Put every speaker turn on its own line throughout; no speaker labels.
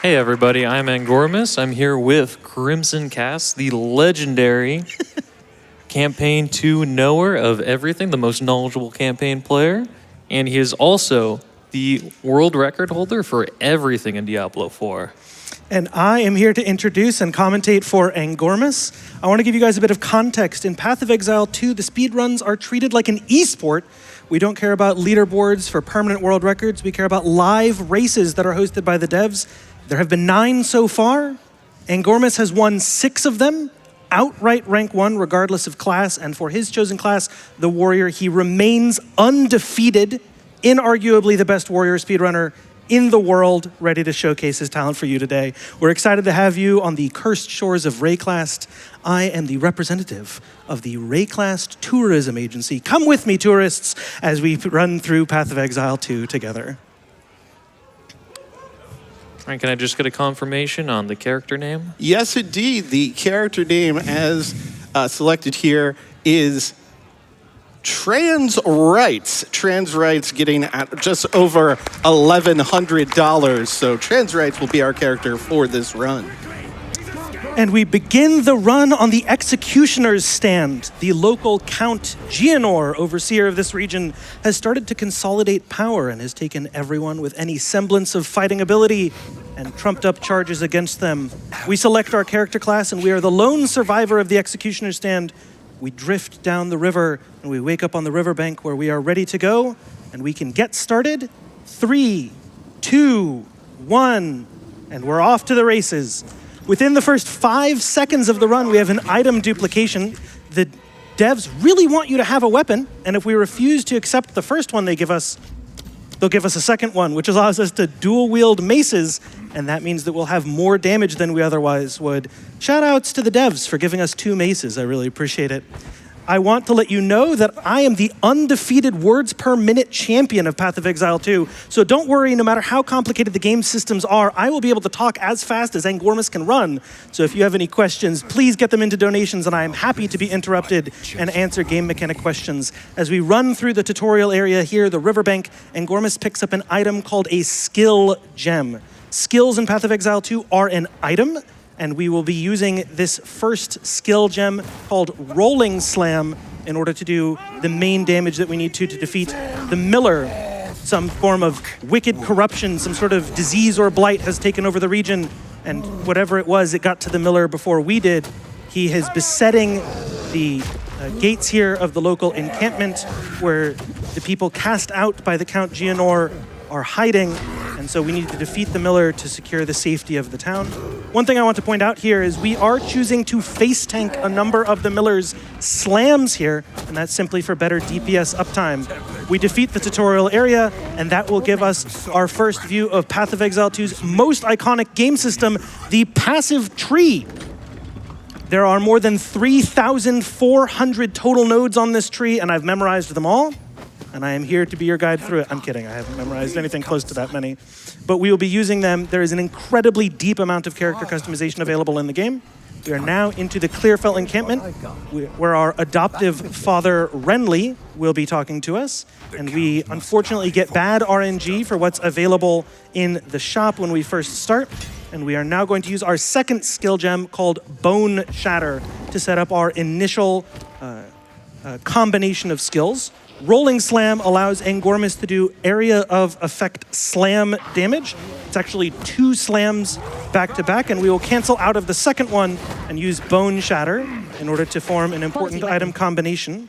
Hey everybody, I'm Angormus. I'm here with CrimsonCasts, the legendary Campaign 2 knower of everything, the most knowledgeable campaign player. And he is also the world record holder for everything in Diablo 4.
And I am here to introduce and commentate for Angormus. I want to give you guys a bit of context. In Path of Exile 2, the speedruns are treated like an esport. We don't care about leaderboards for permanent world records. We care about live races that are hosted by the devs. There have been 9 so far. Angormus has won 6 of them, outright rank 1 regardless of class, and for his chosen class, the warrior, he remains undefeated, inarguably the best warrior speedrunner in the world, ready to showcase his talent for you today. We're excited to have you on the cursed shores of Rayclast. I am the representative of the Rayclast Tourism Agency. Come with me, tourists, as we run through Path of Exile 2 together.
All right, can I just get a confirmation on the character name?
Yes, indeed. The character name as selected here is Trans Rights. Trans Rights getting at just over $1,100. So Trans Rights will be our character for this run.
And we begin the run on the Executioner's Stand. The local Count Gianor, overseer of this region, has started to consolidate power and has taken everyone with any semblance of fighting ability and trumped up charges against them. We select our character class and we are the lone survivor of the Executioner's Stand. We drift down the river and we wake up on the riverbank where we are ready to go and we can get started. 3, 2, 1, and we're off to the races. Within the first 5 seconds of the run, we have an item duplication. The devs really want you to have a weapon, and if we refuse to accept the first one they give us, they'll give us a second one, which allows us to dual wield maces, and that means that we'll have more damage than we otherwise would. Shout outs to the devs for giving us 2 maces. I really appreciate it. I want to let you know that I am the undefeated words per minute champion of Path of Exile 2. So don't worry, no matter how complicated the game systems are, I will be able to talk as fast as Angormus can run. So if you have any questions, please get them into donations, and I am happy to be interrupted and answer game mechanic questions. As we run through the tutorial area here, the riverbank, Angormus picks up an item called a skill gem. Skills in Path of Exile 2 are an item, and we will be using this first skill gem called Rolling Slam in order to do the main damage that we need to defeat the Miller. Some form of wicked corruption, some sort of disease or blight has taken over the region, and whatever it was, it got to the Miller before we did. He is besetting the gates here of the local encampment where the people cast out by the Count Gianor are hiding, and so we need to defeat the Miller to secure the safety of the town. One thing I want to point out here is we are choosing to face tank a number of the Miller's slams here, and that's simply for better DPS uptime. We defeat the tutorial area, and that will give us our first view of Path of Exile 2's most iconic game system, the passive tree. There are more than 3,400 total nodes on this tree, and I've memorized them all. And I am here to be your guide through it. I'm kidding, I haven't memorized anything close to that many. But we will be using them. There is an incredibly deep amount of character customization available in the game. We are now into the Clearfell encampment, where our adoptive father, Renly, will be talking to us. And we unfortunately get bad RNG for what's available in the shop when we first start. And we are now going to use our second skill gem called Bone Shatter to set up our initial combination of skills. Rolling Slam allows Angormus to do area of effect slam damage. It's actually 2 slams back to back, and we will cancel out of the second one and use Bone Shatter in order to form an important item combination.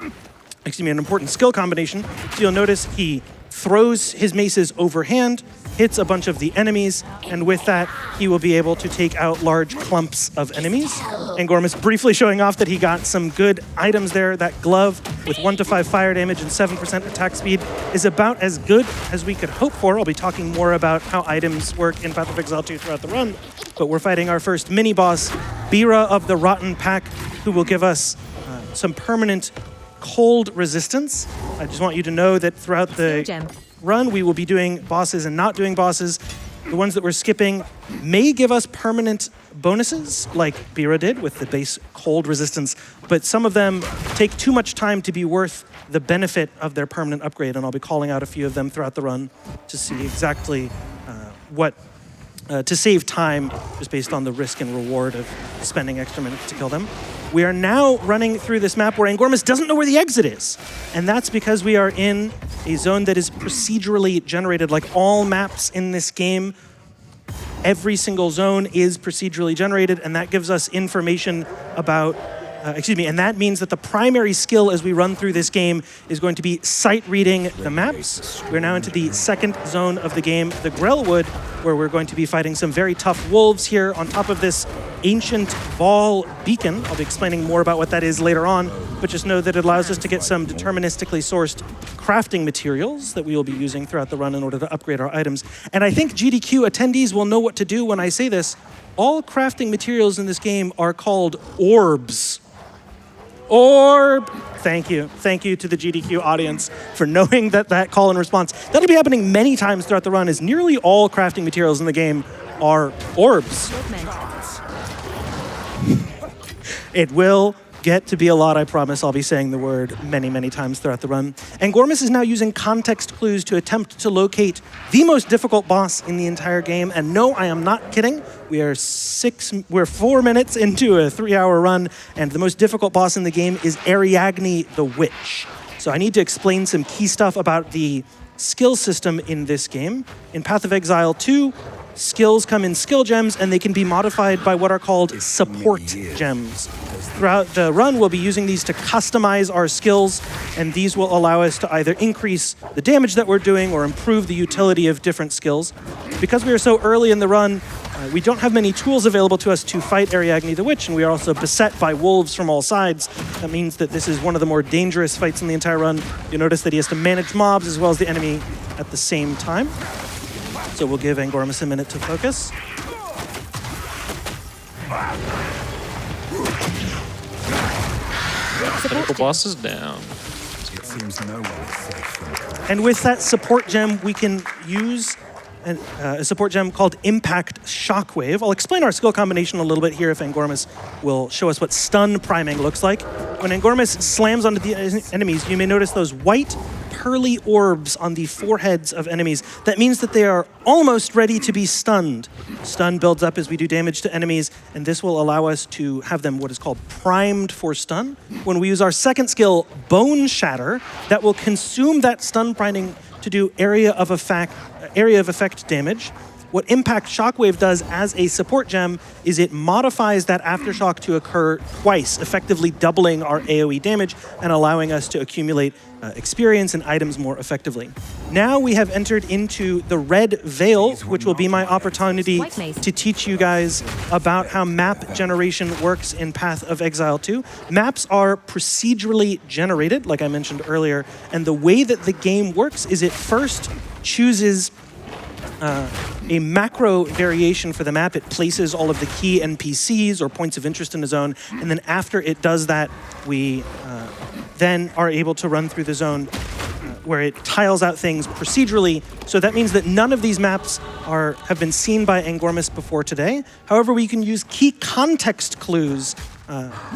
Excuse me, an important skill combination. So you'll notice he throws his maces overhand, hits a bunch of the enemies, and with that, he will be able to take out large clumps of enemies. Angormus briefly showing off that he got some good items there. That glove with 1 to 5 fire damage and 7% attack speed is about as good as we could hope for. I'll be talking more about how items work in Path of Exile 2 throughout the run, but we're fighting our first mini-boss, Bira of the Rotten Pack, who will give us some permanent cold resistance. I just want you to know that throughout the run, we will be doing bosses and not doing bosses. The ones that we're skipping may give us permanent bonuses, like Bira did with the base cold resistance, but some of them take too much time to be worth the benefit of their permanent upgrade, and I'll be calling out a few of them throughout the run to see exactly what to save time, just based on the risk and reward of spending extra minutes to kill them. We are now running through this map where Angormus doesn't know where the exit is. And that's because we are in a zone that is procedurally generated. Like all maps in this game, every single zone is procedurally generated, and that gives us information about and that means that the primary skill as we run through this game is going to be sight reading the maps. We're now into the second zone of the game, the Grellwood, where we're going to be fighting some very tough wolves here on top of this ancient Vol beacon. I'll be explaining more about what that is later on, but just know that it allows us to get some deterministically sourced crafting materials that we will be using throughout the run in order to upgrade our items. And I think GDQ attendees will know what to do when I say this. All crafting materials in this game are called orbs. Orb. Thank you. Thank you to the GDQ audience for knowing that call and response. That'll be happening many times throughout the run, as nearly all crafting materials in the game are orbs. It will get to be a lot, I promise. I'll be saying the word many, many times throughout the run. Angormus is now using context clues to attempt to locate the most difficult boss in the entire game. And no, I am not kidding. We're 4 minutes into a 3-hour run, and the most difficult boss in the game is Ariadne the Witch. So I need to explain some key stuff about the skill system in this game. In Path of Exile 2, skills come in skill gems, and they can be modified by what are called support gems. Throughout the run, we'll be using these to customize our skills, and these will allow us to either increase the damage that we're doing or improve the utility of different skills. Because we are so early in the run, we don't have many tools available to us to fight Ariadne the Witch, and we are also beset by wolves from all sides. That means that this is one of the more dangerous fights in the entire run. You'll notice that he has to manage mobs as well as the enemy at the same time. So we'll give Angormus a minute to focus.
Pinnacle boss is down.
And with that support gem, we can use a support gem called Impact Shockwave. I'll explain our skill combination a little bit here if Angormus will show us what stun priming looks like. When Angormus slams onto the enemies, you may notice those white pearly orbs on the foreheads of enemies. That means that they are almost ready to be stunned. Stun builds up as we do damage to enemies, and this will allow us to have them what is called primed for stun. When we use our second skill, Bone Shatter, that will consume that stun priming to do area of effect damage. What Impact Shockwave does as a support gem is it modifies that aftershock to occur twice, effectively doubling our AoE damage and allowing us to accumulate experience and items more effectively. Now we have entered into the Red Veil, which will be my opportunity to teach you guys about how map generation works in Path of Exile 2. Maps are procedurally generated, like I mentioned earlier, and the way that the game works is it first chooses a macro variation for the map. It places all of the key NPCs or points of interest in the zone, and then after it does that, we then are able to run through the zone where it tiles out things procedurally. So that means that none of these maps have been seen by Angormus before today. However, we can use key context clues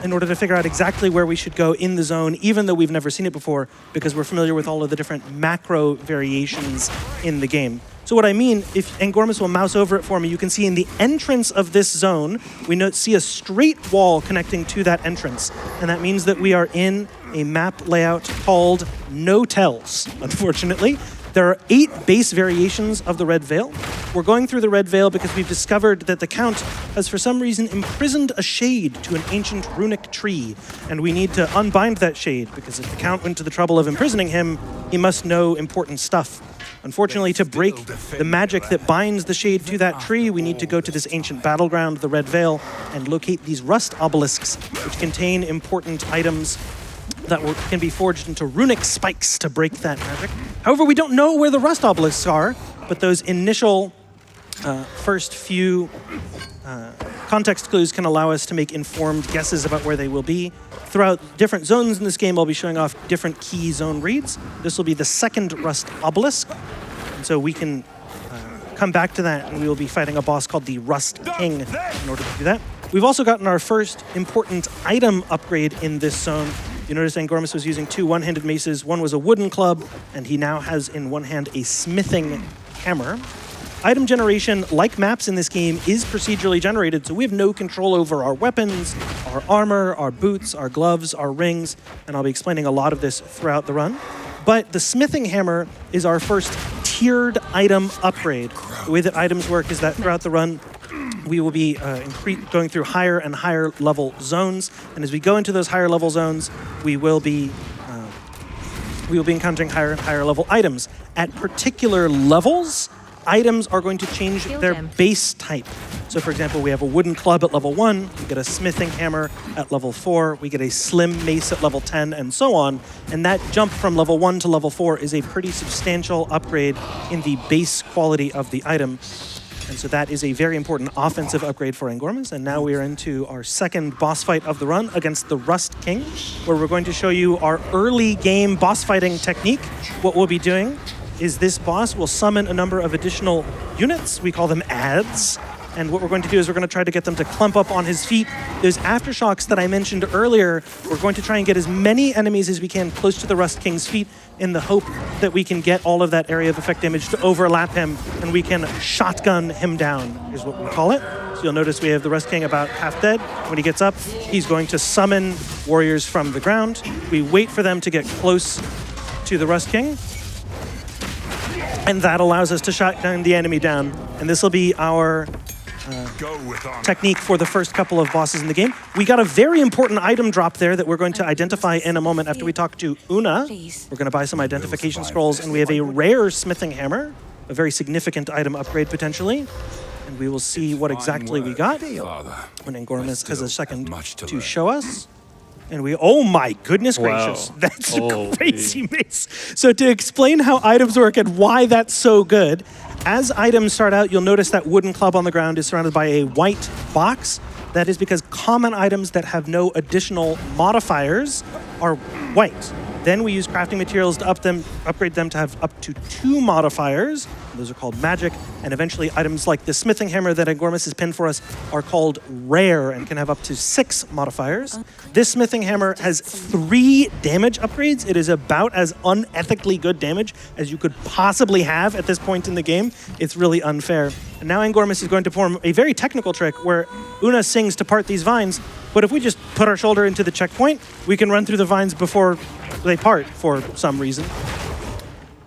in order to figure out exactly where we should go in the zone, even though we've never seen it before, because we're familiar with all of the different macro variations in the game. So what I mean, if Angormus will mouse over it for me, you can see in the entrance of this zone, we see a straight wall connecting to that entrance. And that means that we are in a map layout called No Tells, unfortunately. There are 8 base variations of the Red Veil. We're going through the Red Veil because we've discovered that the Count has for some reason imprisoned a shade to an ancient runic tree, and we need to unbind that shade because if the Count went to the trouble of imprisoning him, he must know important stuff. Unfortunately, to break the magic that binds the shade to that tree, we need to go to this ancient battleground, the Red Veil, and locate these rust obelisks, which contain important items that can be forged into runic spikes to break that magic. However, we don't know where the rust obelisks are, but those initial first few context clues can allow us to make informed guesses about where they will be. Throughout different zones in this game, I'll be showing off different key zone reads. This will be the second rust obelisk, and so we can come back to that, and we will be fighting a boss called the Rust King in order to do that. We've also gotten our first important item upgrade in this zone. You notice Angormus was using 2 one-handed maces. One was a wooden club, and he now has in one hand a smithing hammer. Item generation, like maps in this game, is procedurally generated, so we have no control over our weapons, our armor, our boots, our gloves, our rings, and I'll be explaining a lot of this throughout the run. But the smithing hammer is our first tiered item upgrade. The way that items work is that throughout the run, we will be going through higher and higher level zones, and as we go into those higher level zones, we will be encountering higher and higher level items. At particular levels, items are going to change their base type. So for example, we have a wooden club at level 1, we get a smithing hammer at level 4, we get a slim mace at level 10, and so on. And that jump from level 1 to level 4 is a pretty substantial upgrade in the base quality of the item. And so that is a very important offensive upgrade for Angormus. And now we are into our second boss fight of the run against the Rust King, where we're going to show you our early game boss fighting technique. What we'll be doing is this boss will summon a number of additional units. We call them adds. And what we're going to do is we're going to try to get them to clump up on his feet. Those aftershocks that I mentioned earlier, we're going to try and get as many enemies as we can close to the Rust King's feet in the hope that we can get all of that area of effect damage to overlap him and we can shotgun him down, is what we call it. So you'll notice we have the Rust King about half dead. When he gets up, he's going to summon warriors from the ground. We wait for them to get close to the Rust King, and that allows us to shotgun the enemy down. And this will be our technique for the first couple of bosses in the game. We got a very important item drop there that we're going to identify in a moment after we talk to Una. We're going to buy some identification scrolls, and we have a rare smithing hammer, a very significant item upgrade potentially. And we will see what exactly we got when Angormus has a second to show us. And oh my goodness gracious,
wow.
That's a crazy mace. So to explain how items work and why that's so good, as items start out, you'll notice that wooden club on the ground is surrounded by a white box. That is because common items that have no additional modifiers are white. Then we use crafting materials to upgrade them to have up to 2 modifiers. Those are called magic. And eventually items like the smithing hammer that Angormus has pinned for us are called rare and can have up to 6 modifiers. This smithing hammer has 3 damage upgrades. It is about as unethically good damage as you could possibly have at this point in the game. It's really unfair. And now Angormus is going to perform a very technical trick where Una sings to part these vines, but if we just put our shoulder into the checkpoint, we can run through the vines before they part for some reason.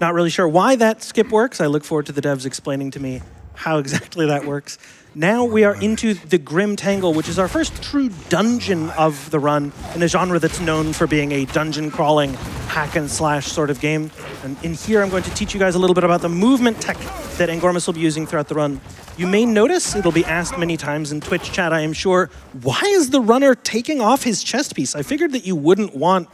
Not really sure why that skip works. I look forward to the devs explaining to me how exactly that works. Now we are into the Grim Tangle, which is our first true dungeon of the run in a genre that's known for being a dungeon crawling hack and slash sort of game. And in here, I'm going to teach you guys a little bit about the movement tech that Angormus will be using throughout the run. You may notice, it'll be asked many times in Twitch chat, I am sure, why is the runner taking off his chest piece? I figured that you wouldn't want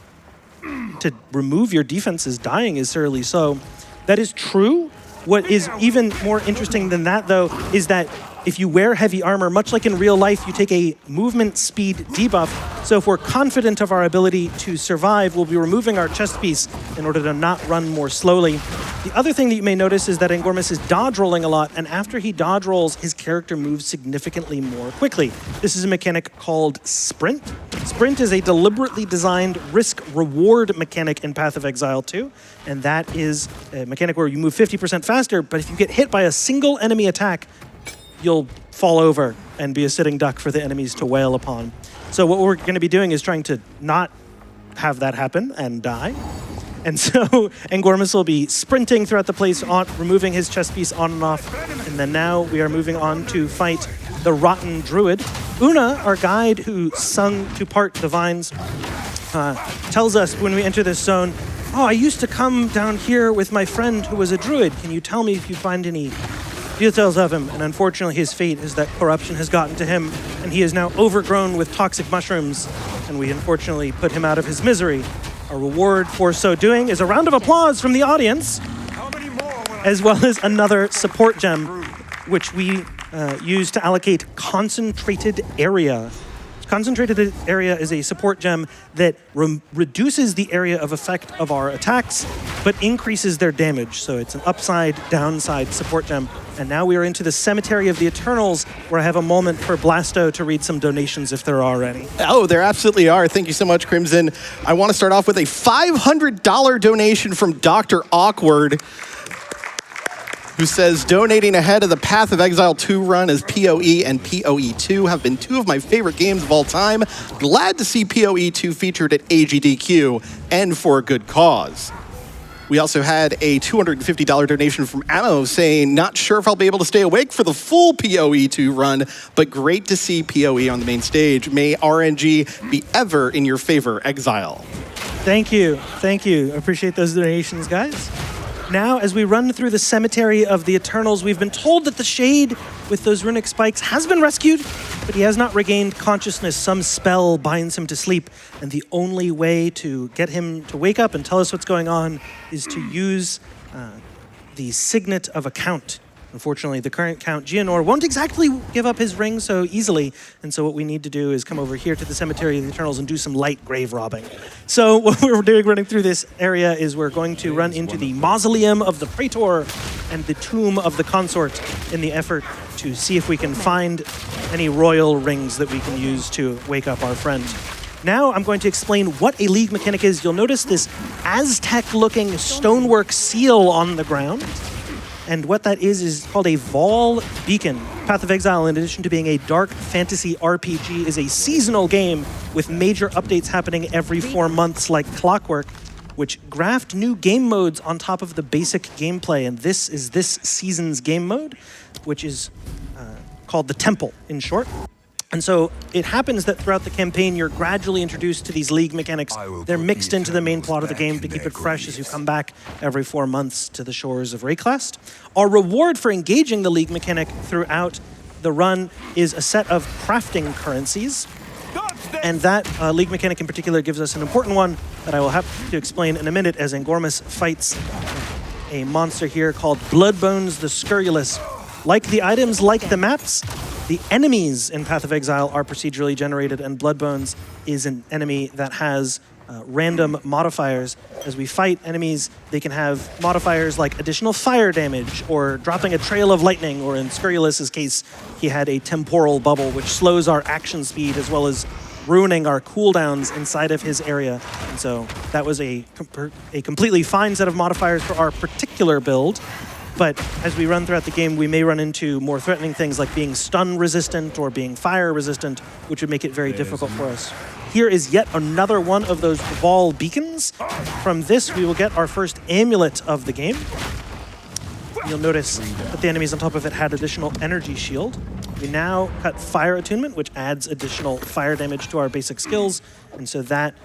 to remove your defenses dying as early. So that is true. What is even more interesting than that, though, is that if you wear heavy armor, much like in real life, you take a movement speed debuff. So if we're confident of our ability to survive, we'll be removing our chest piece in order to not run more slowly. The other thing that you may notice is that Angormus is dodge rolling a lot, and after he dodge rolls, his character moves significantly more quickly. This is a mechanic called Sprint. Sprint is a deliberately designed risk-reward mechanic in Path of Exile 2, and that is a mechanic where you move 50% faster, but if you get hit by a single enemy attack, you'll fall over and be a sitting duck for the enemies to wail upon. So what we're going to be doing is trying to not have that happen and die. And so Angormus will be sprinting throughout the place, removing his chest piece on and off. And then now we are moving on to fight the Rotten Druid. Una, our guide who sung to part the vines, tells us when we enter this zone, "Oh, I used to come down here with my friend who was a druid. Can you tell me if you find any details of him?" And unfortunately, his fate is that corruption has gotten to him, and he is now overgrown with toxic mushrooms, and we unfortunately put him out of his misery. Our reward for so doing is a round of applause from the audience, as well as another support gem, which we use to allocate Concentrated Area. Concentrated Area is a support gem that reduces the area of effect of our attacks, but increases their damage. So it's an upside, downside support gem. And now we are into the Cemetery of the Eternals, where I have a moment for Blasto to read some donations if there are any.
Oh, there absolutely are. Thank you so much, Crimson. I want to start off with a $500 donation from Dr. Awkward. who says, donating ahead of the Path of Exile 2 run as PoE and PoE 2 have been two of my favorite games of all time. Glad to see PoE 2 featured at AGDQ, and for a good cause. We also had a $250 donation from Ammo saying, not sure if I'll be able to stay awake for the full PoE 2 run, but great to see PoE on the main stage. May RNG be ever in your favor, Exile.
Thank you. Thank you. I appreciate those donations, guys. Now, as we run through the Cemetery of the Eternals, we've been told that the Shade with those runic spikes has been rescued, but he has not regained consciousness. Some spell binds him to sleep, and the only way to get him to wake up and tell us what's going on is to use the signet of a count. Unfortunately, the current Count Geonor won't exactly give up his ring so easily, and so what we need to do is come over here to the Cemetery of the Eternals and do some light grave robbing. So what we're doing running through this area is we're going to run into the Mausoleum of the Praetor and the Tomb of the Consort in the effort to see if we can find any royal rings that we can use to wake up our friend. Now I'm going to explain what a League mechanic is. You'll notice this Aztec-looking stonework seal on the ground. And what that is called a Vol Beacon. Path of Exile, in addition to being a dark fantasy RPG, is a seasonal game with major updates happening every 4 months like clockwork, which graft new game modes on top of the basic gameplay. And this is this season's game mode, which is called the Temple, in short. And so it happens that throughout the campaign, you're gradually introduced to these League mechanics. They're mixed into the main plot of the game to keep it fresh as you come back every 4 months to the shores of Rayclast. Our reward for engaging the League mechanic throughout the run is a set of crafting currencies. And that League mechanic in particular gives us an important one that I will have to explain in a minute as Angormus fights a monster here called Bloodbones the Scurrilous. Like the items, like the maps, the enemies in Path of Exile are procedurally generated, and Bloodbones is an enemy that has random modifiers. As we fight enemies, they can have modifiers like additional fire damage, or dropping a trail of lightning, or in Scurrilus's case, he had a temporal bubble, which slows our action speed as well as ruining our cooldowns inside of his area. And so that was a completely fine set of modifiers for our particular build. But as we run throughout the game, we may run into more threatening things like being stun resistant or being fire resistant, which would make it very difficult for us. Here is yet another one of those Vol beacons. From this, we will get our first amulet of the game. You'll notice that the enemies on top of it had additional energy shield. We now cut fire attunement, which adds additional fire damage to our basic skills, and so that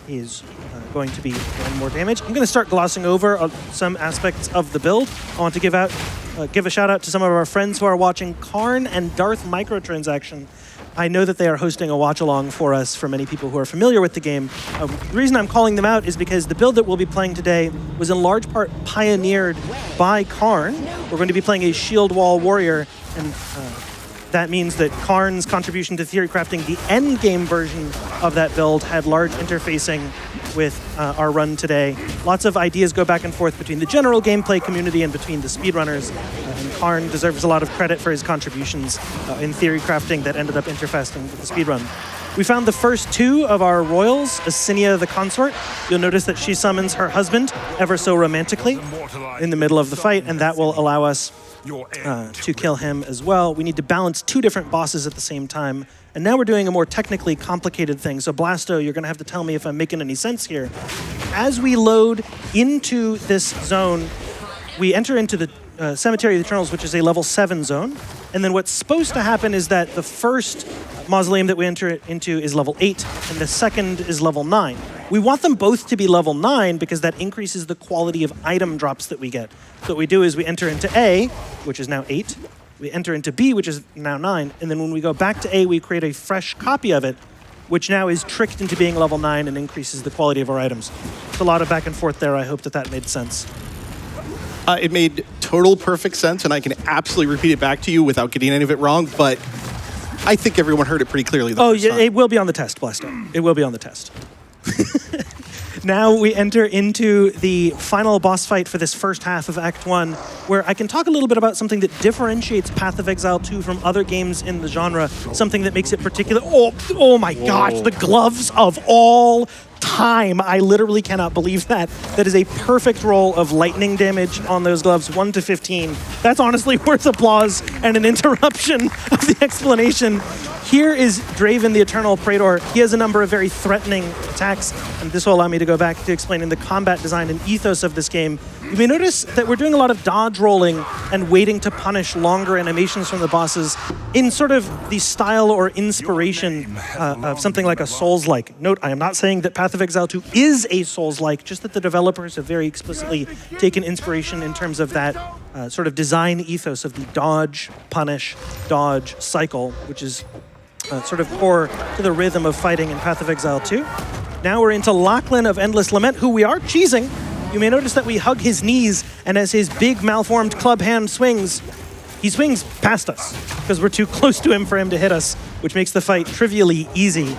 is going to be one more damage. I'm going to start glossing over some aspects of the build. I want to give a shout out to some of our friends who are watching. Karn and Darth Microtransaction. I know that they are hosting a watch-along for us for many people who are familiar with the game. The reason I'm calling them out is because the build that we'll be playing today was in large part pioneered by Karn. We're going to be playing a Shield Wall Warrior, and that means that Karn's contribution to theory crafting, the end game version of that build, had large interfacing with our run today. Lots of ideas go back and forth between the general gameplay community and between the speedrunners. And Karn deserves a lot of credit for his contributions in theory crafting that ended up interfacing with the speedrun. We found the first two of our royals, Asinia the Consort. You'll notice that she summons her husband ever so romantically in the middle of the fight, and that will allow us to kill him as well. We need to balance two different bosses at the same time. And now we're doing a more technically complicated thing. So Blasto, you're going to have to tell me if I'm making any sense here. As we load into this zone, we enter into the Cemetery of the Eternals, which is a level 7 zone. And then what's supposed to happen is that the first mausoleum that we enter into is level 8, and the second is level 9. We want them both to be level 9 because that increases the quality of item drops that we get. So what we do is we enter into A, which is now 8. We enter into B, which is now 9. And then when we go back to A, we create a fresh copy of it, which now is tricked into being level 9 and increases the quality of our items. It's a lot of back and forth there. I hope that that made sense.
It made total perfect sense, and I can absolutely repeat it back to you without getting any of it wrong, but I think everyone heard it pretty clearly.
Oh, yeah, it will be on the test, Blasto. It will be on the test. Now we enter into the final boss fight for this first half of Act 1, where I can talk a little bit about something that differentiates Path of Exile 2 from other games in the genre, something that makes it particular. Oh my gosh, the gloves of all time. I literally cannot believe that. That is a perfect roll of lightning damage on those gloves, 1 to 15. That's honestly worth applause and an interruption of the explanation. Here is Draven, the Eternal Praetor. He has a number of very threatening attacks, and this will allow me to go back to explaining the combat design and ethos of this game. You may notice that we're doing a lot of dodge rolling and waiting to punish longer animations from the bosses in sort of the style or inspiration of something like a Souls-like. Note, I am not saying that Path of Exile 2 is a Souls-like, just that the developers have very explicitly taken inspiration in terms of that sort of design ethos of the dodge, punish, dodge cycle, which is sort of core to the rhythm of fighting in Path of Exile 2. Now we're into Lachlan of Endless Lament, who we are cheesing. You may notice that we hug his knees, and as his big malformed club hand swings, he swings past us because we're too close to him for him to hit us, which makes the fight trivially easy.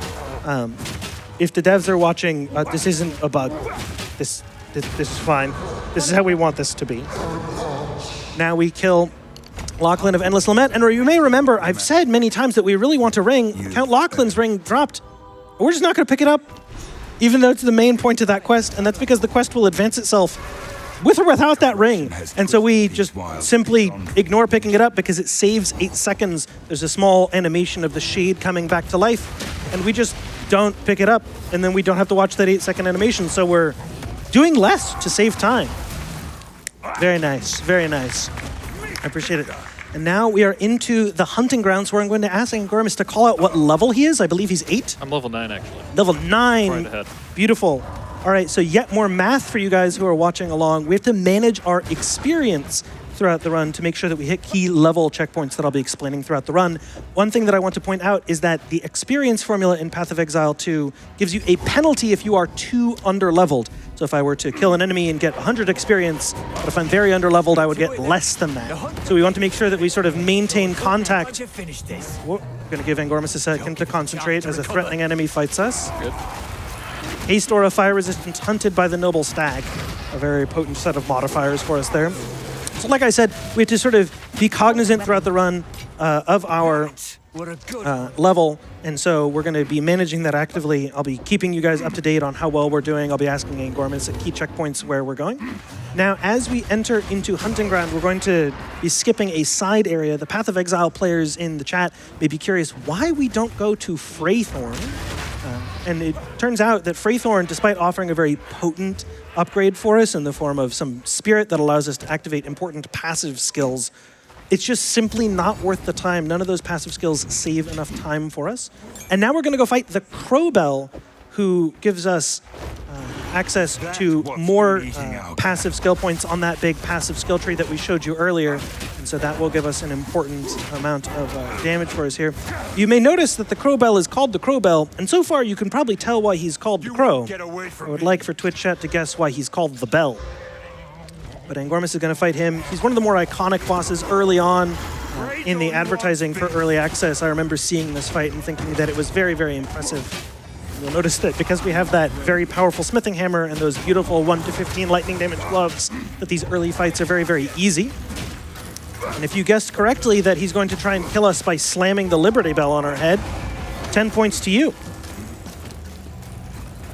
If the devs are watching, this isn't a bug. This is fine. This is how we want this to be. Now we kill Lachlan of Endless Lament, and you may remember I've said many times that we really want a ring. Count Lachlan's ring dropped. We're just not going to pick it up, even though it's the main point of that quest, and that's because the quest will advance itself with or without that ring. And so we just simply ignore picking it up because it saves 8 seconds. There's a small animation of the shade coming back to life, and we just don't pick it up, and then we don't have to watch that 8-second animation, so we're doing less to save time. Very nice, very nice. I appreciate it. And now we are into the hunting grounds where I'm going to ask Angormus to call out what level he is. I believe he's 8.
I'm level 9, actually.
Level 9.
Right ahead.
Beautiful. All right, so yet more math for you guys who are watching along. We have to manage our experience throughout the run to make sure that we hit key level checkpoints that I'll be explaining throughout the run. One thing that I want to point out is that the experience formula in Path of Exile 2 gives you a penalty if you are too underleveled. So if I were to kill an enemy and get 100 experience, but if I'm very underleveled, I would get less than that. So we want to make sure that we sort of maintain contact. Whoa, I'm going to give Angormus a second to concentrate as a threatening enemy fights us.
Good.
Haste Aura, Fire Resistance, Hunted by the Noble Stag. A very potent set of modifiers for us there. So like I said, we have to sort of be cognizant throughout the run of our level, and so we're going to be managing that actively. I'll be keeping you guys up to date on how well we're doing. I'll be asking Angormus at key checkpoints where we're going. Now, as we enter into Hunting Ground, we're going to be skipping a side area. The Path of Exile players in the chat may be curious why we don't go to Freythorn. And it turns out that Freythorn, despite offering a very potent upgrade for us in the form of some spirit that allows us to activate important passive skills, it's just simply not worth the time. None of those passive skills save enough time for us. And now we're going to go fight the Crowbell, who gives us access to more passive skill points on that big passive skill tree that we showed you earlier. And so that will give us an important amount of damage for us here. You may notice that the Crowbell is called the Crowbell, and so far you can probably tell why he's called the Crow. I would like for Twitch chat to guess why he's called the Bell. But Angormus is going to fight him. He's one of the more iconic bosses early on in the advertising for early access. I remember seeing this fight and thinking that it was very, very impressive. You'll notice that because we have that very powerful smithing hammer and those beautiful 1 to 15 lightning damage gloves, that these early fights are very, very easy. And if you guessed correctly that he's going to try and kill us by slamming the Liberty Bell on our head, 10 points to you.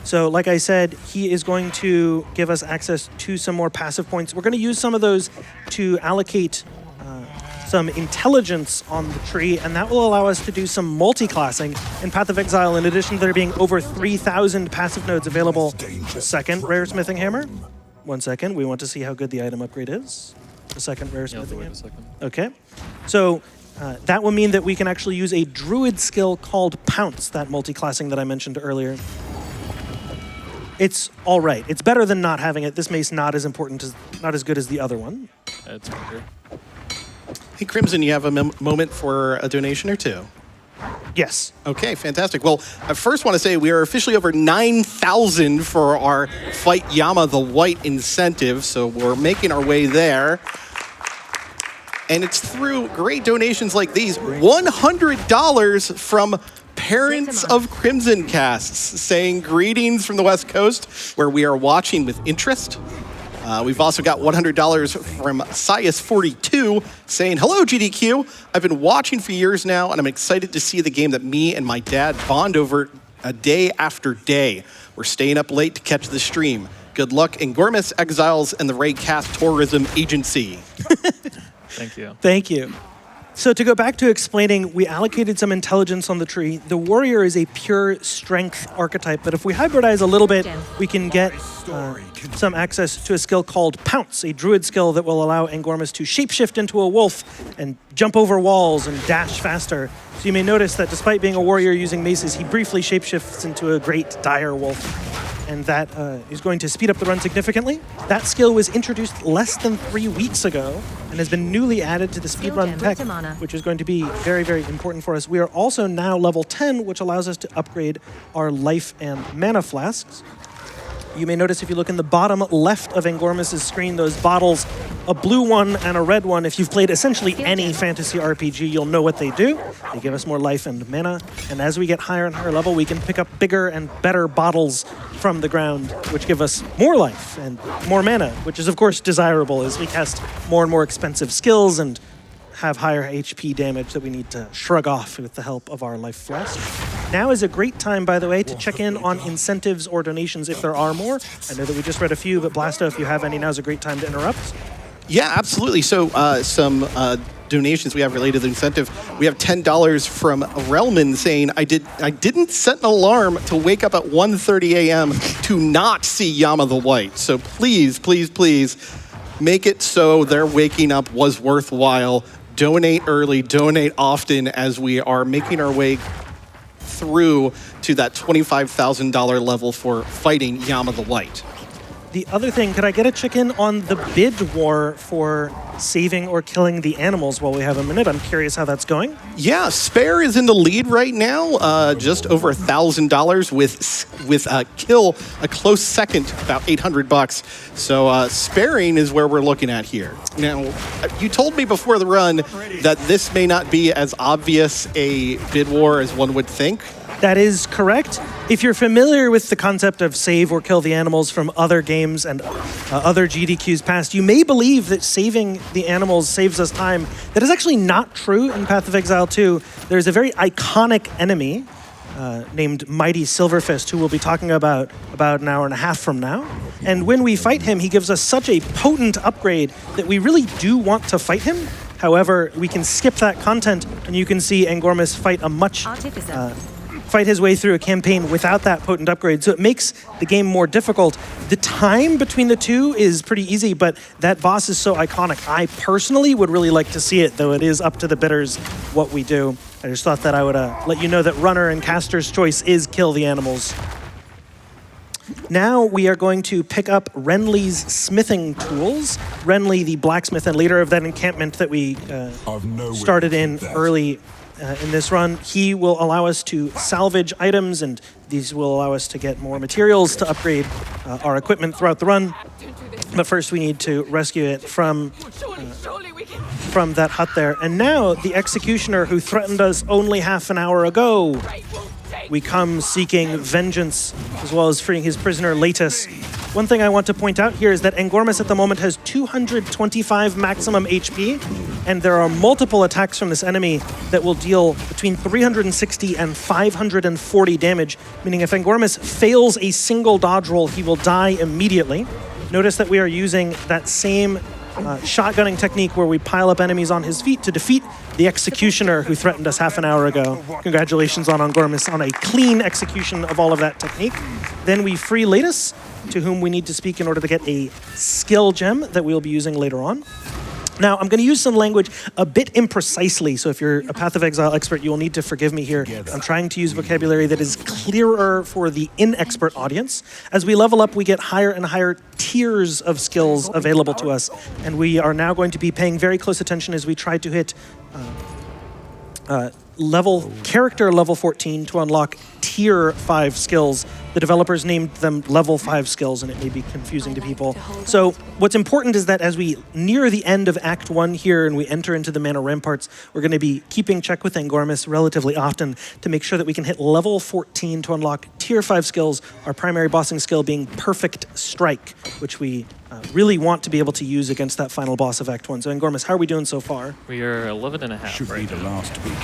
So like I said, he is going to give us access to some more passive points. We're going to use some of those to allocate some intelligence on the tree, and that will allow us to do some multi-classing in Path of Exile. In addition to there being over 3,000 passive nodes available, the second rare smithing hammer. 1 second, we want to see how good the item upgrade is. The second rare smithing hammer. Okay, so that will mean that we can actually use a druid skill called Pounce, that multi-classing that I mentioned earlier. It's all right. It's better than not having it. This mace not as important, not as good as the other one.
That's better.
Hey, Crimson, you have a moment for a donation or two?
Yes.
Okay, fantastic. Well, I first want to say we are officially over 9,000 for our Fight Yama the White incentive, so we're making our way there. And it's through great donations like these. $100 from Parents of CrimsonCasts saying greetings from the West Coast, where we are watching with interest. We've also got $100 from Sias42 saying, hello, GDQ. I've been watching for years now, and I'm excited to see the game that me and my dad bond over day after day. We're staying up late to catch the stream. Good luck, Angormus, Exiles, and the Raid Cast Tourism Agency.
Thank you.
Thank you. So to go back to explaining, we allocated some intelligence on the tree. The warrior is a pure strength archetype, but if we hybridize a little bit, we can get some access to a skill called Pounce, a druid skill that will allow Angormus to shapeshift into a wolf and jump over walls and dash faster. So you may notice that despite being a warrior using maces, he briefly shapeshifts into a great dire wolf. And that is going to speed up the run significantly. That skill was introduced less than 3 weeks ago and has been newly added to the speedrun tech, which is going to be very, very important for us. We are also now level 10, which allows us to upgrade our life and mana flasks. You may notice if you look in the bottom left of Angormus' screen, those bottles, a blue one and a red one. If you've played essentially any fantasy RPG, you'll know what they do. They give us more life and mana, and as we get higher and higher level, we can pick up bigger and better bottles from the ground, which give us more life and more mana, which is of course desirable as we cast more and more expensive skills and have higher HP damage that we need to shrug off with the help of our life flask. Now is a great time, by the way, to check in on incentives or donations if there are more. I know that we just read a few, but Blasto, if you have any, now's a great time to interrupt.
Yeah, absolutely. So some donations we have related to the incentive. We have $10 from Relman saying, I didn't set an alarm to wake up at 1:30 a.m. to not see Yama the White. So please, please, please make it so their waking up was worthwhile. Donate early, donate often as we are making our way through to that $25,000 level for fighting Yama the White.
The other thing, could I get a check-in on the bid war for saving or killing the animals while we have a minute? I'm curious how that's going.
Yeah, Spare is in the lead right now, just over $1,000 with Kill a close second, about $800. So Sparing is where we're looking at here. Now, you told me before the run that this may not be as obvious a bid war as one would think.
That is correct. If you're familiar with the concept of save or kill the animals from other games and other GDQs past, you may believe that saving the animals saves us time. That is actually not true in Path of Exile 2. There's a very iconic enemy named Mighty Silverfist, who we'll be talking about an hour and a half from now. And when we fight him, he gives us such a potent upgrade that we really do want to fight him. However, we can skip that content, and you can see Angormus fight his way through a campaign without that potent upgrade. So it makes the game more difficult. The time between the two is pretty easy, but that boss is so iconic. I personally would really like to see it, though it is up to the bidders what we do. I just thought that I would let you know that runner and caster's choice is kill the animals. Now we are going to pick up Renly's smithing tools. Renly, the blacksmith and leader of that encampment that we started in early in this run, he will allow us to salvage items, and these will allow us to get more materials to upgrade our equipment throughout the run. But first we need to rescue it from that hut there. And now the executioner who threatened us only half an hour ago, we come seeking vengeance as well as freeing his prisoner Latus. One thing I want to point out here is that Angormus at the moment has 225 maximum HP, and there are multiple attacks from this enemy that will deal between 360 and 540 damage, meaning if Angormus fails a single dodge roll, he will die immediately. Notice that we are using that same shotgunning technique where we pile up enemies on his feet to defeat the executioner who threatened us half an hour ago. Congratulations on Angormus on a clean execution of all of that technique. Then we free Latus, to whom we need to speak in order to get a skill gem that we'll be using later on. Now, I'm going to use some language a bit imprecisely, so if you're a Path of Exile expert, you will need to forgive me here. I'm trying to use vocabulary that is clearer for the inexpert audience. As we level up, we get higher and higher tiers of skills available to us, and we are now going to be paying very close attention as we try to hit character level 14 to unlock tier 5 skills. The developers named them level 5 skills, and it may be confusing to people. So what's important is that as we near the end of Act 1 here and we enter into the Mana Ramparts, we're going to be keeping check with Angormus relatively often to make sure that we can hit level 14 to unlock tier 5 skills, our primary bossing skill being Perfect Strike, which we really want to be able to use against that final boss of Act 1. So Angormus, how are we doing so far?
We are 11 and a half
Should
right
be the
now.
last week.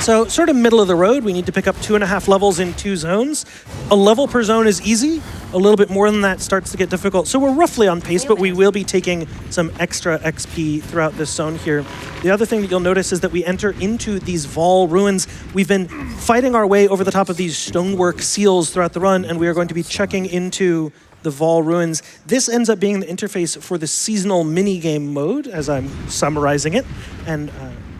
So sort of middle of the road, we need to pick up 2.5 levels in 2 zones. A level per zone is easy. A little bit more than that starts to get difficult. So we're roughly on pace, but we will be taking some extra XP throughout this zone here. The other thing that you'll notice is that we enter into these Vol ruins. We've been fighting our way over the top of these stonework seals throughout the run, and we are going to be checking into the Vol ruins. This ends up being the interface for the seasonal minigame mode, as I'm summarizing it. And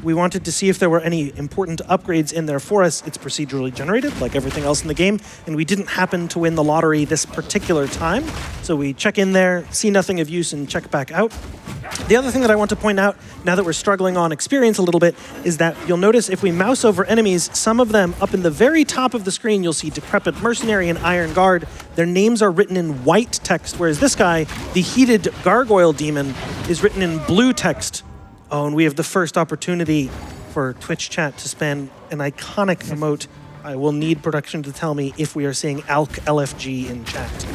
we wanted to see if there were any important upgrades in there for us. It's procedurally generated, like everything else in the game, and we didn't happen to win the lottery this particular time. So we check in there, see nothing of use, and check back out. The other thing that I want to point out, now that we're struggling on experience a little bit, is that you'll notice if we mouse over enemies, some of them up in the very top of the screen, you'll see Decrepit Mercenary and Iron Guard. Their names are written in white text, whereas this guy, the Heated Gargoyle Demon, is written in blue text. Oh, and we have the first opportunity for Twitch chat to spam an iconic emote. I will need production to tell me if we are seeing ALK LFG in chat.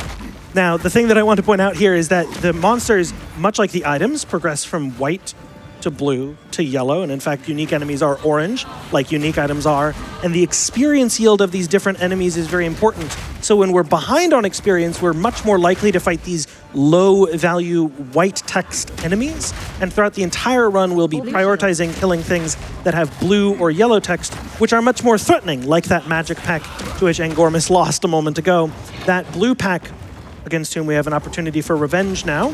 Now, the thing that I want to point out here is that the monsters, much like the items, progress from white to blue to yellow, and in fact, unique enemies are orange, like unique items are, and the experience yield of these different enemies is very important. So when we're behind on experience, we're much more likely to fight these low-value white text enemies, and throughout the entire run, we'll be prioritizing killing things that have blue or yellow text, which are much more threatening, like that magic pack to which Angormus lost a moment ago. That blue pack, against whom we have an opportunity for revenge now,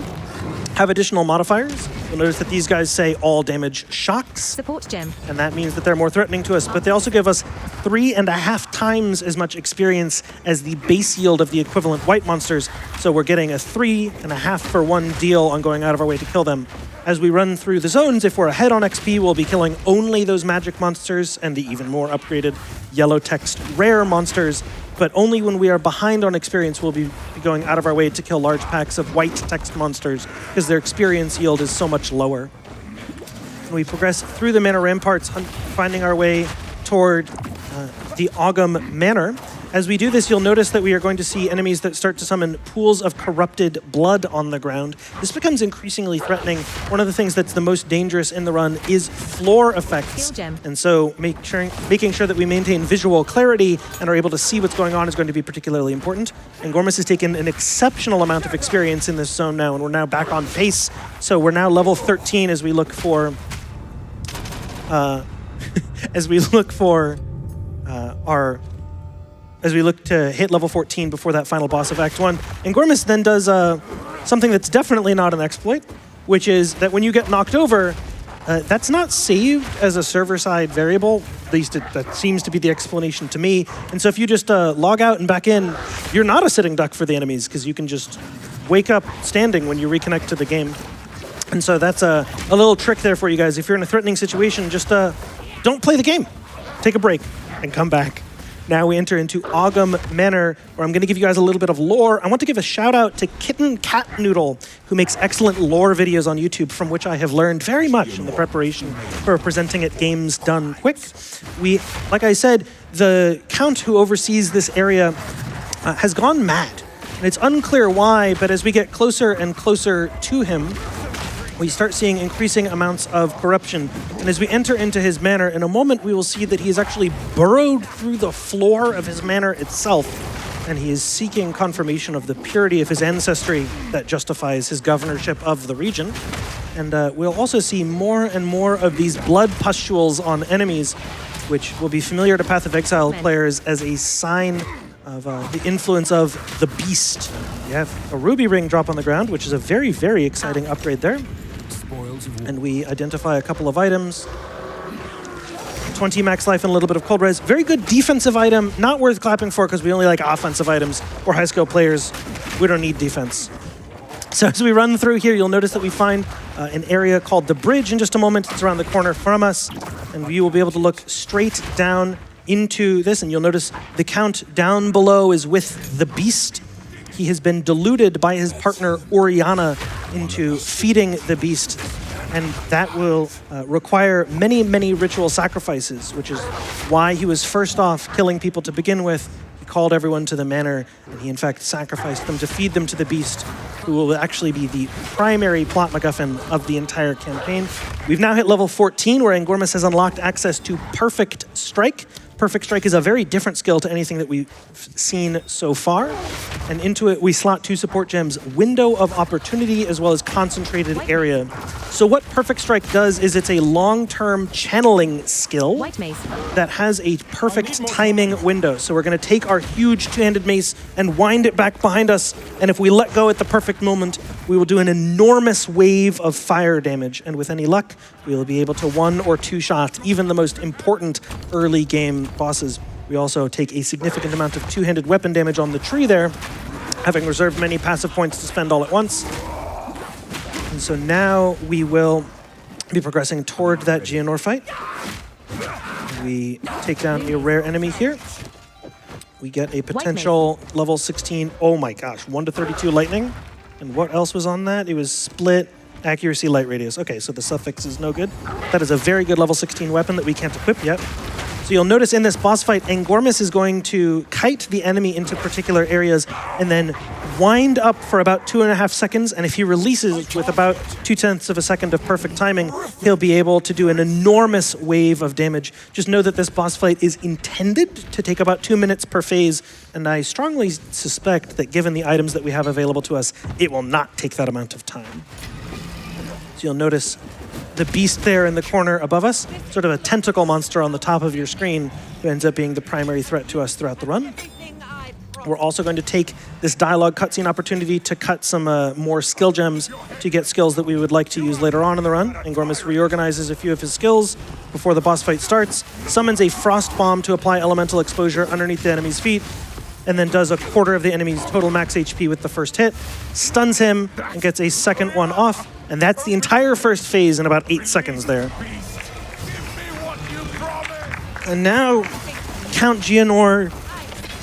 have additional modifiers. You'll notice that these guys say all damage shocks.
Support gem.
And that means that they're more threatening to us, but they also give us 3.5 times as much experience as the base yield of the equivalent white monsters. So we're getting a 3.5 for 1 deal on going out of our way to kill them. As we run through the zones, if we're ahead on XP, we'll be killing only those magic monsters and the even more upgraded yellow text rare monsters. But only when we are behind on experience will we be going out of our way to kill large packs of white text monsters because their experience yield is so much lower. And we progress through the Manor Ramparts, finding our way toward the Ogum Manor. As we do this, you'll notice that we are going to see enemies that start to summon pools of corrupted blood on the ground. This becomes increasingly threatening. One of the things that's the most dangerous in the run is floor effects. And so making sure that we maintain visual clarity and are able to see what's going on is going to be particularly important. Angormus has taken an exceptional amount of experience in this zone now, and we're now back on pace. So we're now level 13 as we look for as we look to hit level 14 before that final boss of Act 1. Angormus then does something that's definitely not an exploit, which is that when you get knocked over, that's not saved as a server-side variable. At least that seems to be the explanation to me. And so if you just log out and back in, you're not a sitting duck for the enemies because you can just wake up standing when you reconnect to the game. And so that's a little trick there for you guys. If you're in a threatening situation, just don't play the game. Take a break and come back. Now we enter into Ogum Manor, where I'm going to give you guys a little bit of lore. I want to give a shout out to Kitten Cat Noodle, who makes excellent lore videos on YouTube, from which I have learned very much in the preparation for presenting at Games Done Quick. Like I said, the Count who oversees this area has gone mad. And it's unclear why, but as we get closer and closer to him, we start seeing increasing amounts of corruption. And as we enter into his manor, in a moment we will see that he has actually burrowed through the floor of his manor itself, and he is seeking confirmation of the purity of his ancestry that justifies his governorship of the region. And we'll also see more and more of these blood pustules on enemies, which will be familiar to Path of Exile players as a sign of the influence of the beast. You have a ruby ring drop on the ground, which is a very, very exciting upgrade there. And we identify a couple of items. 20 max life and a little bit of cold res. Very good defensive item, not worth clapping for because we only like offensive items. We're high skill players, we don't need defense. So as we run through here, you'll notice that we find an area called the bridge in just a moment. It's around the corner from us, and you will be able to look straight down into this, and you'll notice the Count down below is with the beast. He has been deluded by his partner Oriana into feeding the beast, and that will require many, many ritual sacrifices, which is why he was first off killing people to begin with, called everyone to the manor, and he in fact sacrificed them to feed them to the beast, who will actually be the primary plot MacGuffin of the entire campaign. We've now hit level 14, where Angormus has unlocked access to Perfect Strike. Perfect Strike is a very different skill to anything that we've seen so far. And into it, we slot 2 support gems, Window of Opportunity, as well as Concentrated Area. So what Perfect Strike does is it's a long-term channeling skill that has a perfect timing window. So we're going to take our huge two-handed mace and wind it back behind us. And if we let go at the perfect moment, we will do an enormous wave of fire damage. And with any luck, we will be able to 1 or 2 shots, even the most important early game bosses. We also take a significant amount of two-handed weapon damage on the tree there, having reserved many passive points to spend all at once. And so now we will be progressing toward that Geonor fight. We take down a rare enemy here. We get a potential level 16, oh my gosh, 1 to 32 lightning. And what else was on that? It was split, accuracy, light radius. Okay, so the suffix is no good. That is a very good level 16 weapon that we can't equip yet. So you'll notice in this boss fight, Angormus is going to kite the enemy into particular areas and then wind up for about 2.5 seconds. And if he releases with about 0.2 of a second of perfect timing, he'll be able to do an enormous wave of damage. Just know that this boss fight is intended to take about 2 minutes per phase. And I strongly suspect that given the items that we have available to us, it will not take that amount of time. So you'll notice the beast there in the corner above us, sort of a tentacle monster on the top of your screen, who ends up being the primary threat to us throughout the run. We're also going to take this dialogue cutscene opportunity to cut some more skill gems to get skills that we would like to use later on in the run. Angormus reorganizes a few of his skills before the boss fight starts, summons a frost bomb to apply elemental exposure underneath the enemy's feet, and then does a quarter of the enemy's total max HP with the first hit, stuns him, and gets a second one off. And that's the entire first phase in about 8 seconds there. And now Count Geonor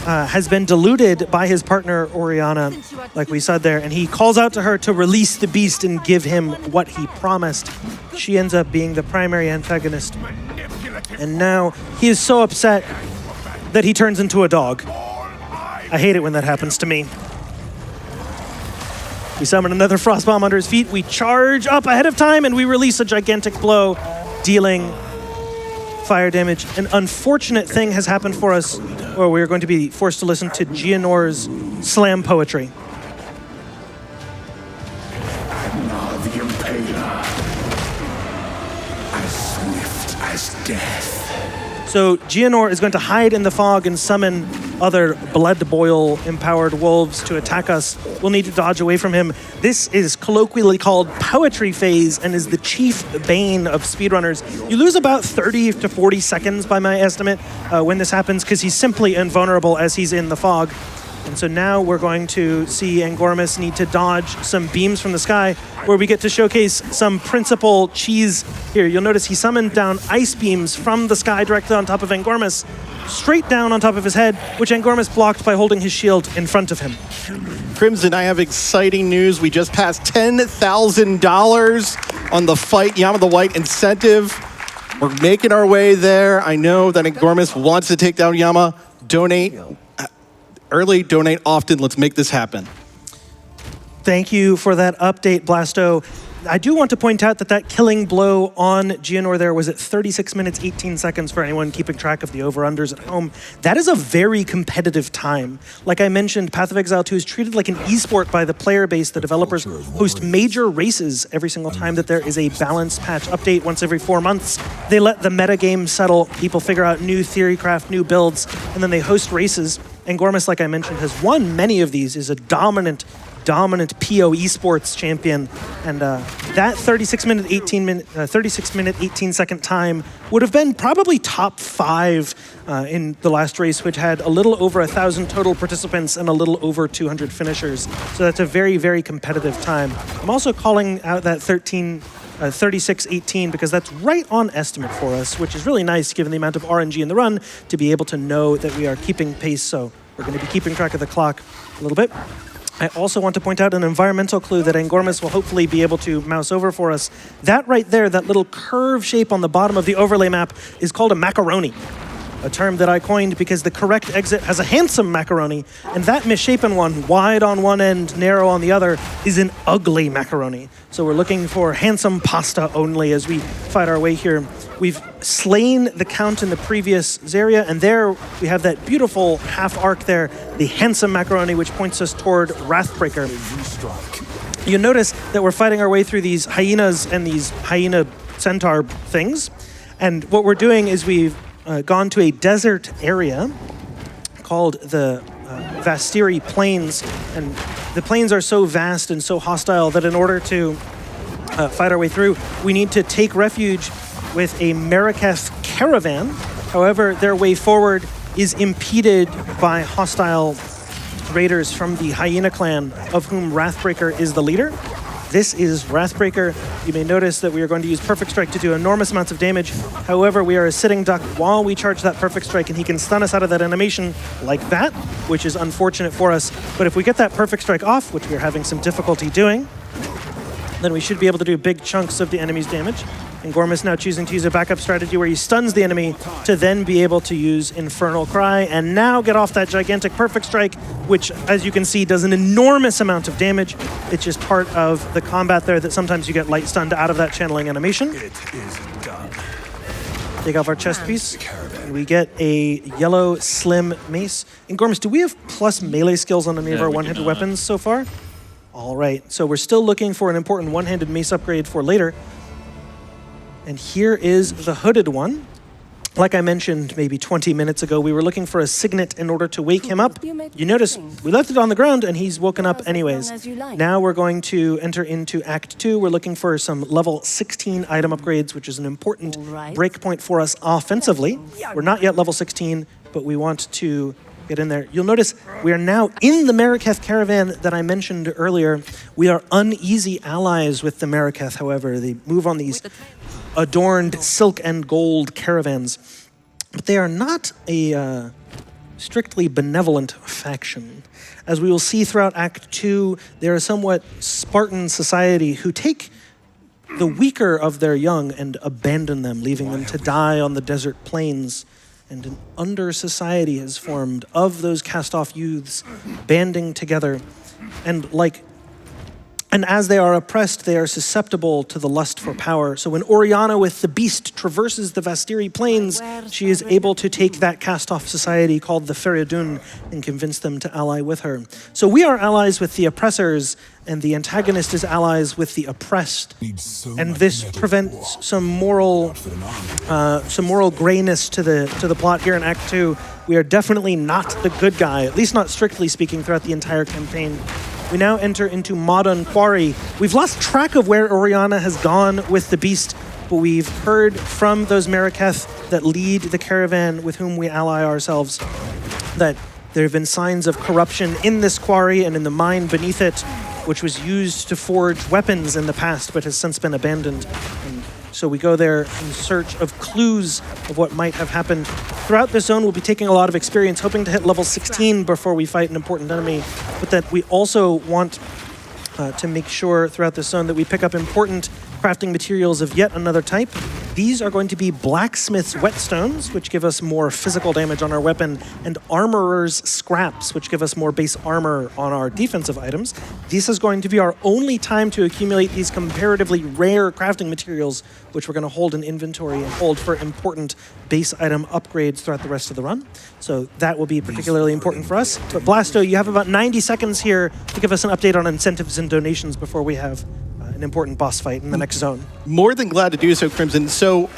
has been deluded by his partner Oriana, like we said there, and he calls out to her to release the beast and give him what he promised. She ends up being the primary antagonist. And now he is so upset that he turns into a dog. I hate it when that happens to me. We summon another frost bomb under his feet. We charge up ahead of time, and we release a gigantic blow, dealing fire damage. An unfortunate thing has happened for us, where we're going to be forced to listen to Geonor's slam poetry.
Now the Impaler, as swift as death.
So Geonor is going to hide in the fog and summon other blood boil empowered wolves to attack us. We'll need to dodge away from him. This is colloquially called poetry phase and is the chief bane of speedrunners. You lose about 30 to 40 seconds by my estimate when this happens, because he's simply invulnerable as he's in the fog. And so now we're going to see Angormus need to dodge some beams from the sky, where we get to showcase some principal cheese here. You'll notice he summoned down ice beams from the sky directly on top of Angormus, straight down on top of his head, which Angormus blocked by holding his shield in front of him.
Crimson, I have exciting news. We just passed $10,000 on the Fight Yama the White incentive. We're making our way there. I know that Angormus wants to take down Yama. Donate early, donate often. Let's make this happen.
Thank you for that update, Blasto. I do want to point out that that killing blow on Geonor there was at 36 minutes, 18 seconds for anyone keeping track of the over-unders at home. That is a very competitive time. Like I mentioned, Path of Exile 2 is treated like an esport by the player base. The developers host major races every single time that there is a balance patch update once every 4 months. They let the metagame settle, people figure out new theory craft, new builds, and then they host races. Angormus, like I mentioned, has won many of these, is a dominant PO esports champion, and that 36 minute 18 second time would have been probably top 5 in the last race, which had a little over 1,000 total participants and a little over 200 finishers. So that's a very, very competitive time. I'm also calling out that 36-18 because that's right on estimate for us, which is really nice given the amount of RNG in the run to be able to know that we are keeping pace. So we're going to be keeping track of the clock a little bit. I also want to point out an environmental clue that Angormus will hopefully be able to mouse over for us. That right there, that little curve shape on the bottom of the overlay map, is called a macaroni. a term that I coined because the correct exit has a handsome macaroni, and that misshapen one, wide on one end, narrow on the other, is an ugly macaroni. So we're looking for handsome pasta only as we fight our way here. We've slain the Count in the previous Zarya, and there we have that beautiful half arc there, the handsome macaroni, which points us toward Wrathbreaker. You notice that we're fighting our way through these hyenas and these hyena centaur things. And what we're doing is we've gone to a desert area called the Vastiri Plains. And the plains are so vast and so hostile that in order to fight our way through, we need to take refuge with a Marraketh caravan. However, their way forward is impeded by hostile raiders from the Hyena clan, of whom Wrathbreaker is the leader. This is Wrathbreaker. You may notice that we are going to use Perfect Strike to do enormous amounts of damage. However, we are a sitting duck while we charge that Perfect Strike, and he can stun us out of that animation like that, which is unfortunate for us. But if we get that Perfect Strike off, which we are having some difficulty doing, then we should be able to do big chunks of the enemy's damage. Angormus now choosing to use a backup strategy where he stuns the enemy to then be able to use Infernal Cry and now get off that gigantic Perfect Strike, which, as you can see, does an enormous amount of damage. It's just part of the combat there that sometimes you get light stunned out of that channeling animation.
It is done.
Take off our chest piece, and we get a yellow slim mace. Angormus, do we have plus melee skills on any of our one-handed weapons so far? All right, so we're still looking for an important one-handed mace upgrade for later. And here is the hooded one. Like I mentioned maybe 20 minutes ago, we were looking for a signet in order to wake him up. You notice we left it on the ground and he's woken up anyways. Now we're going to enter into Act 2. We're looking for some level 16 item upgrades, which is an important breakpoint for us offensively. We're not yet level 16, but we want to get in there. You'll notice we are now in the Marraketh caravan that I mentioned earlier. We are uneasy allies with the Marraketh, however. They move on these adorned silk and gold caravans. But they are not a strictly benevolent faction. As we will see throughout Act 2, they're a somewhat Spartan society who take the weaker of their young and abandon them, leaving them to die on the desert plains. And an under-society has formed of those cast-off youths banding together. And as they are oppressed, they are susceptible to the lust for power. So when Oriana with the Beast traverses the Vastiri Plains, she is able to take that cast-off society called the Feridun and convince them to ally with her. So we are allies with the oppressors, and the antagonist is allies with the oppressed. And this prevents some moral grayness to the plot here in Act 2. We are definitely not the good guy, at least not strictly speaking, throughout the entire campaign. We now enter into Modern Quarry. We've lost track of where Oriana has gone with the Beast, but we've heard from those Marraketh that lead the caravan with whom we ally ourselves that there have been signs of corruption in this quarry and in the mine beneath it, which was used to forge weapons in the past but has since been abandoned. And so we go there in search of clues of what might have happened. Throughout this zone, we'll be taking a lot of experience, hoping to hit level 16 before we fight an important enemy, but that we also want to make sure throughout this zone that we pick up important crafting materials of yet another type. These are going to be blacksmith's whetstones, which give us more physical damage on our weapon, and armorer's scraps, which give us more base armor on our defensive items. This is going to be our only time to accumulate these comparatively rare crafting materials, which we're going to hold in inventory and hold for important base item upgrades throughout the rest of the run. So that will be particularly important for us. But Blasto, you have about 90 seconds here to give us an update on incentives and donations before we have an important boss fight in the next zone.
More than glad to do so, Crimson. So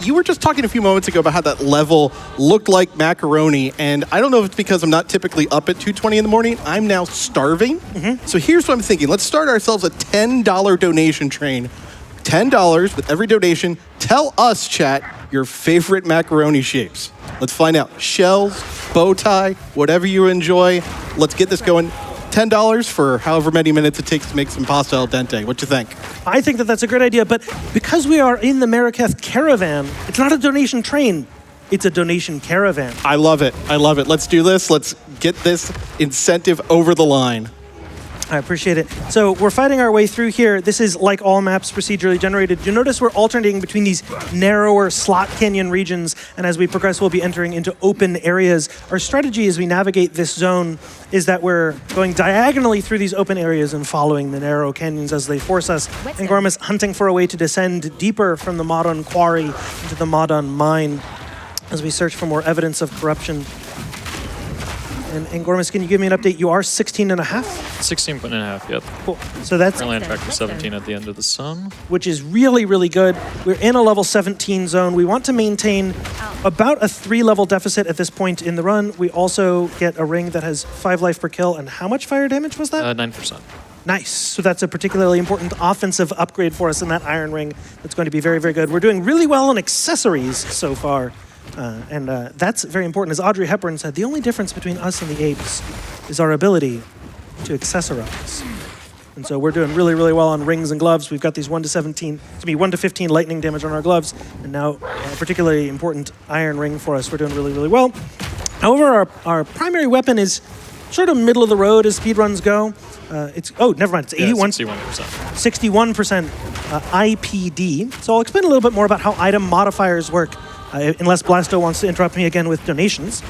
you were just talking a few moments ago about how that level looked like macaroni, and I don't know if it's because I'm not typically up at 2:20 in the morning. I'm now starving. So here's what I'm thinking. Let's start ourselves a $10 donation train. $10 with every donation. Tell us, chat, your favorite macaroni shapes. Let's find out. Shells, bow tie, whatever you enjoy. Let's get this going. $10 for however many minutes it takes to make some pasta al dente. What you think?
I think that that's a great idea, but because we are in the Marraketh caravan, it's not a donation train, it's a donation caravan.
I love it. I love it. Let's do this. Let's get this incentive over the line.
I appreciate it. So we're fighting our way through here. This is like all maps procedurally generated. You notice we're alternating between these narrower slot canyon regions, and as we progress, we'll be entering into open areas. Our strategy as we navigate this zone is that we're going diagonally through these open areas and following the narrow canyons as they force us. Angormus hunting for a way to descend deeper from the Modon quarry into the Modon mine as we search for more evidence of corruption. And Angormus, can you give me an update? You are 16 and a half?
16.5, yep.
Cool. So that's,
Currently on track for 17 at the end of the sun.
which is really, really good. We're in a level 17 zone. We want to maintain about a 3-level deficit at this point in the run. We also get a ring that has 5 life per kill. And how much fire damage was that?
9%.
Nice. So that's a particularly important offensive upgrade for us in that iron ring. That's going to be very, very good. We're doing really well on accessories so far. And that's very important. As Audrey Hepburn said, the only difference between us and the apes is our ability to accessorize. And so we're doing really, really well on rings and gloves. We've got these 1 to 15 lightning damage on our gloves, and now a particularly important iron ring for us. We're doing really, really well. However, our primary weapon is sort of middle of the road as speedruns go. It's 61% IPD. So I'll explain a little bit more about how item modifiers work, unless Blasto wants to interrupt me again with donations.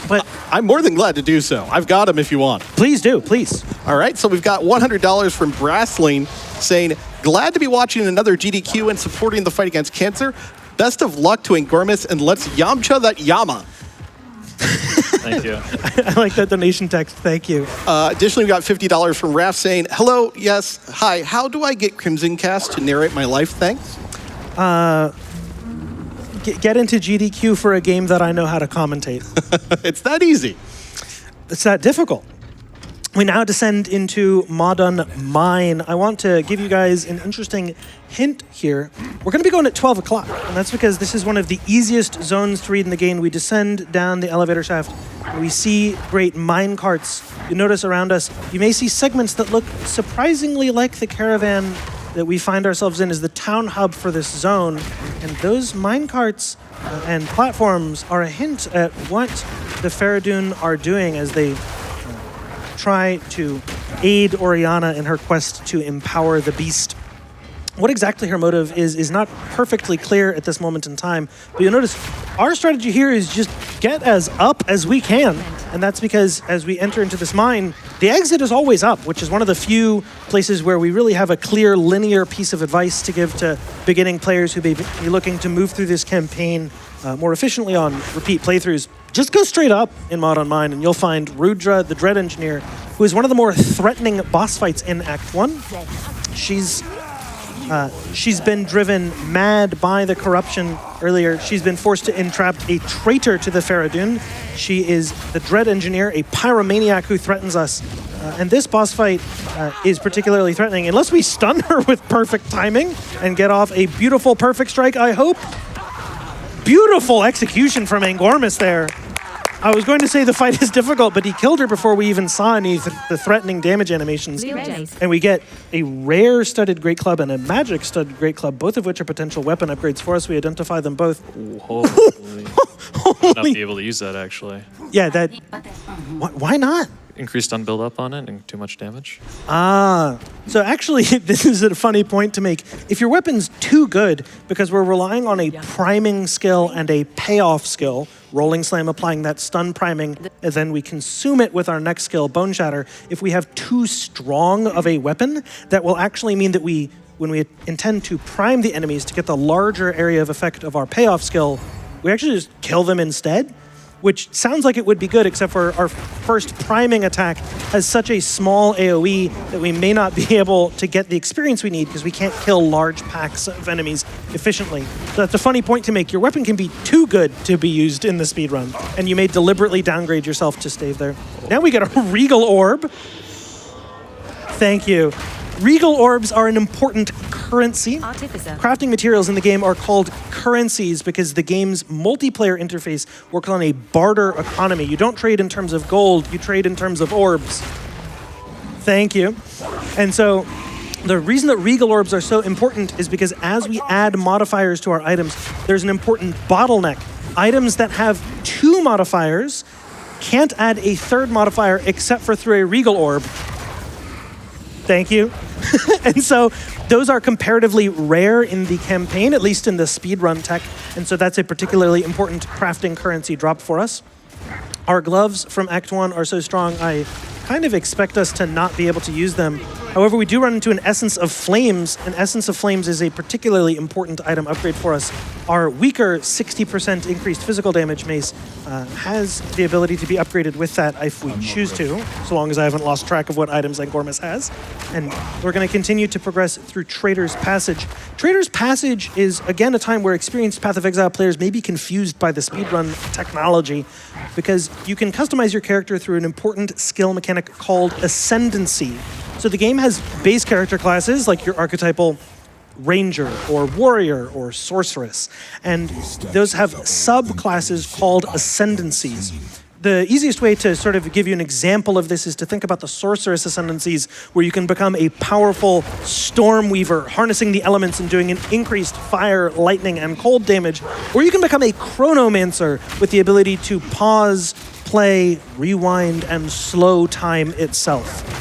But
I'm more than glad to do so. I've got them if you want.
please do, please.
All right, so we've got $100 from Brassling saying, glad to be watching another GDQ and supporting the fight against cancer. Best of luck to Angormus, and let's Yamcha that Yama.
Thank you.
I like that donation text. Thank you.
Additionally, we got $50 from Raph saying, hello, yes, hi, how do I get CrimsonCasts to narrate my life? Thanks.
Get into GDQ for a game that I know how to commentate.
It's that easy.
It's that difficult. We now descend into Modon Mine. I want to give you guys an interesting hint here. We're going to be going at 12 o'clock, and that's because this is one of the easiest zones to read in the game. We descend down the elevator shaft. We see great mine carts. You notice around us, you may see segments that look surprisingly like the caravan that we find ourselves in as the town hub for this zone. And those mine carts and platforms are a hint at what the Faradun are doing as they try to aid Oriana in her quest to empower the beast. What exactly her motive is not perfectly clear at this moment in time, but you'll notice our strategy here is just get as up as we can, and that's because as we enter into this mine, the exit is always up, which is one of the few places where we really have a clear linear piece of advice to give to beginning players who may be looking to move through this campaign more efficiently on repeat playthroughs. Just go straight up in Modon Mine, and you'll find Rudra, the Dread Engineer, who is one of the more threatening boss fights in Act 1. She's been driven mad by the corruption earlier. She's been forced to entrap a traitor to the Faradun. She is the Dread Engineer, a pyromaniac who threatens us. And this boss fight is particularly threatening unless we stun her with perfect timing and get off a beautiful perfect strike, I hope. Beautiful execution from Angormus there. I was going to say the fight is difficult, but he killed her before we even saw any the threatening damage animations. And we get a rare studded Great Club and a magic studded Great Club, both of which are potential weapon upgrades for us. We identify them both.
Holy. Not be able to use that, actually.
Yeah, that... Why not?
Increased on build up on it and too much damage.
So actually, this is a funny point to make. If your weapon's too good, because we're relying on a priming skill and a payoff skill, Rolling Slam applying that stun priming, and then we consume it with our next skill, Bone Shatter. If we have too strong of a weapon, that will actually mean that when we intend to prime the enemies to get the larger area of effect of our payoff skill, we actually just kill them instead. Which sounds like it would be good, except for our first priming attack has such a small AoE that we may not be able to get the experience we need because we can't kill large packs of enemies efficiently. So that's a funny point to make. Your weapon can be too good to be used in the speedrun, and you may deliberately downgrade yourself to stay there. Now we get a Regal Orb. Thank you. Regal Orbs are an important currency.
Artificer.
Crafting materials in the game are called currencies because the game's multiplayer interface works on a barter economy. You don't trade in terms of gold, you trade in terms of orbs. Thank you. And so the reason that Regal Orbs are so important is because as we add modifiers to our items, there's an important bottleneck. Items that have 2 modifiers can't add a 3rd modifier except for through a Regal Orb. Thank you. And so those are comparatively rare in the campaign, at least in the speedrun tech. And so that's a particularly important crafting currency drop for us. Our gloves from Act 1 are so strong, I kind of expect us to not be able to use them. However, we do run into an Essence of Flames. An Essence of Flames is a particularly important item upgrade for us. Our weaker 60% increased physical damage mace has the ability to be upgraded with that if we choose to, so long as I haven't lost track of what items Angormus has. And we're going to continue to progress through Trader's Passage. Trader's Passage is, again, a time where experienced Path of Exile players may be confused by the speedrun technology, because you can customize your character through an important skill mechanic called Ascendancy. So the game has base character classes like your archetypal ranger or warrior or sorceress, and those have subclasses called ascendancies. The easiest way to sort of give you an example of this is to think about the sorceress ascendancies, where you can become a powerful storm weaver, harnessing the elements and doing an increased fire, lightning, and cold damage. Or you can become a chronomancer with the ability to pause, play, rewind, and slow time itself.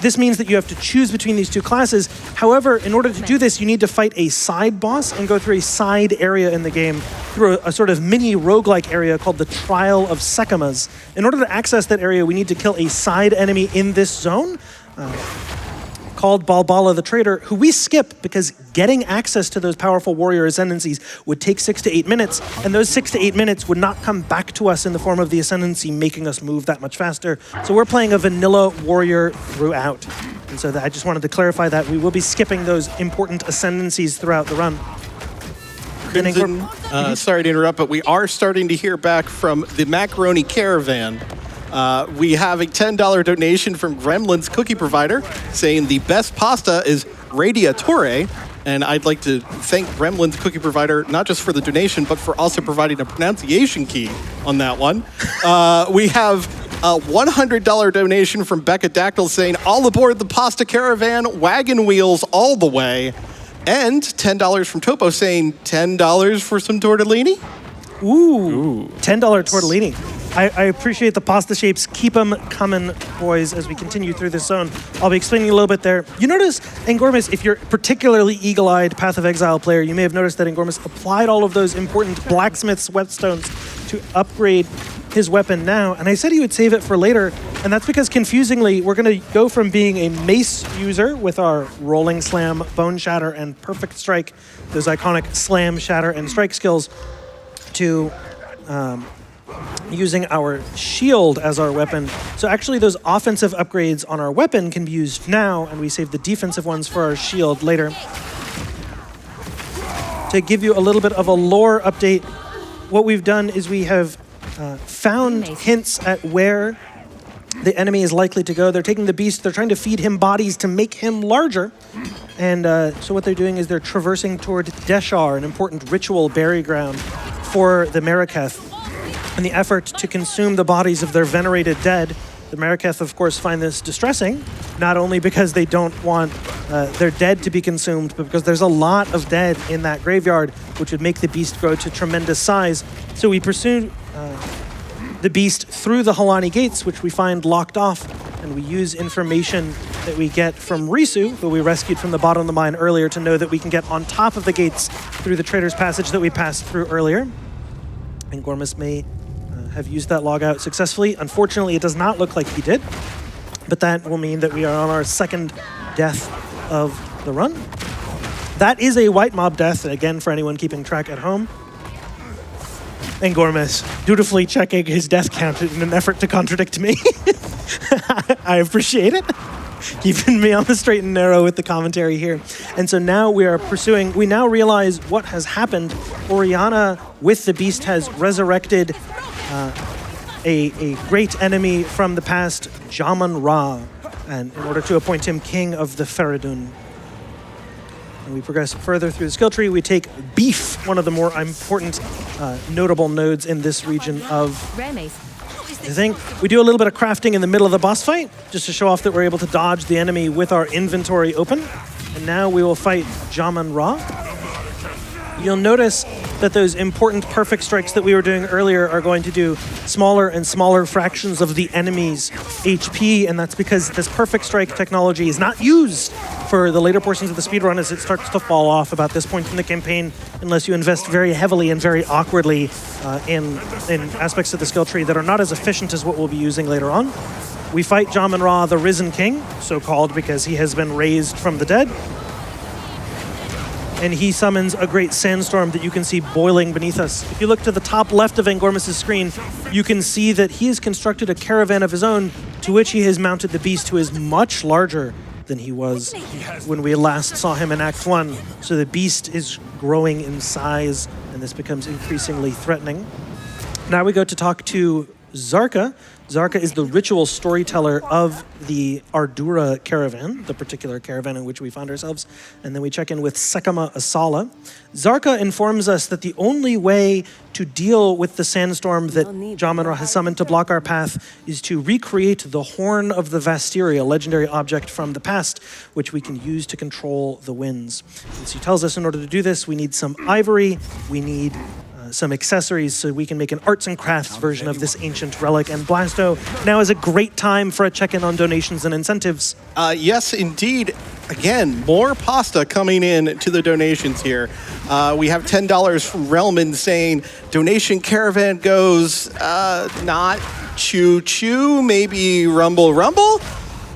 This means that you have to choose between these two classes. However, in order to do this, you need to fight a side boss and go through a side area in the game, through a sort of mini roguelike area called the Trial of Sekimas. In order to access that area, we need to kill a side enemy in this zone, called Balbala the Trader, who we skip because getting access to those powerful warrior ascendancies would take 6 to 8 minutes, and those 6 to 8 minutes would not come back to us in the form of the ascendancy, making us move that much faster. So we're playing a vanilla warrior throughout. And so I just wanted to clarify that we will be skipping those important ascendancies throughout the run.
Crimson, sorry to interrupt, but we are starting to hear back from the Macaroni Caravan. We have a $10 donation from Gremlin's Cookie Provider saying the best pasta is Radiatore. And I'd like to thank Gremlin's Cookie Provider, not just for the donation, but for also providing a pronunciation key on that one. We have a $100 donation from Becca Dactyl saying, all aboard the pasta caravan, wagon wheels all the way. And $10 from Topo saying, $10 for some tortellini?
Ooh. $10 tortellini. I appreciate the pasta shapes. Keep them coming, boys, as we continue through this zone. I'll be explaining a little bit there. You notice, Angormus, if you're a particularly eagle-eyed Path of Exile player, you may have noticed that Angormus applied all of those important blacksmith's whetstones to upgrade his weapon now. And I said he would save it for later, and that's because, confusingly, we're going to go from being a mace user with our Rolling Slam, Bone Shatter, and Perfect Strike, those iconic Slam, Shatter, and Strike skills, to using our shield as our weapon. So actually those offensive upgrades on our weapon can be used now, and we save the defensive ones for our shield later. To give you a little bit of a lore update, what we've done is we have found hints at where the enemy is likely to go. They're taking the beast, they're trying to feed him bodies to make him larger. And so what they're doing is they're traversing toward Deshar, an important ritual bury ground for the Maraketh. In the effort to consume the bodies of their venerated dead, the Maraketh, of course, find this distressing, not only because they don't want their dead to be consumed, but because there's a lot of dead in that graveyard, which would make the beast grow to tremendous size. So we pursue the beast through the Halani gates, which we find locked off, and we use information that we get from Risu, who we rescued from the bottom of the mine earlier, to know that we can get on top of the gates through the Trader's Passage that we passed through earlier. Angormus may have used that log out successfully. Unfortunately, it does not look like he did, but that will mean that we are on our second death of the run. That is a white mob death, again, for anyone keeping track at home. Angormus dutifully checking his death count in an effort to contradict me. I appreciate it. Keeping me on the straight and narrow with the commentary here. And so now we are pursuing, we now realize what has happened. Oriana, with the beast, has resurrected a great enemy from the past, Jaman Ra, and in order to appoint him king of the Feridun. And we progress further through the skill tree. We take Beef, one of the more important notable nodes in this region of the thing. We do a little bit of crafting in the middle of the boss fight, just to show off that we're able to dodge the enemy with our inventory open. And now we will fight Jaman Ra. You'll notice that those important perfect strikes that we were doing earlier are going to do smaller and smaller fractions of the enemy's HP, and that's because this perfect strike technology is not used for the later portions of the speedrun as it starts to fall off about this point in the campaign unless you invest very heavily and very awkwardly in aspects of the skill tree that are not as efficient as what we'll be using later on. We fight Jamin-Ra, the Risen King, so called because he has been raised from the dead. And he summons a great sandstorm that you can see boiling beneath us. If you look to the top left of Angormus' screen, you can see that he has constructed a caravan of his own to which he has mounted the beast, who is much larger than he was when we last saw him in Act 1. So the beast is growing in size, and this becomes increasingly threatening. Now we go to talk to Zarka. Zarka is the ritual storyteller of the Ardura caravan, the particular caravan in which we found ourselves. And then we check in with Sekama Asala. Zarka informs us that the only way to deal with the sandstorm that Jamin-Ra has summoned to block our path is to recreate the Horn of the Vastiri, a legendary object from the past, which we can use to control the winds. And so he tells us in order to do this, we need some ivory, we need some accessories so we can make an arts and crafts version of this ancient relic. And Blasto, now is a great time for a check-in on donations and incentives.
Yes, indeed. Again, more pasta coming in to the donations here. We have $10 from Relman saying, donation caravan goes, not choo-choo, maybe rumble-rumble?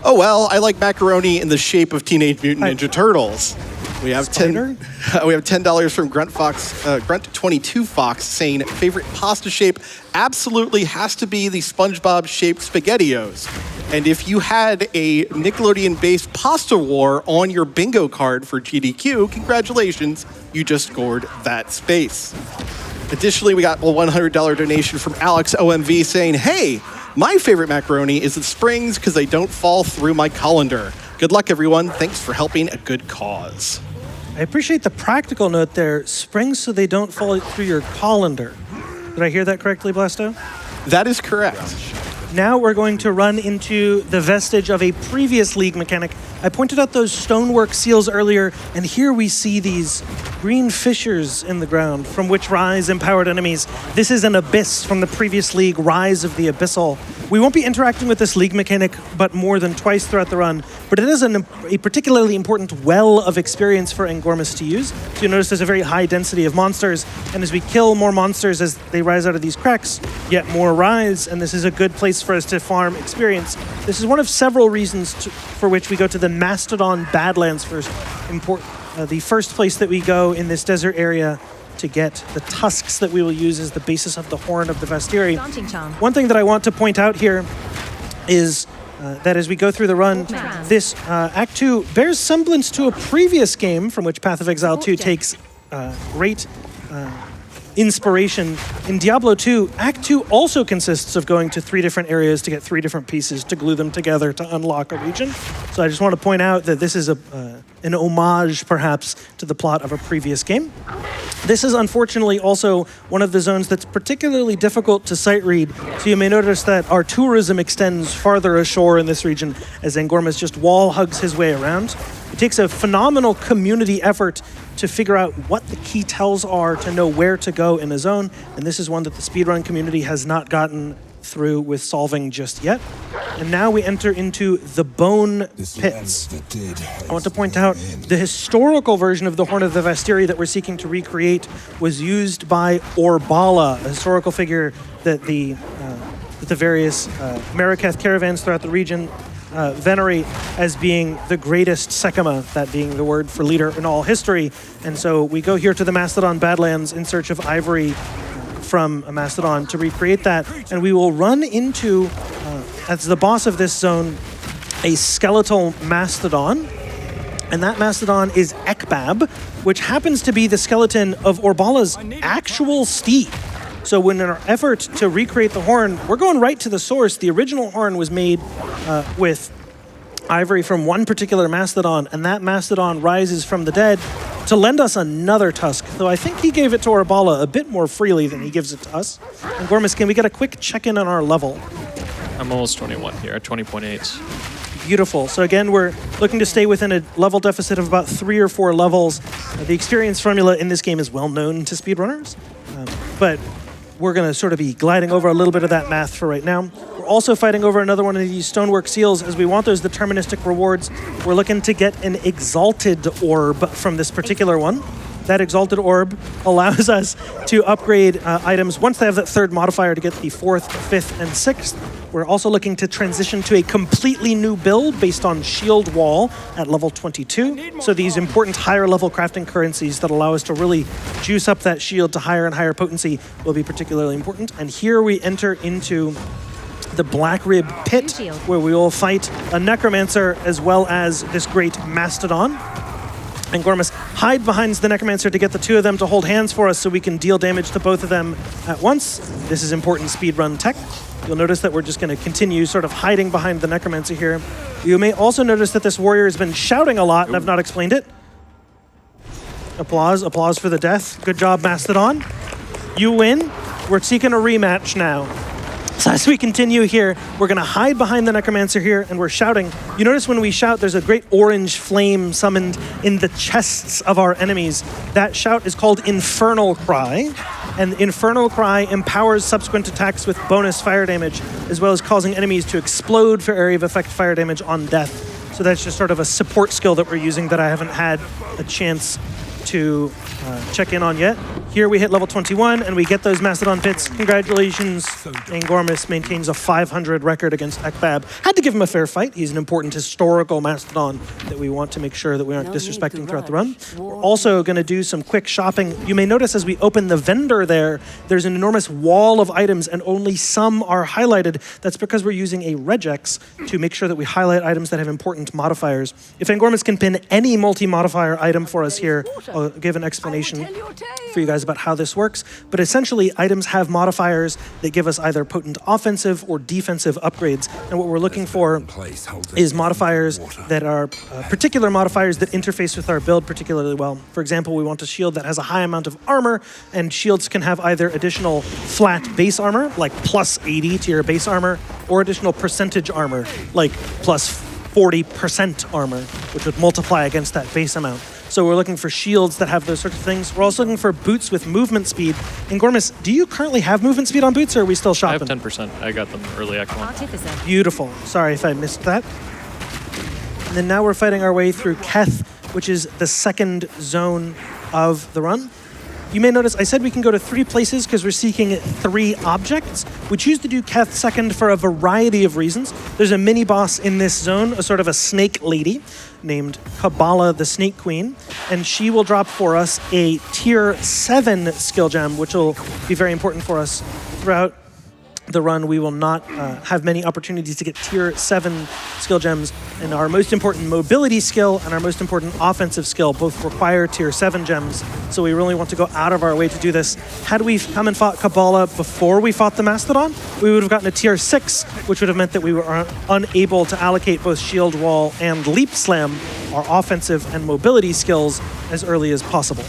Oh well, I like macaroni in the shape of Teenage Mutant Ninja Turtles. We have $10 from Grunt22 Fox saying favorite pasta shape absolutely has to be the SpongeBob shaped SpaghettiOs. And if you had a Nickelodeon based pasta war on your bingo card for GDQ, congratulations, you just scored that space. Additionally, we got a $100 donation from Alex OMV saying, hey, my favorite macaroni is the springs because they don't fall through my colander. Good luck, everyone. Thanks for helping a good cause.
I appreciate the practical note there. Springs so they don't fall through your colander. Did I hear that correctly, Blasto?
That is correct.
Now we're going to run into the vestige of a previous League mechanic. I pointed out those stonework seals earlier, and here we see these green fissures in the ground from which rise empowered enemies. This is an abyss from the previous League, Rise of the Abyssal. We won't be interacting with this League mechanic but more than twice throughout the run, but it is a particularly important well of experience for Angormus to use. So you notice there's a very high density of monsters, and as we kill more monsters as they rise out of these cracks, yet more rise, and this is a good place for us to farm experience. This is one of several reasons for which we go to the Mastodon Badlands first. The first place that we go in this desert area to get the tusks that we will use as the basis of the Horn of the Vastiri. One thing that I want to point out here is that as we go through the run, this Act 2 bears semblance to a previous game from which Path of Exile 2 takes great inspiration. In Diablo 2, Act 2 also consists of going to 3 different areas to get 3 different pieces to glue them together to unlock a region. So I just want to point out that this is an homage, perhaps, to the plot of a previous game. This is unfortunately also one of the zones that's particularly difficult to sight read, so you may notice that our tourism extends farther ashore in this region as Angormus just wall hugs his way around. It takes a phenomenal community effort to figure out what the key tells are to know where to go in a zone, and this is one that the speedrun community has not gotten through with solving just yet. And now we enter into the Bone Pits. I want to point out the historical version of the Horn of the Vastiri that we're seeking to recreate was used by Orbala, a historical figure that the various Marraketh caravans throughout the region venerate as being the greatest Sekama, that being the word for leader in all history. And so we go here to the Mastodon Badlands in search of ivory from a Mastodon to recreate that, and we will run into, as the boss of this zone, a skeletal Mastodon, and that Mastodon is Ekbab, which happens to be the skeleton of Orbala's actual steed. So in our effort to recreate the horn, we're going right to the source. The original horn was made with ivory from one particular Mastodon, and that Mastodon rises from the dead to lend us another tusk, though I think he gave it to Orbala a bit more freely than he gives it to us. Angormus, can we get a quick check-in on our level?
I'm almost 21 here, at 20.8.
Beautiful. So again, we're looking to stay within a level deficit of about 3 or 4 levels. The experience formula in this game is well known to speedrunners, but we're going to sort of be gliding over a little bit of that math for right now. We're also fighting over another one of these stonework seals. As we want those deterministic rewards, we're looking to get an exalted orb from this particular one. That exalted orb allows us to upgrade items once they have that third modifier to get the 4th, 5th, and 6th. We're also looking to transition to a completely new build based on Shield Wall at level 22. So these important higher level crafting currencies that allow us to really juice up that shield to higher and higher potency will be particularly important. And here we enter into the Black Rib Pit, where we will fight a Necromancer as well as this great Mastodon. Angormus hide behind the Necromancer to get the two of them to hold hands for us so we can deal damage to both of them at once. This is important speedrun tech. You'll notice that we're just going to continue sort of hiding behind the Necromancer here. You may also notice that this warrior has been shouting a lot, and I've not explained it. Applause, applause for the death. Good job, Mastodon. You win. We're seeking a rematch now. So as we continue here, we're going to hide behind the Necromancer here, and we're shouting. You notice when we shout, there's a great orange flame summoned in the chests of our enemies. That shout is called Infernal Cry, and Infernal Cry empowers subsequent attacks with bonus fire damage, as well as causing enemies to explode for area of effect fire damage on death. So that's just sort of a support skill that we're using that I haven't had a chance to check in on yet. Here we hit level 21 and we get those Mastodon pits. Congratulations. Angormus maintains a 500 record against Ekbab. Had to give him a fair fight. He's an important historical Mastodon that we want to make sure that we aren't disrespecting throughout the run. We're also going to do some quick shopping. You may notice as we open the vendor there's an enormous wall of items and only some are highlighted. That's because we're using a regex to make sure that we highlight items that have important modifiers. If Angormus can pin any multi-modifier item for us here, I'll give an explanation for you guys about how this works. But essentially, items have modifiers that give us either potent offensive or defensive upgrades. And what we're looking for is modifiers that are particular modifiers that interface with our build particularly well. For example, we want a shield that has a high amount of armor, and shields can have either additional flat base armor, like plus 80 to your base armor, or additional percentage armor, like plus 40% armor, which would multiply against that base amount. So we're looking for shields that have those sorts of things. We're also looking for boots with movement speed. Angormus, do you currently have movement speed on boots, or are we still shopping?
I have 10%. I got them early act 1.
Beautiful. Sorry if I missed that. And then now we're fighting our way through Keth, which is the second zone of the run. You may notice I said we can go to 3 places because we're seeking 3 objects. We choose to do Keth second for a variety of reasons. There's a mini-boss in this zone, a sort of a snake lady named Kabbalah the Snake Queen, and she will drop for us a tier 7 skill gem, which will be very important for us throughout the run. We will not have many opportunities to get tier 7 skill gems, and our most important mobility skill and our most important offensive skill both require tier 7 gems, so we really want to go out of our way to do this. Had we come and fought Kabbalah before we fought the Mastodon, we would have gotten a tier 6, which would have meant that we were unable to allocate both Shield Wall and Leap Slam, our offensive and mobility skills, as early as possible.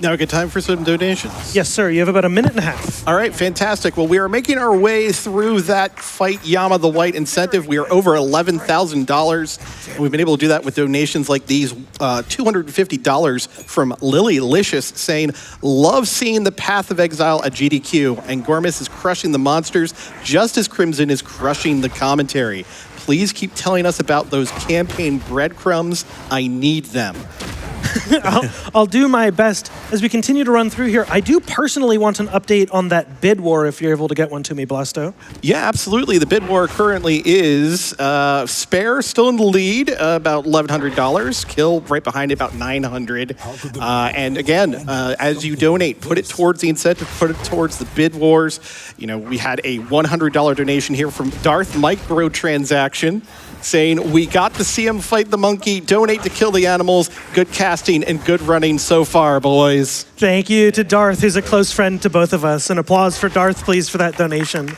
Now a good time for some donations.
Yes, sir. You have about a minute and a half.
All right, fantastic. Well, we are making our way through that Fight Yama the White incentive. We are over $11,000. And we've been able to do that with donations like these, $250 from Lily Licious saying, love seeing the Path of Exile at GDQ. Angormus is crushing the monsters just as Crimson is crushing the commentary. Please keep telling us about those campaign breadcrumbs. I need them.
I'll do my best. As we continue to run through here, I do personally want an update on that bid war if you're able to get one to me, Blasto.
Yeah, absolutely. The bid war currently is Spare still in the lead, about $1,100. Kill right behind it, about $900. And again, as you donate, put it towards the incentive, put it towards the bid wars. You know, we had a $100 donation here from Darth Microtransaction, saying, we got to see him fight the monkey, donate to kill the animals, good casting and good running so far, boys.
Thank you to Darth, who's a close friend to both of us. An applause for Darth, please, for that donation.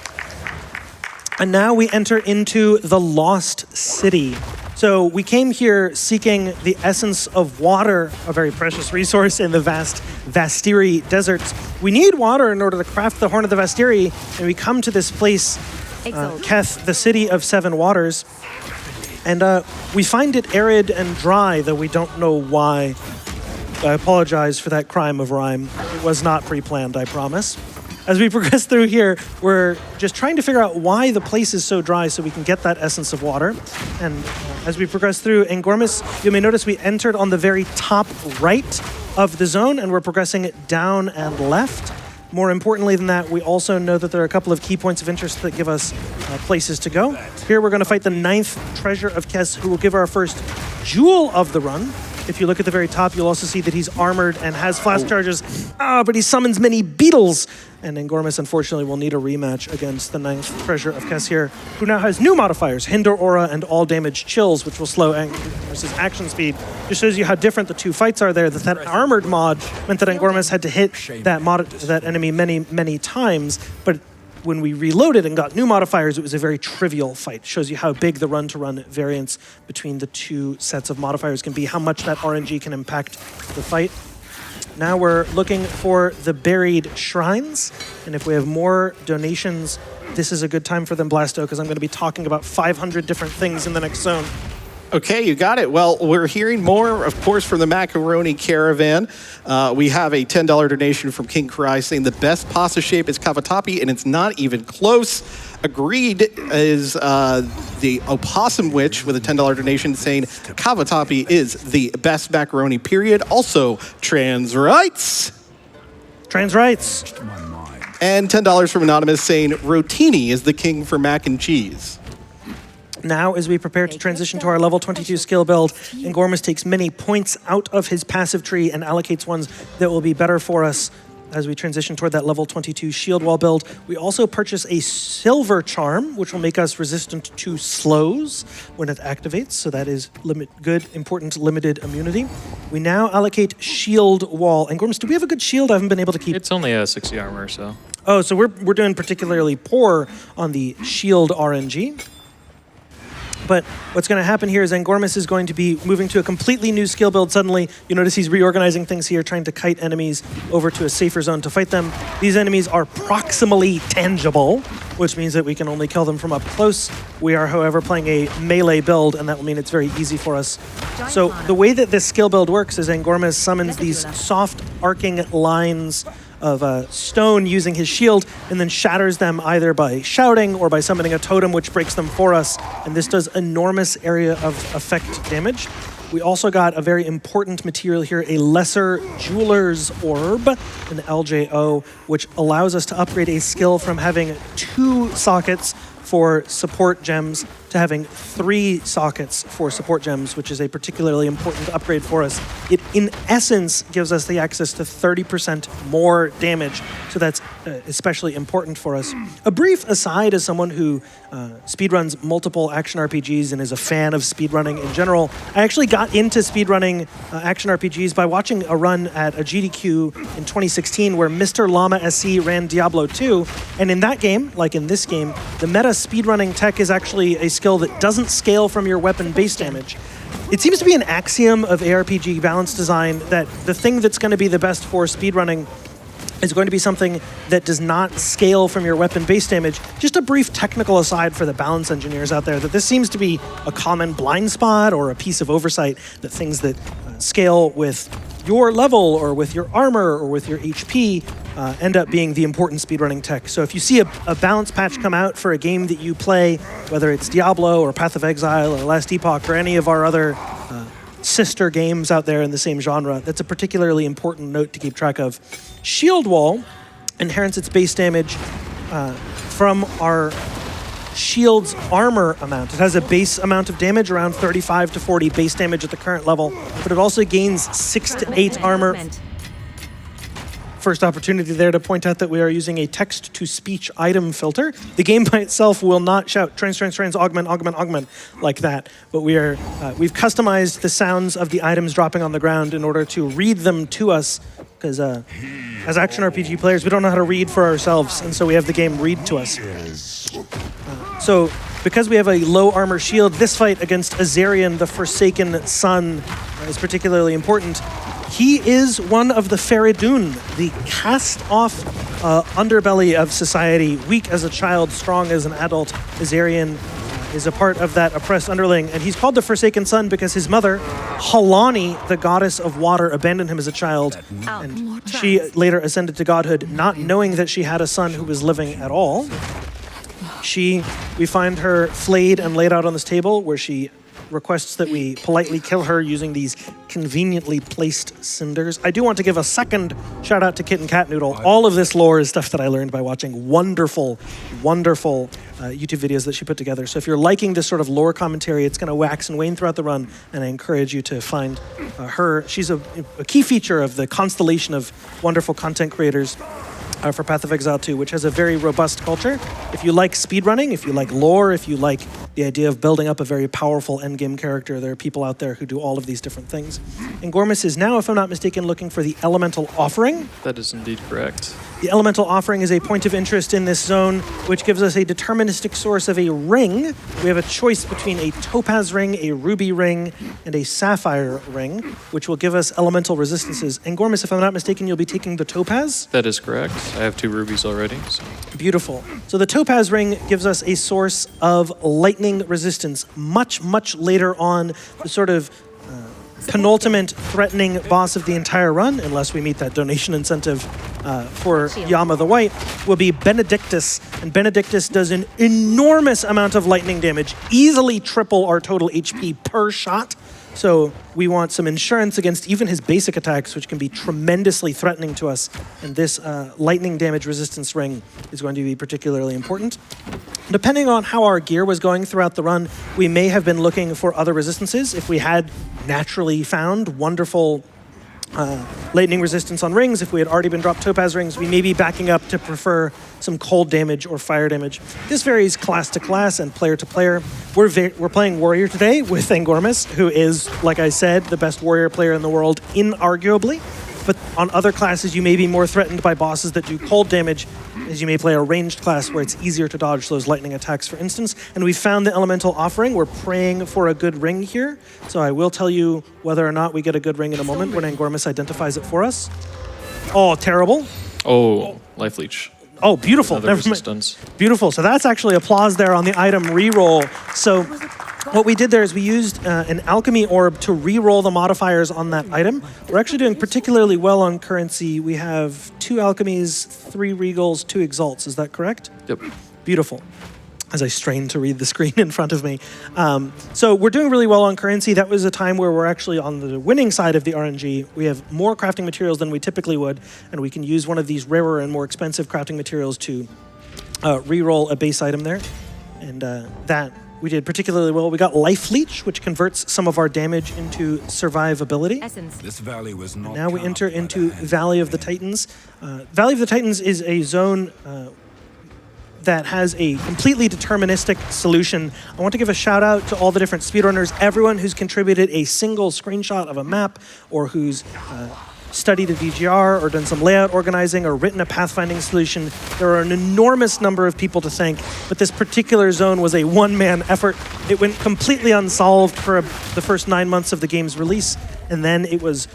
And now we enter into the Lost City. So we came here seeking the essence of water, a very precious resource in the vast Vastiri deserts. We need water in order to craft the Horn of the Vastiri, and we come to this place Keth, the city of seven waters. And we find it arid and dry, though we don't know why. I apologize for that crime of rhyme. It was not pre-planned, I promise. As we progress through here, we're just trying to figure out why the place is so dry so we can get that essence of water. And as we progress through Angormus, you may notice we entered on the very top right of the zone, and we're progressing it down and left. More importantly than that, we also know that there are a couple of key points of interest that give us places to go. Here we're going to fight the 9th treasure of Kes, who will give our first jewel of the run. If you look at the very top, you'll also see that he's armored and has flash charges. But he summons many beetles. And Angormus, unfortunately, will need a rematch against the 9th treasure of Kes here, who now has new modifiers, Hinder Aura and All Damage Chills, which will slow Angormus' action speed. Just shows you how different the two fights are there, that armored mod meant that Angormus had to hit that enemy many, many times. But when we reloaded and got new modifiers, it was a very trivial fight. Shows you how big the run-to-run variance between the two sets of modifiers can be, how much that RNG can impact the fight. Now we're looking for the buried shrines, and if we have more donations, this is a good time for them, Blasto, because I'm going to be talking about 500 different things in the next zone.
Okay, you got it. Well, we're hearing more, of course, from the Macaroni Caravan. We have a $10 donation from King Karai saying the best pasta shape is cavatappi, and it's not even close. Agreed is the Opossum Witch with a $10 donation saying cavatappi is the best macaroni, period. Also, trans rights.
Trans rights.
And $10 from Anonymous saying rotini is the king for mac and cheese.
Now, as we prepare to transition to our level 22 skill build, Angormus takes many points out of his passive tree and allocates ones that will be better for us as we transition toward that level 22 shield wall build. We also purchase a silver charm, which will make us resistant to slows when it activates, so that is good, important, limited immunity. We now allocate shield wall. Angormus, do we have a good shield? I haven't been able to keep...
It's only a 60 armor, so...
Oh, so we're doing particularly poor on the shield RNG. But what's going to happen here is Angormus is going to be moving to a completely new skill build suddenly. You notice he's reorganizing things here, trying to kite enemies over to a safer zone to fight them. These enemies are proximally tangible, which means that we can only kill them from up close. We are, however, playing a melee build, and that will mean it's very easy for us. So the way that this skill build works is Angormus summons these soft arcing lines of stone using his shield, and then shatters them either by shouting or by summoning a totem, which breaks them for us. And this does enormous area of effect damage. We also got a very important material here, a Lesser Jeweler's Orb, an LJO, which allows us to upgrade a skill from having 2 sockets for support gems to having 3 sockets for support gems, which is a particularly important upgrade for us. It, in essence, gives us the access to 30% more damage, so that's especially important for us. A brief aside, as someone who speedruns multiple action RPGs and is a fan of speedrunning in general, I actually got into speedrunning action RPGs by watching a run at a GDQ in 2016 where Mr. Llama SC ran Diablo 2, and in that game, like in this game, the meta speedrunning tech is actually a skill that doesn't scale from your weapon base damage. It seems to be an axiom of ARPG balance design that the thing that's going to be the best for speedrunning is going to be something that does not scale from your weapon base damage. Just a brief technical aside for the balance engineers out there, that this seems to be a common blind spot or a piece of oversight, that things that scale with your level or with your armor or with your HP end up being the important speedrunning tech. So if you see a balance patch come out for a game that you play, whether it's Diablo or Path of Exile or Last Epoch or any of our other sister games out there in the same genre, that's a particularly important note to keep track of. Shield Wall inherits its base damage from our shield's armor amount. It has a base amount of damage, around 35 to 40 base damage at the current level, but it also gains 6 to 8 armor. First opportunity there to point out that we are using a text-to-speech item filter. The game by itself will not shout trans, augment, like that, but we've customized the sounds of the items dropping on the ground in order to read them to us, because as action RPG players, we don't know how to read for ourselves, and so we have the game read to us. So because we have a low armor shield, this fight against Azarian, the Forsaken Sun, is particularly important. He is one of the Feridun, the cast-off underbelly of society, weak as a child, strong as an adult. Azarian is a part of that oppressed underling, and he's called the Forsaken Son because his mother, Halani, the goddess of water, abandoned him as a child, and she later ascended to godhood, not knowing that she had a son who was living at all. We find her flayed and laid out on this table, where she requests that we politely kill her using these conveniently placed cinders. I do want to give a second shout out to Kit and Cat Noodle. All of this lore is stuff that I learned by watching wonderful YouTube videos that she put together. So if you're liking this sort of lore commentary, it's going to wax and wane throughout the run, and I encourage you to find her. She's a key feature of the constellation of wonderful content creators for Path of Exile 2, which has a very robust culture. If you like speedrunning, if you like lore, if you like the idea of building up a very powerful endgame character, there are people out there who do all of these different things. Angormus is now, if I'm not mistaken, looking for the Elemental Offering.
That is indeed correct.
The Elemental Offering is a point of interest in this zone, which gives us a deterministic source of a ring. We have a choice between a topaz ring, a ruby ring, and a sapphire ring, which will give us elemental resistances. Angormus, if I'm not mistaken, you'll be taking the topaz?
That is correct. I have 2 rubies already. So.
Beautiful. So the topaz ring gives us a source of lightning resistance. Much later on, the sort of penultimate threatening boss of the entire run, unless we meet that donation incentive for Yama the White, will be Benedictus. And Benedictus does an enormous amount of lightning damage, easily triple our total HP per shot. So we want some insurance against even his basic attacks, which can be tremendously threatening to us. And this lightning damage resistance ring is going to be particularly important. Depending on how our gear was going throughout the run, we may have been looking for other resistances. If we had naturally found wonderful lightning resistance on rings, if we had already been dropped topaz rings, we may be backing up to prefer some cold damage or fire damage. This varies class to class and player to player. We're playing warrior today with Angormus, who is, like I said, the best warrior player in the world, inarguably. But on other classes, you may be more threatened by bosses that do cold damage, as you may play a ranged class where it's easier to dodge those lightning attacks, for instance. And we found the Elemental Offering. We're praying for a good ring here. So I will tell you whether or not we get a good ring in a moment when Angormus identifies it for us. Oh, terrible.
Oh, Life Leech.
Oh, beautiful.
Another resistance.
Beautiful. So that's actually applause there on the item reroll. So what we did there is we used an alchemy orb to re-roll the modifiers on that item. We're actually doing particularly well on currency. We have 2 alchemies, 3 regals, 2 exalts. Is that correct?
Yep.
Beautiful. As I strain to read the screen in front of me. So we're doing really well on currency. That was a time where we're actually on the winning side of the RNG. We have more crafting materials than we typically would, and we can use one of these rarer and more expensive crafting materials to re-roll a base item there. And that we did particularly well. We got Life Leech, which converts some of our damage into survivability.
This valley was not.
Now we enter into Valley of the Titans. Valley of the Titans is a zone that has a completely deterministic solution. I want to give a shout out to all the different speedrunners, everyone who's contributed a single screenshot of a map, or who's studied a VGR or done some layout organizing or written a pathfinding solution. There are an enormous number of people to thank, but this particular zone was a one-man effort. It went completely unsolved for the first 9 months of the game's release, and then it was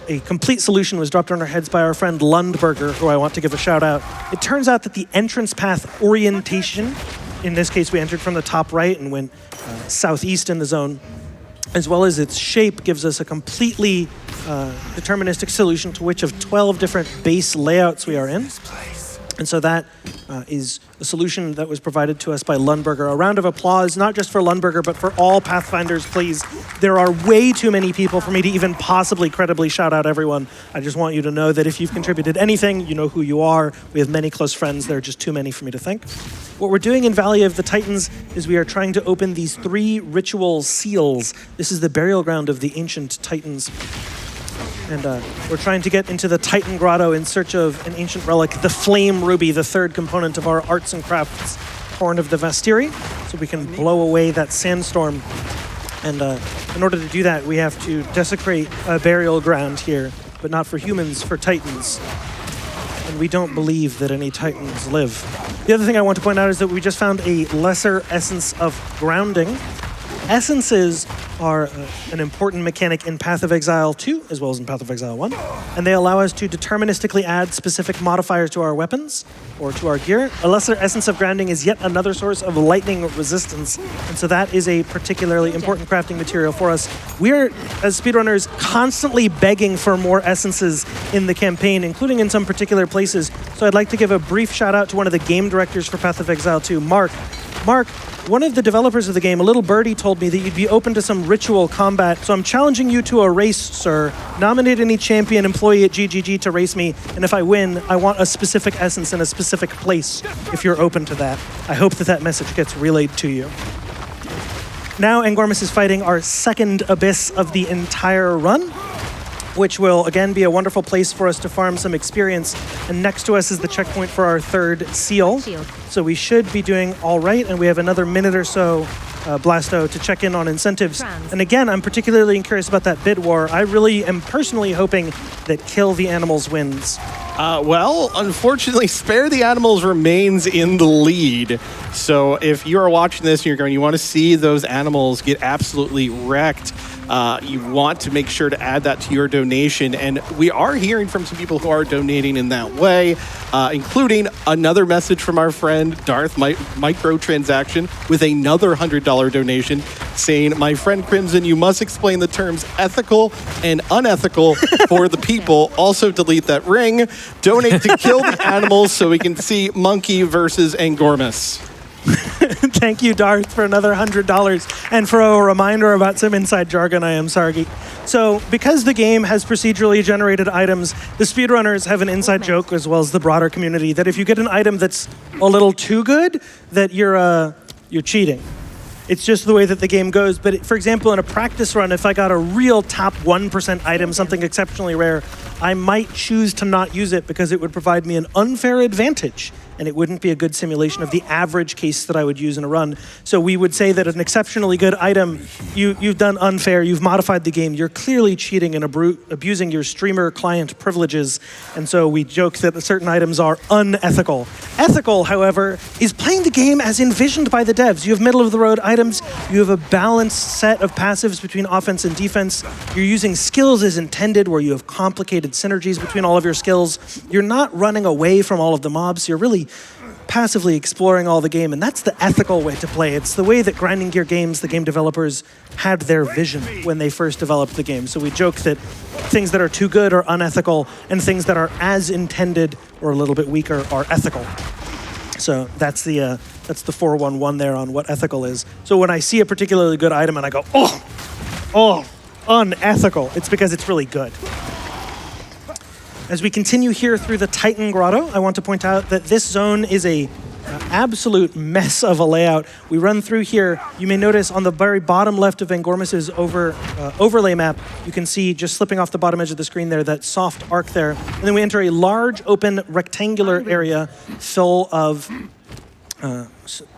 a complete solution was dropped on our heads by our friend Lundberger, who I want to give a shout out. It turns out that the entrance path orientation, in this case we entered from the top right and went southeast in the zone, as well as its shape, gives us a completely deterministic solution to which of 12 different base layouts we are in. And so that is a solution that was provided to us by Lundberger. A round of applause, not just for Lundberger, but for all Pathfinders, please. There are way too many people for me to even possibly credibly shout out everyone. I just want you to know that if you've contributed anything, you know who you are. We have many close friends. There are just too many for me to thank. What we're doing in Valley of the Titans is we are trying to open these 3 ritual seals. This is the burial ground of the ancient Titans. And we're trying to get into the Titan Grotto in search of an ancient relic, the Flame Ruby, the 3rd component of our arts and crafts Horn of the Vastiri, so we can blow away that sandstorm. And in order to do that, we have to desecrate a burial ground here, but not for humans, for Titans. And we don't believe that any Titans live. The other thing I want to point out is that we just found a lesser essence of grounding. Essences are an important mechanic in Path of Exile 2, as well as in Path of Exile 1. And they allow us to deterministically add specific modifiers to our weapons or to our gear. A lesser essence of grounding is yet another source of lightning resistance. And so that is a particularly important crafting material for us. We're, as speedrunners, constantly begging for more essences in the campaign, including in some particular places. So I'd like to give a brief shout out to one of the game directors for Path of Exile 2, Mark. Mark, one of the developers of the game, a little birdie, told me that you'd be open to some ritual combat, so I'm challenging you to a race, sir. Nominate any champion employee at GGG to race me, and if I win, I want a specific essence in a specific place, if you're open to that. I hope that that message gets relayed to you. Now Angormus is fighting our second abyss of the entire run, which will again be a wonderful place for us to farm some experience. And next to us is the checkpoint for our third seal. So we should be doing all right, and we have another minute or so, Blasto, to check in on incentives. And again, I'm particularly curious about that bid war. I really am personally hoping that Kill the Animals wins.
Well, unfortunately, Spare the Animals remains in the lead. So if you are watching this and you're going, you want to see those animals get absolutely wrecked, you want to make sure to add that to your donation. And we are hearing from some people who are donating in that way, including another message from our friend Darth Microtransaction with another $100 donation saying, "My friend Crimson, you must explain the terms ethical and unethical for the people. Also delete that ring. Donate to Kill the Animals so we can see Monkey versus Angormus."
Thank you, Darth, for another $100 and for a reminder about some inside jargon. I am sorry. So, because the game has procedurally generated items, the speedrunners have an inside joke, as well as the broader community, that if you get an item that's a little too good, that you're cheating. It's just the way that the game goes. But for example, in a practice run, if I got a real top 1% item, something exceptionally rare, I might choose to not use it because it would provide me an unfair advantage, and it wouldn't be a good simulation of the average case that I would use in a run. So we would say that an exceptionally good item, you've done unfair, you've modified the game, you're clearly cheating and abusing your streamer client privileges, and so we joke that certain items are unethical. Ethical, however, is playing the game as envisioned by the devs. You have middle-of-the-road items, you have a balanced set of passives between offense and defense, you're using skills as intended, where you have complicated synergies between all of your skills. You're not running away from all of the mobs, you're really passively exploring all the game, and that's the ethical way to play. It's the way that Grinding Gear Games, the game developers, had their vision when they first developed the game. So we joke that things that are too good are unethical, and things that are as intended or a little bit weaker are ethical. So that's the 411 there on what ethical is. So when I see a particularly good item and I go, oh, unethical, it's because it's really good. As we continue here through the Titan Grotto, I want to point out that this zone is a absolute mess of a layout. We run through here. You may notice on the very bottom left of Angormus's overlay map, you can see just slipping off the bottom edge of the screen there, that soft arc there. And then we enter a large, open, rectangular area full of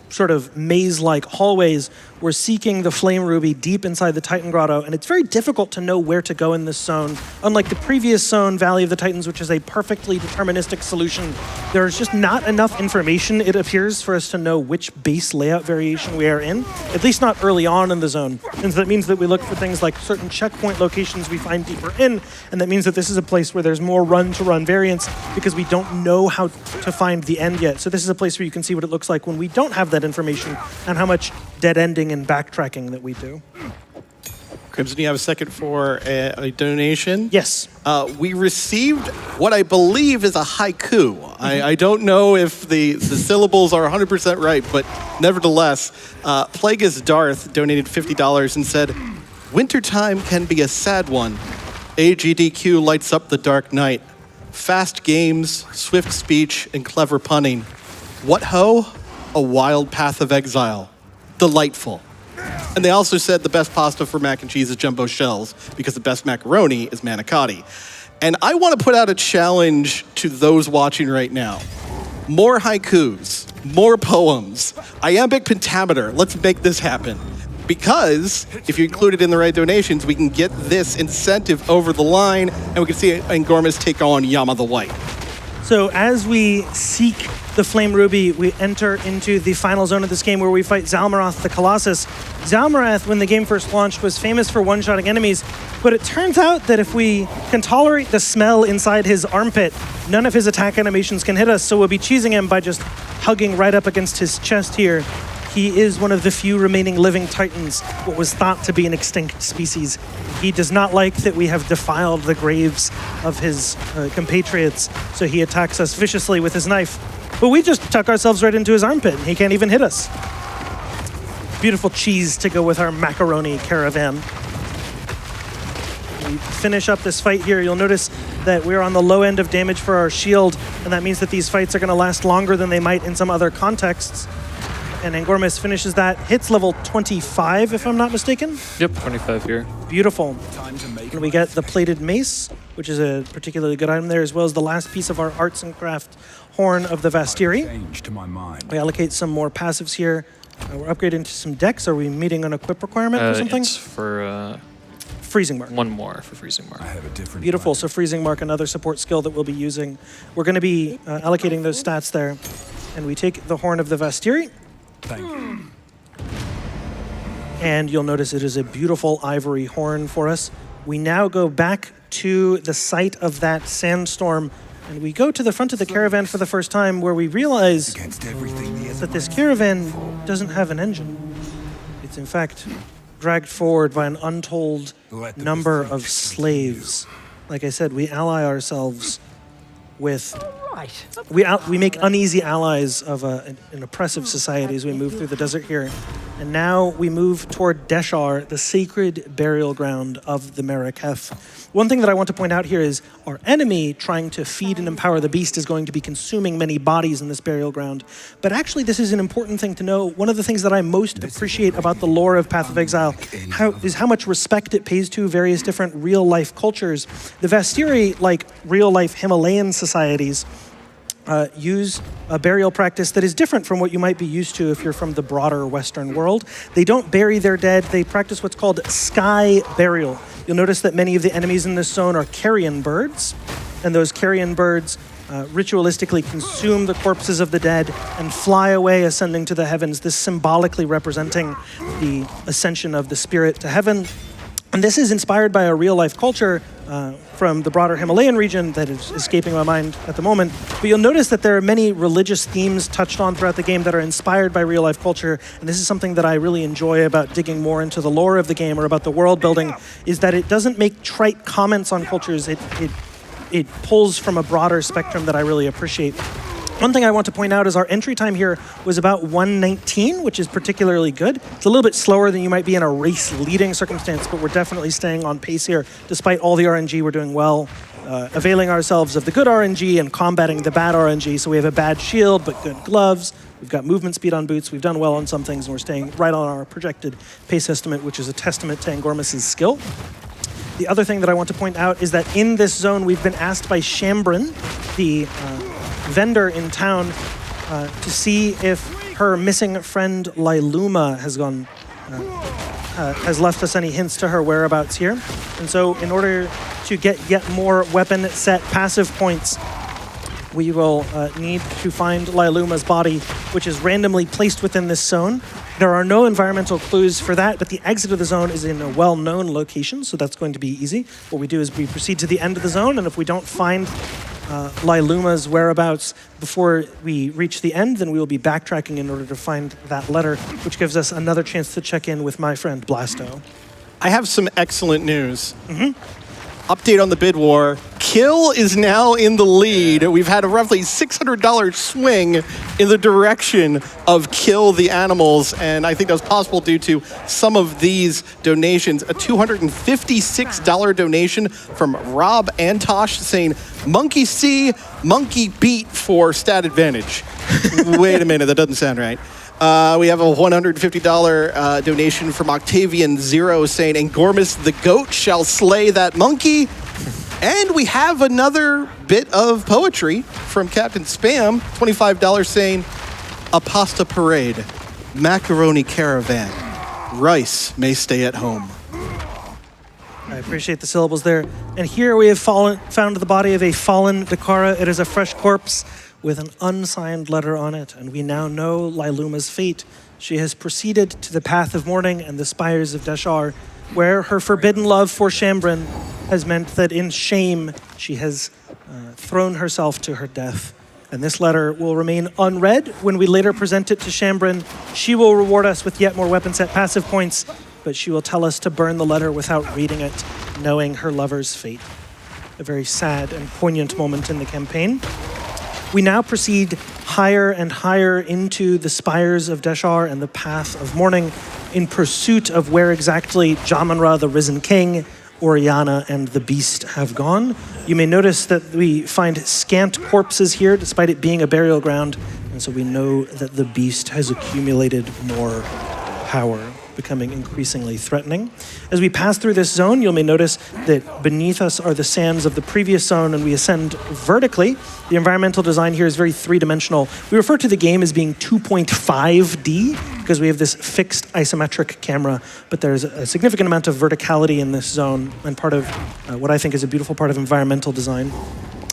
sort of maze-like hallways. We're seeking the Flame Ruby deep inside the Titan Grotto, and it's very difficult to know where to go in this zone. Unlike the previous zone, Valley of the Titans, which is a perfectly deterministic solution, there's just not enough information, it appears, for us to know which base layout variation we are in, at least not early on in the zone. And so that means that we look for things like certain checkpoint locations we find deeper in, and that means that this is a place where there's more run-to-run variance because we don't know how to find the end yet. So this is a place where you can see what it looks like when we don't have that information and how much dead ending and backtracking that we do.
Crimson, you have a second for a donation?
Yes.
We received what I believe is a haiku. I don't know if the syllables are 100% right, but nevertheless, Plagueis Darth donated $50 and said, "Wintertime can be a sad one. AGDQ lights up the dark night. Fast games, swift speech, and clever punning. What ho? A wild path of exile. Delightful." And they also said the best pasta for mac and cheese is jumbo shells because the best macaroni is manicotti. And I want to put out a challenge to those watching right now. More haikus, more poems, iambic pentameter. Let's make this happen. Because if you include it in the right donations, we can get this incentive over the line, and we can see Angormus take on Yama the White.
So as we seek the Flame Ruby, we enter into the final zone of this game where we fight Zalmarath the Colossus. Zalmarath, when the game first launched, was famous for one-shotting enemies, but it turns out that if we can tolerate the smell inside his armpit, none of his attack animations can hit us, so we'll be cheesing him by just hugging right up against his chest here. He is one of the few remaining living titans, what was thought to be an extinct species. He does not like that we have defiled the graves of his compatriots, so he attacks us viciously with his knife. But we just tuck ourselves right into his armpit, and he can't even hit us. Beautiful cheese to go with our macaroni caravan. We finish up this fight here. You'll notice that we're on the low end of damage for our shield, and that means that these fights are going to last longer than they might in some other contexts. And Angormus finishes that, hits level 25, if I'm not mistaken.
Yep, 25 here.
Beautiful. And we get the plated mace, which is a particularly good item there, as well as the last piece of our arts and craft horn of the Vastiri. We allocate some more passives here. We're upgrading to some decks. Are we meeting an equip requirement or something?
It's for
Freezing Mark.
one more for Freezing Mark.
Beautiful. So Freezing Mark, another support skill that we'll be using. We're going to be allocating those stats there. And we take the horn of the Vastiri.
Thank you.
And you'll notice it is a beautiful ivory horn for us. We now go back to the site of that sandstorm, and we go to the front of the caravan for the first time, where we realize that this caravan doesn't have an engine. It's in fact dragged forward by an untold number of slaves. Like I said, we ally ourselves with... We make uneasy allies of an oppressive society as we move through the desert here. And now we move toward Deshar, the sacred burial ground of the Meraketh. One thing that I want to point out here is our enemy trying to feed and empower the beast is going to be consuming many bodies in this burial ground. But actually, this is an important thing to know. One of the things that I most appreciate about the lore of Path of Exile is how much respect it pays to various different real-life cultures. The Vastiri, like real-life Himalayan societies, use a burial practice that is different from what you might be used to if you're from the broader Western world. They don't bury their dead. They practice what's called sky burial. You'll notice that many of the enemies in this zone are carrion birds, and those carrion birds ritualistically consume the corpses of the dead and fly away, ascending to the heavens, this symbolically representing the ascension of the spirit to heaven. And this is inspired by a real-life culture from the broader Himalayan region that is escaping my mind at the moment. But you'll notice that there are many religious themes touched on throughout the game that are inspired by real-life culture. And this is something that I really enjoy about digging more into the lore of the game or about the world building, is that it doesn't make trite comments on cultures. It pulls from a broader spectrum that I really appreciate. One thing I want to point out is our entry time here was about 1:19, which is particularly good. It's a little bit slower than you might be in a race-leading circumstance, but we're definitely staying on pace here. Despite all the RNG, we're doing well, availing ourselves of the good RNG and combating the bad RNG. So we have a bad shield, but good gloves. We've got movement speed on boots. We've done well on some things, and we're staying right on our projected pace estimate, which is a testament to Angormus' skill. The other thing that I want to point out is that in this zone, we've been asked by Shambrin, the vendor in town, to see if her missing friend Lyluma has left us any hints to her whereabouts here. And so in order to get yet more weapon set passive points, we will need to find Lyluma's body, which is randomly placed within this zone. There are no environmental clues for that, but the exit of the zone is in a well-known location, so that's going to be easy. What we do is we proceed to the end of the zone, and if we don't find Lyluma's whereabouts before we reach the end, then we will be backtracking in order to find that letter, which gives us another chance to check in with my friend Blasto.
I have some excellent news. Update on the bid war. Kill is now in the lead. We've had a roughly $600 swing in the direction of Kill the Animals, and I think that was possible due to some of these donations. A $256 donation from Rob Antosh saying, Monkey C, Monkey Beat for stat advantage. Wait a minute, that doesn't sound right. We have a $150 donation from Octavian Zero saying, Angormus the goat shall slay that monkey. And we have another bit of poetry from Captain Spam, $25 saying, a pasta parade, macaroni caravan, rice may stay at home.
I appreciate the syllables there. And here we have found the body of a fallen Dakara. It is a fresh corpse with an unsigned letter on it, and we now know Liluma's fate. She has proceeded to the path of mourning and the spires of Deshar, where her forbidden love for Shambrin has meant that in shame she has thrown herself to her death. And this letter will remain unread. When we later present it to Shambrin, she will reward us with yet more weapon set passive points, but she will tell us to burn the letter without reading it, knowing her lover's fate. A very sad and poignant moment in the campaign. We now proceed higher and higher into the spires of Deshar and the path of mourning in pursuit of where exactly Jamanra, the Risen King, Oriana, and the Beast have gone. You may notice that we find scant corpses here, despite it being a burial ground, and so we know that the Beast has accumulated more power, becoming increasingly threatening. As we pass through this zone, you may notice that beneath us are the sands of the previous zone, and we ascend vertically. The environmental design here is very three-dimensional. We refer to the game as being 2.5D because we have this fixed isometric camera, but there's a significant amount of verticality in this zone, and part of what I think is a beautiful part of environmental design.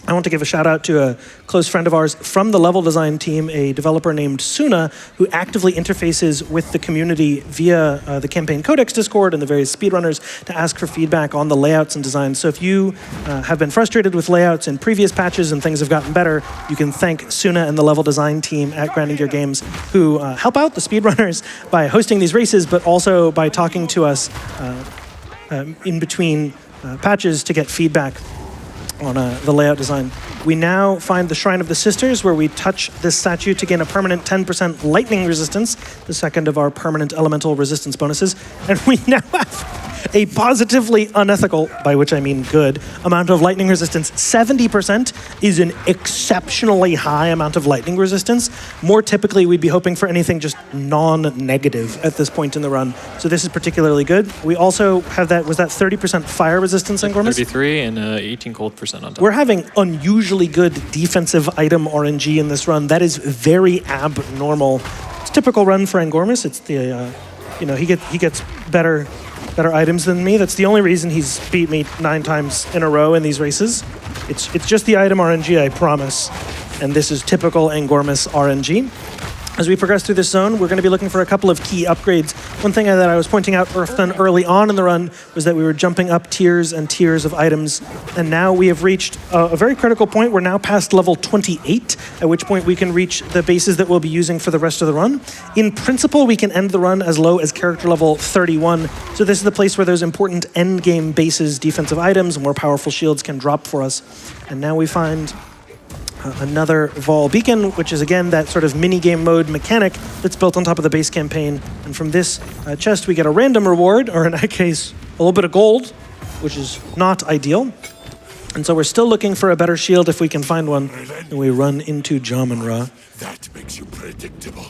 I want to give a shout out to a close friend of ours from the level design team, a developer named Suna, who actively interfaces with the community via the Campaign Codex Discord and the various speedrunners to ask for feedback on the layouts and designs. So if you have been frustrated with layouts in previous patches and things have gotten better, you can thank Suna and the level design team at Grinding Gear Games, who help out the speedrunners by hosting these races, but also by talking to us in between patches to get feedback on the layout design. We now find the Shrine of the Sisters, where we touch this statue to gain a permanent 10% lightning resistance, the second of our permanent elemental resistance bonuses. And we now have a positively unethical, by which I mean good, amount of lightning resistance. 70% is an exceptionally high amount of lightning resistance. More typically, we'd be hoping for anything just non-negative at this point in the run. So this is particularly good. We also have that, was that 30% fire resistance, Angormus?
33 and 18 cold percent on top.
We're having unusually good defensive item RNG in this run. That is very abnormal. It's a typical run for Angormus. It's the, he gets better items than me. That's the only reason he's beat me 9 times in a row in these races. It's just the item RNG, I promise. And this is typical Angormus RNG. As we progress through this zone, we're going to be looking for a couple of key upgrades. One thing that I was pointing out early on in the run was that we were jumping up tiers and tiers of items, and now we have reached a very critical point. We're now past level 28, at which point we can reach the bases that we'll be using for the rest of the run. In principle, we can end the run as low as character level 31, so this is the place where those important end game bases, defensive items, more powerful shields can drop for us. And now we find another Vol Beacon, which is again that sort of mini-game mode mechanic that's built on top of the base campaign. And from this chest, we get a random reward, or in that case, a little bit of gold, which is not ideal. And so we're still looking for a better shield if we can find one. And we run into Jamanra.
That makes you predictable.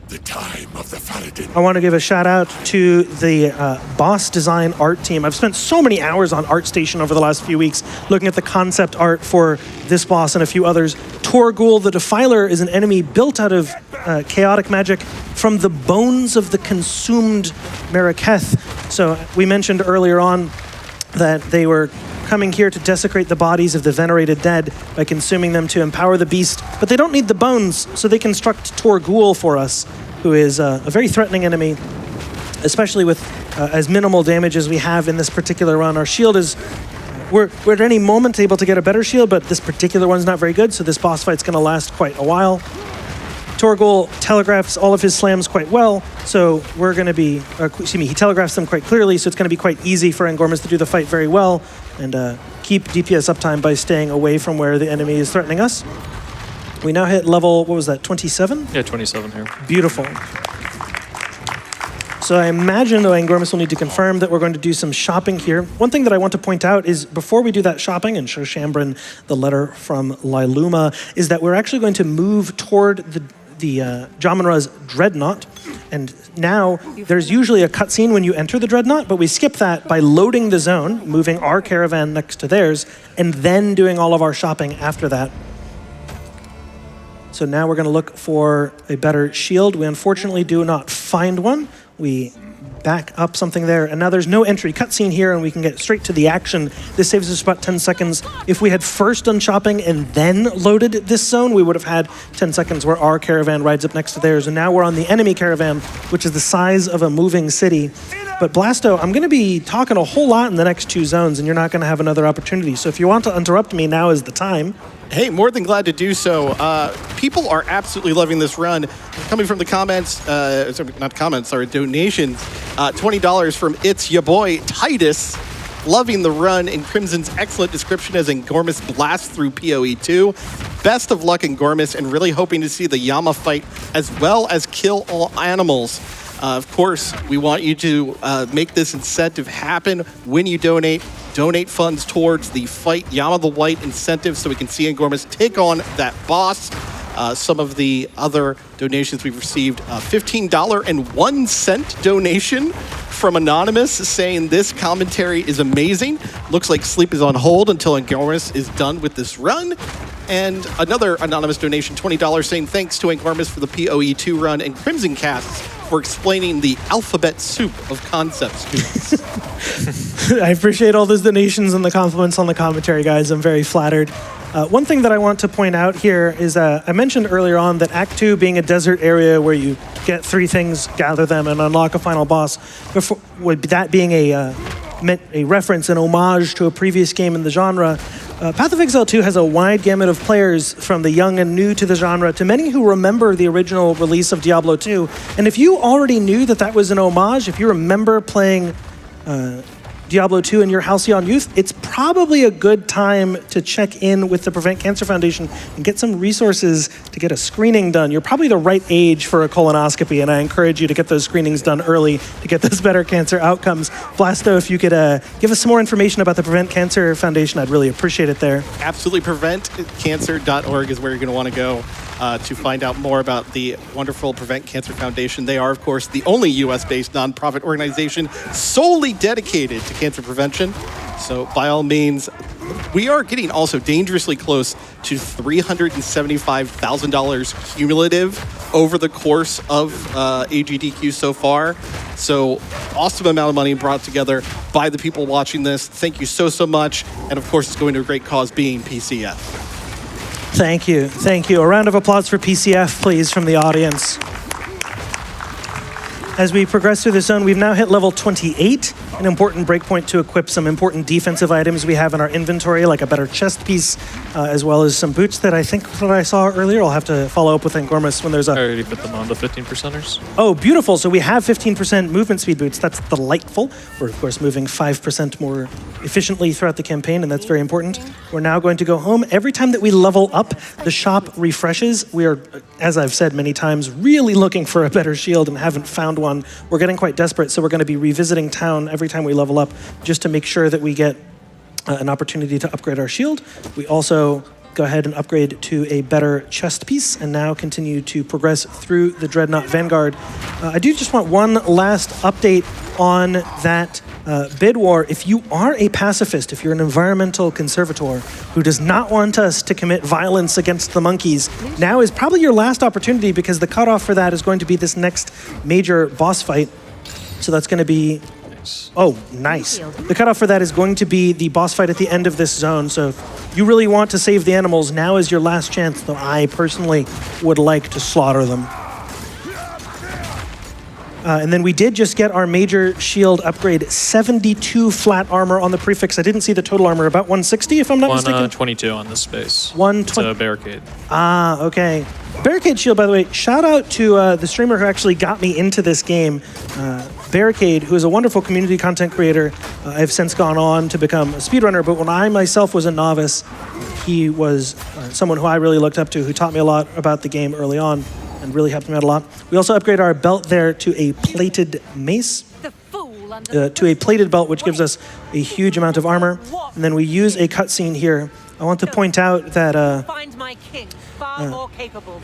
The time of the Faradin.
I want to give a shout out to the boss design art team. I've spent so many hours on ArtStation over the last few weeks looking at the concept art for this boss and a few others. Torgul the Defiler is an enemy built out of chaotic magic from the bones of the consumed Meraketh. So we mentioned earlier on that they were coming here to desecrate the bodies of the venerated dead by consuming them to empower the beast, but they don't need the bones, so they construct Torgul for us, who is a very threatening enemy, especially with as minimal damage as we have in this particular run. Our shield is, we're at any moment able to get a better shield, but this particular one's not very good, so this boss fight's going to last quite a while. Torgul telegraphs all of his slams quite well, so we're going to be, he telegraphs them quite clearly, so it's going to be quite easy for Angormus to do the fight very well and keep DPS uptime by staying away from where the enemy is threatening us. We now hit level, what was that, 27?
Yeah, 27 here.
Beautiful. So I imagine, though, Angormus will need to confirm that we're going to do some shopping here. One thing that I want to point out is before we do that shopping and show Shambrin the letter from Liluma, is that we're actually going to move toward the Jamanra's Dreadnought. And now there's usually a cutscene when you enter the Dreadnought, but we skip that by loading the zone, moving our caravan next to theirs, and then doing all of our shopping after that. So now we're going to look for a better shield. We unfortunately do not find one. We back up something there. And now there's no entry cutscene here, and we can get straight to the action. This saves us about 10 seconds. If we had first done shopping and then loaded this zone, we would have had 10 seconds where our caravan rides up next to theirs. And now we're on the enemy caravan, which is the size of a moving city. But Blasto, I'm going to be talking a whole lot in the next 2 zones, and you're not going to have another opportunity. So if you want to interrupt me, now is the time.
Hey, more than glad to do so. People are absolutely loving this run. Coming from the comments, not comments, sorry, donations. $20 from It's Ya Boy Titus. Loving the run and Crimson's excellent description as Angormus blasts through PoE2. Best of luck, Angormus, and really hoping to see the Yama fight as well as kill all animals. Of course, we want you to make this incentive happen when you donate. Donate funds towards the Fight Yama the White incentive so we can see Angormus take on that boss. Some of the other donations we've received, $15.01 donation from Anonymous saying this commentary is amazing. Looks like sleep is on hold until Angormus is done with this run. And another anonymous donation, $20, saying thanks to Angormus for the PoE2 run and CrimsonCasts for explaining the alphabet soup of concept students.
I appreciate all those donations and the compliments on the commentary, guys. I'm very flattered. One thing that I want to point out here is I mentioned earlier on that Act 2 being a desert area where you get 3 things, gather them, and unlock a final boss. Would that being a reference, an homage to a previous game in the genre, Path of Exile 2 has a wide gamut of players from the young and new to the genre to many who remember the original release of Diablo 2. And if you already knew that that was an homage, if you remember playing Diablo 2 in your Halcyon youth, it's probably a good time to check in with the Prevent Cancer Foundation and get some resources to get a screening done. You're probably the right age for a colonoscopy, and I encourage you to get those screenings done early to get those better cancer outcomes. Blasto, if you could give us some more information about the Prevent Cancer Foundation, I'd really appreciate it there.
Absolutely. PreventCancer.org is where you're going to want to go to find out more about the wonderful Prevent Cancer Foundation. They are, of course, the only U.S.-based nonprofit organization solely dedicated to cancer prevention. So by all means, we are getting also dangerously close to $375,000 cumulative over the course of AGDQ so far. So awesome amount of money brought together by the people watching this. Thank you so much. And of course, it's going to a great cause being PCF.
Thank you. Thank you. A round of applause for PCF, please, from the audience. As we progress through the zone, we've now hit level 28, an important breakpoint to equip some important defensive items we have in our inventory, like a better chest piece, as well as some boots that I think that I saw earlier. I'll have to follow up with Angormus when there's a...
I already put them on the 15%ers.
Oh, beautiful. So we have 15% movement speed boots. That's delightful. We're, of course, moving 5% more efficiently throughout the campaign, and that's very important. We're now going to go home. Every time that we level up, the shop refreshes. We are, as I've said many times, really looking for a better shield and haven't found one. We're getting quite desperate, so we're going to be revisiting town every time we level up just to make sure that we get an opportunity to upgrade our shield. We also go ahead and upgrade to a better chest piece and now continue to progress through the Dreadnought Vanguard. I do just want one last update on that bid war. If you are a pacifist, if you're an environmental conservator who does not want us to commit violence against the monkeys, now is probably your last opportunity because the cutoff for that is going to be this next major boss fight. So that's going to be... Oh, nice. The cutoff for that is going to be the boss fight at the end of this zone. So if you really want to save the animals, now is your last chance, though I personally would like to slaughter them. And then we did just get our major shield upgrade, 72 flat armor on the prefix. I didn't see the total armor, about 160 if I'm not mistaken?
122 on this space.
120.
It's a barricade.
Ah, okay. Barricade shield, by the way, shout out to the streamer who actually got me into this game. Barricade, who is a wonderful community content creator. I've since gone on to become a speedrunner, but when I myself was a novice, he was someone who I really looked up to, who taught me a lot about the game early on and really helped me out a lot. We also upgrade our belt there to a plated mace, to a plated belt, which gives us a huge amount of armor. And then we use a cutscene here. I want to point out that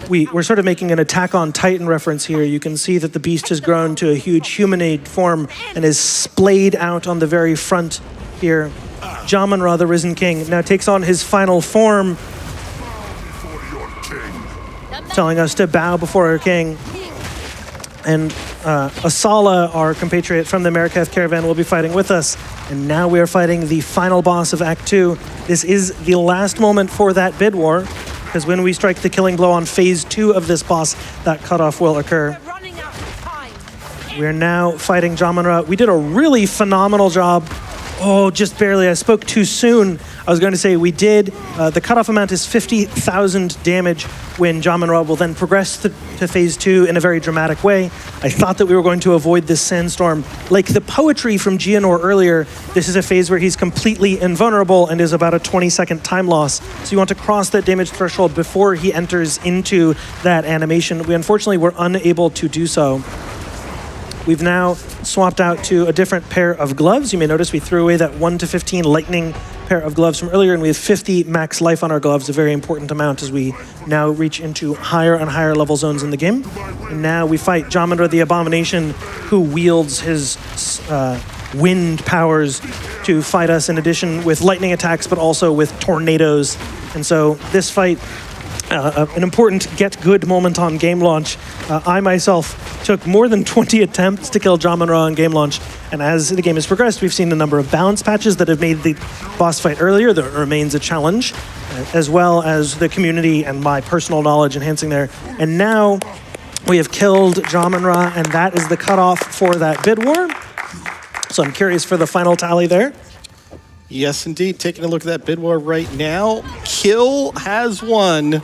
we're sort of making an Attack on Titan reference here. You can see that the beast has grown to a huge humanoid form and is splayed out on the very front here. Jamun-Ra, the Risen King, now takes on his final form, telling us to bow before our king. And Asala, our compatriot from the Mariketh caravan, will be fighting with us. And now we are fighting the final boss of Act 2. This is the last moment for that bid war, because when we strike the killing blow on phase 2 of this boss, that cutoff will occur. We are now fighting Jamanra. We did a really phenomenal job. Oh, just barely. I spoke too soon. I was going to say we did. The cutoff amount is 50,000 damage when Jamanra will then progress to phase 2 in a very dramatic way. I thought that we were going to avoid this sandstorm. Like the poetry from Gianor earlier, this is a phase where he's completely invulnerable and is about a 20-second time loss. So you want to cross that damage threshold before he enters into that animation. We unfortunately were unable to do so. We've now swapped out to a different pair of gloves. You may notice we threw away that 1 to 15 lightning pair of gloves from earlier, and we have 50 max life on our gloves, a very important amount as we now reach into higher and higher level zones in the game. And now we fight Jamanra the Abomination, who wields his wind powers to fight us, in addition with lightning attacks, but also with tornadoes. And so this fight, an important get-good moment on game launch. I myself took more than 20 attempts to kill Jamanra on game launch, and as the game has progressed, we've seen a number of balance patches that have made the boss fight earlier that remains a challenge, as well as the community and my personal knowledge enhancing there. And now we have killed Jamanra, and that is the cutoff for that bid war. So I'm curious for the final tally there.
Yes, indeed. Taking a look at that bid war right now, Kill has won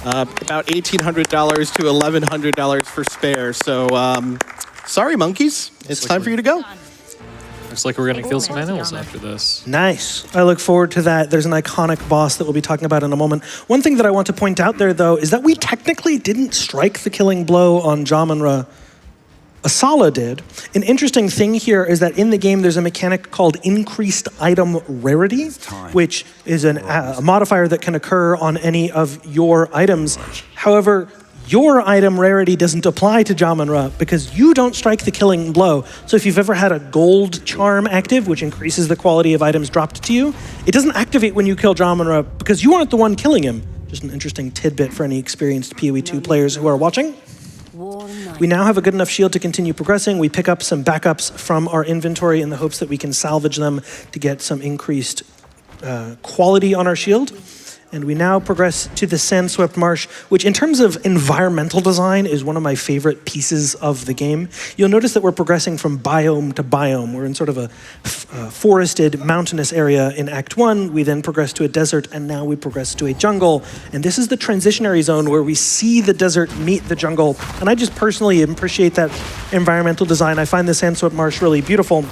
about $1,800 to $1,100 for spare. So, sorry, monkeys. It's time for you to go.
Looks like we're going to kill some animals after this.
Nice. I look forward to that. There's an iconic boss that we'll be talking about in a moment. One thing that I want to point out there, though, is that we technically didn't strike the killing blow on Jamanra. Asala did. An interesting thing here is that in the game there's a mechanic called increased item rarity, which is a modifier that can occur on any of your items. However, your item rarity doesn't apply to Jamanra because you don't strike the killing blow. So if you've ever had a gold charm active, which increases the quality of items dropped to you, it doesn't activate when you kill Jamanra because you aren't the one killing him. Just an interesting tidbit for any experienced PoE 2 players who are watching. We now have a good enough shield to continue progressing. We pick up some backups from our inventory in the hopes that we can salvage them to get some increased quality on our shield. And we now progress to the Sandswept Marsh, which in terms of environmental design is one of my favorite pieces of the game. You'll notice that we're progressing from biome to biome. We're in sort of a forested, mountainous area in Act 1. We then progress to a desert, and now we progress to a jungle. And this is the transitionary zone where we see the desert meet the jungle. And I just personally appreciate that environmental design. I find the Sandswept Marsh really beautiful.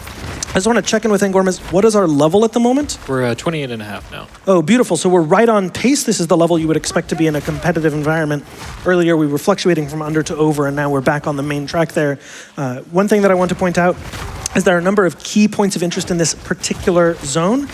I just want to check in with Angormus. What is our level at the moment?
We're 28.5 now.
Oh, beautiful. So we're right on pace. This is the level you would expect to be in a competitive environment. Earlier, we were fluctuating from under to over, and now we're back on the main track there. One thing that I want to point out is there are a number of key points of interest in this particular zone,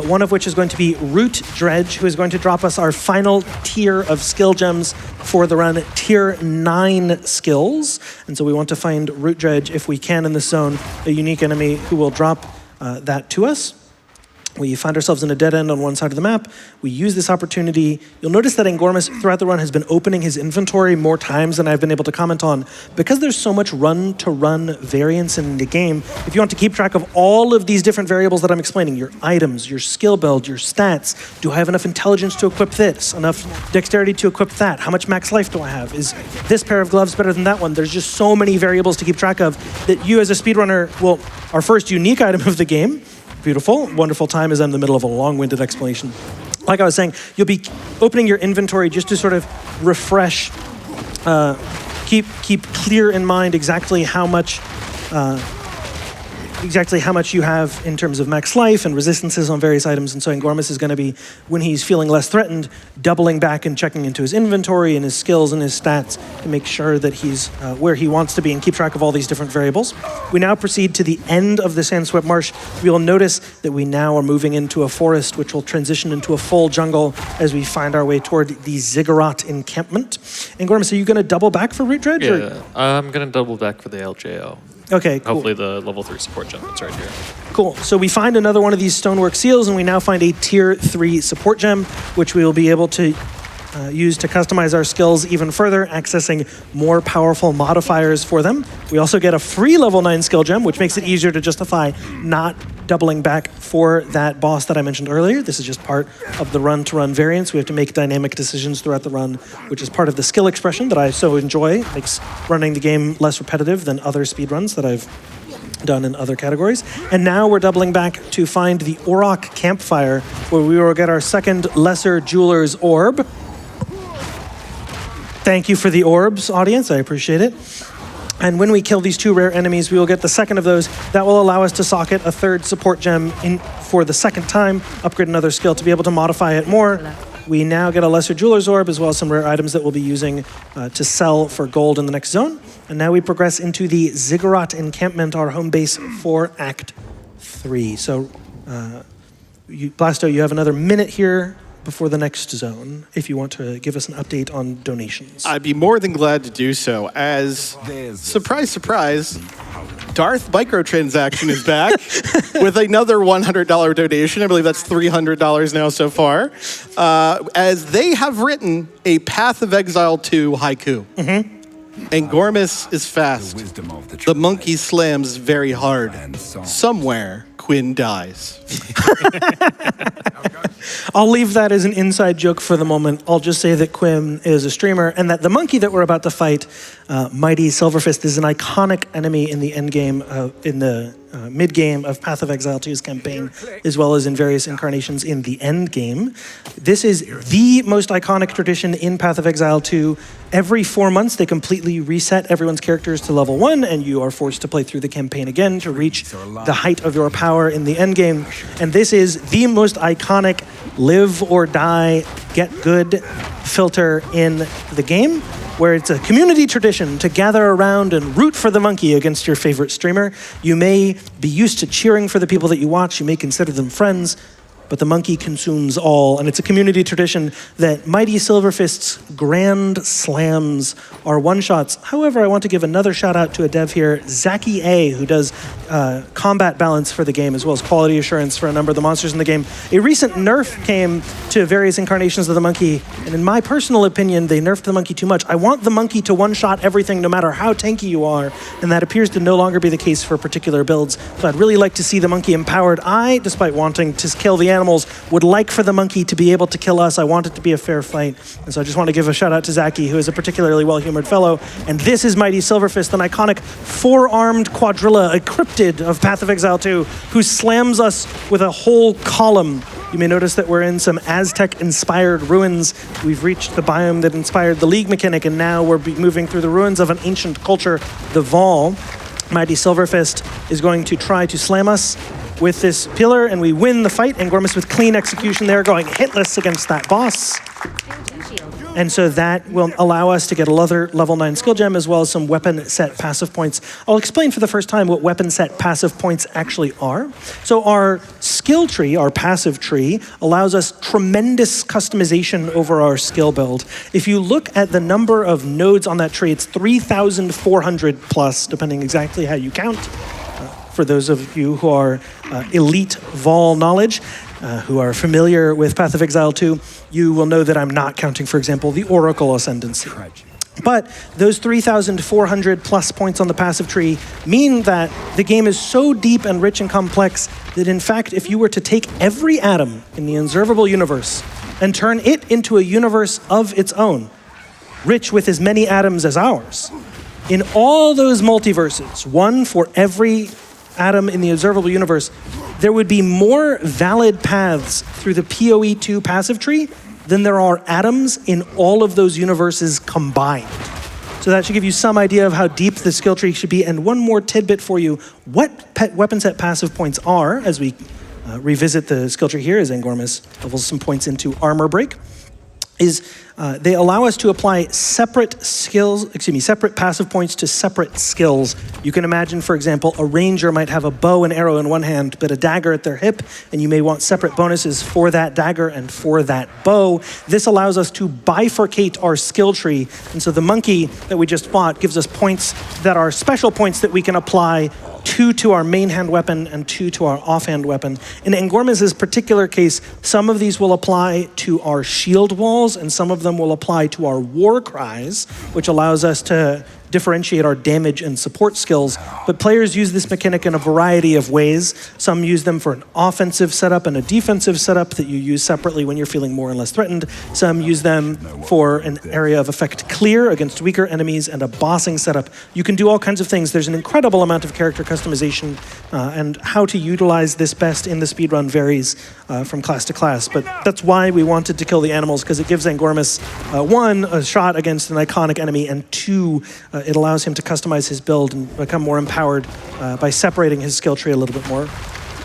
one of which is going to be Root Dredge, who is going to drop us our final tier of skill gems for the run, tier 9 skills. And so we want to find Root Dredge, if we can in this zone, a unique enemy who will drop that to us. We find ourselves in a dead end on one side of the map. We use this opportunity. You'll notice that Angormus throughout the run has been opening his inventory more times than I've been able to comment on. Because there's so much run-to-run variance in the game, if you want to keep track of all of these different variables that I'm explaining, your items, your skill build, your stats, do I have enough intelligence to equip this, enough dexterity to equip that, how much max life do I have, is this pair of gloves better than that one? There's just so many variables to keep track of that you as a speedrunner, well, our first unique item of the game, beautiful, wonderful time as I'm in the middle of a long-winded explanation. Like I was saying, you'll be opening your inventory just to sort of refresh, keep clear in mind exactly how much you have in terms of max life and resistances on various items. And so Angormus is going to be, when he's feeling less threatened, doubling back and checking into his inventory and his skills and his stats to make sure that he's where he wants to be and keep track of all these different variables. We now proceed to the end of the Sandswept Marsh. You'll notice that we now are moving into a forest, which will transition into a full jungle as we find our way toward the Ziggurat encampment. Angormus, are you going to double back for Root Dredge?
Yeah, I'm going to double back for the LJO.
Okay, cool.
Hopefully the level 3 support gem that's right here.
Cool. So we find another one of these stonework seals, and we now find a tier 3 support gem, which we will be able to used to customize our skills even further, accessing more powerful modifiers for them. We also get a free level 9 skill gem, which makes it easier to justify not doubling back for that boss that I mentioned earlier. This is just part of the run-to-run variance. We have to make dynamic decisions throughout the run, which is part of the skill expression that I so enjoy. It makes running the game less repetitive than other speedruns that I've done in other categories. And now we're doubling back to find the Auroch Campfire, where we will get our second Lesser Jeweler's Orb. Thank you for the orbs, audience. I appreciate it. And when we kill these 2 rare enemies, we will get the second of those. That will allow us to socket a 3rd support gem in for the second time, upgrade another skill to be able to modify it more. We now get a Lesser Jeweler's Orb, as well as some rare items that we'll be using to sell for gold in the next zone. And now we progress into the Ziggurat Encampment, our home base for Act 3. So, Blasto, you have another minute here before the next zone, if you want to give us an update on donations.
I'd be more than glad to do so, as, surprise, surprise, Darth Microtransaction is back with another $100 donation. I believe that's $300 now so far, as they have written a Path of Exile 2 haiku. Angormus is fast. The monkey slams very hard. Somewhere, Quinn dies.
I'll leave that as an inside joke for the moment. I'll just say that Quinn is a streamer, and that the monkey that we're about to fight, Mighty Silverfist, is an iconic enemy in the end game, in the mid game of Path of Exile 2's campaign, as well as in various incarnations in the end game. This is the most iconic tradition in Path of Exile 2. Every 4 months, they completely reset everyone's characters to level 1, and you are forced to play through the campaign again to reach the height of your power in the end game. And this is the most iconic live or die, get good filter in the game, where it's a community tradition to gather around and root for the monkey against your favorite streamer. You may be used to cheering for the people that you watch, you may consider them friends, but the monkey consumes all, and it's a community tradition that Mighty Silverfist's Grand Slams are one-shots. However, I want to give another shout-out to a dev here, Zaki A, who does combat balance for the game, as well as quality assurance for a number of the monsters in the game. A recent nerf came to various incarnations of the monkey, and in my personal opinion, they nerfed the monkey too much. I want the monkey to one-shot everything, no matter how tanky you are, and that appears to no longer be the case for particular builds. So I'd really like to see the monkey empowered. I, despite wanting to kill the animals, would like for the monkey to be able to kill us. I want it to be a fair fight. And so I just want to give a shout out to Zaki, who is a particularly well-humored fellow. And this is Mighty Silverfist, an iconic 4-armed quadrilla, a cryptid of Path of Exile 2, who slams us with a whole column. You may notice that we're in some Aztec-inspired ruins. We've reached the biome that inspired the League mechanic, and now we're moving through the ruins of an ancient culture, the Vol. Mighty Silverfist is going to try to slam us with this pillar, and we win the fight. Angormus with clean execution there, going hitless against that boss. And so that will allow us to get another level 9 skill gem, as well as some weapon set passive points. I'll explain for the first time what weapon set passive points actually are. So our skill tree, our passive tree, allows us tremendous customization over our skill build. If you look at the number of nodes on that tree, it's 3,400 plus, depending exactly how you count. For those of you who are elite Vol knowledge, who are familiar with Path of Exile 2, you will know that I'm not counting, for example, the Oracle Ascendancy. But those 3,400 plus points on the passive tree mean that the game is so deep and rich and complex that, in fact, if you were to take every atom in the observable universe and turn it into a universe of its own, rich with as many atoms as ours, in all those multiverses, one for every atom in the observable universe, there would be more valid paths through the PoE2 passive tree than there are atoms in all of those universes combined. So that should give you some idea of how deep the skill tree should be. And one more tidbit for you, what weapon set passive points are, as we revisit the skill tree here, as Angormus levels some points into armor break, is they allow us to apply separate passive points to separate skills. You can imagine, for example, a ranger might have a bow and arrow in one hand, but a dagger at their hip, and you may want separate bonuses for that dagger and for that bow. This allows us to bifurcate our skill tree, and so the monkey that we just fought gives us points that are special points that we can apply 2 to our main hand weapon and 2 to our offhand weapon. In Angormus' particular case, some of these will apply to our shield walls, and some of them will apply to our war cries, which allows us to differentiate our damage and support skills. But players use this mechanic in a variety of ways. Some use them for an offensive setup and a defensive setup that you use separately when you're feeling more or less threatened. Some use them for an area of effect clear against weaker enemies and a bossing setup. You can do all kinds of things. There's an incredible amount of character customization, and how to utilize this best in the speedrun varies from class to class. But that's why we wanted to kill the animals, because it gives Angormus, 1, a shot against an iconic enemy, and 2, it allows him to customize his build and become more empowered by separating his skill tree a little bit more.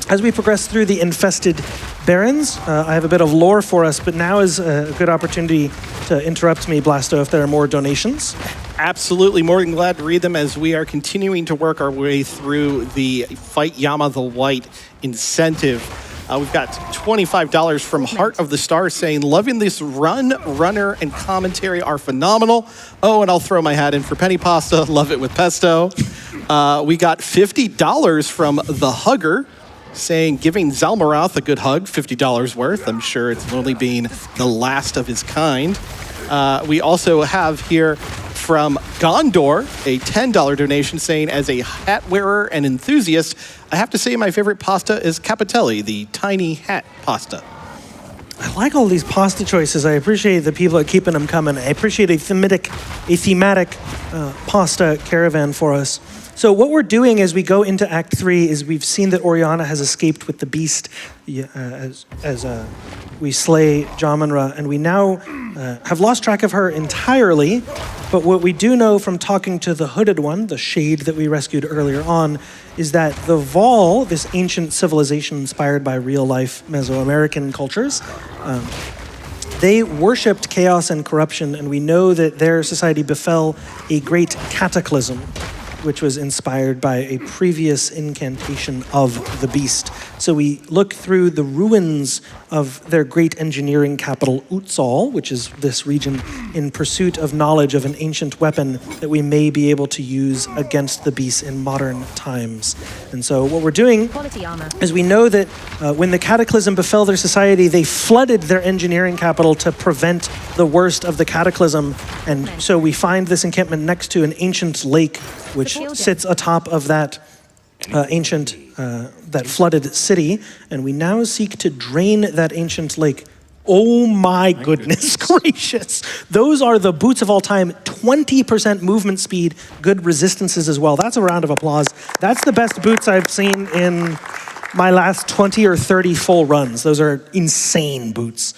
As we progress through the infested barrens, I have a bit of lore for us, but now is a good opportunity to interrupt me, Blasto, if there are more donations.
Absolutely, more than glad to read them as we are continuing to work our way through the Fight Yama the White incentive. We've got $25 from Heart of the Stars saying, loving this run, runner, and commentary are phenomenal. Oh, and I'll throw my hat in for penny pasta. Love it with pesto. We got $50 from The Hugger saying, giving Zalmarath a good hug, $50 worth. I'm sure it's only being the last of his kind. We also have here from Gondor a $10 donation saying, as a hat wearer and enthusiast, I have to say my favorite pasta is Capitelli, the tiny hat pasta.
I like all these pasta choices. I appreciate the people that are keeping them coming. I appreciate a thematic pasta caravan for us. So what we're doing as we go into Act 3 is we've seen that Oriana has escaped with the beast as we slay Jamanra, and we now have lost track of her entirely. But what we do know from talking to the Hooded One, the shade that we rescued earlier on, is that the Vol, this ancient civilization inspired by real-life Mesoamerican cultures, they worshipped chaos and corruption, and we know that their society befell a great cataclysm, which was inspired by a previous incantation of the beast. So we look through the ruins of their great engineering capital, Utsal, which is this region, in pursuit of knowledge of an ancient weapon that we may be able to use against the beast in modern times. And so what we're doing is we know that when the cataclysm befell their society, they flooded their engineering capital to prevent the worst of the cataclysm. And so we find this encampment next to an ancient lake, which sits atop of that that flooded city, and we now seek to drain that ancient lake. Oh my goodness gracious. Those are the boots of all time, 20% movement speed, good resistances as well. That's a round of applause. That's the best boots I've seen in my last 20 or 30 full runs. Those are insane boots.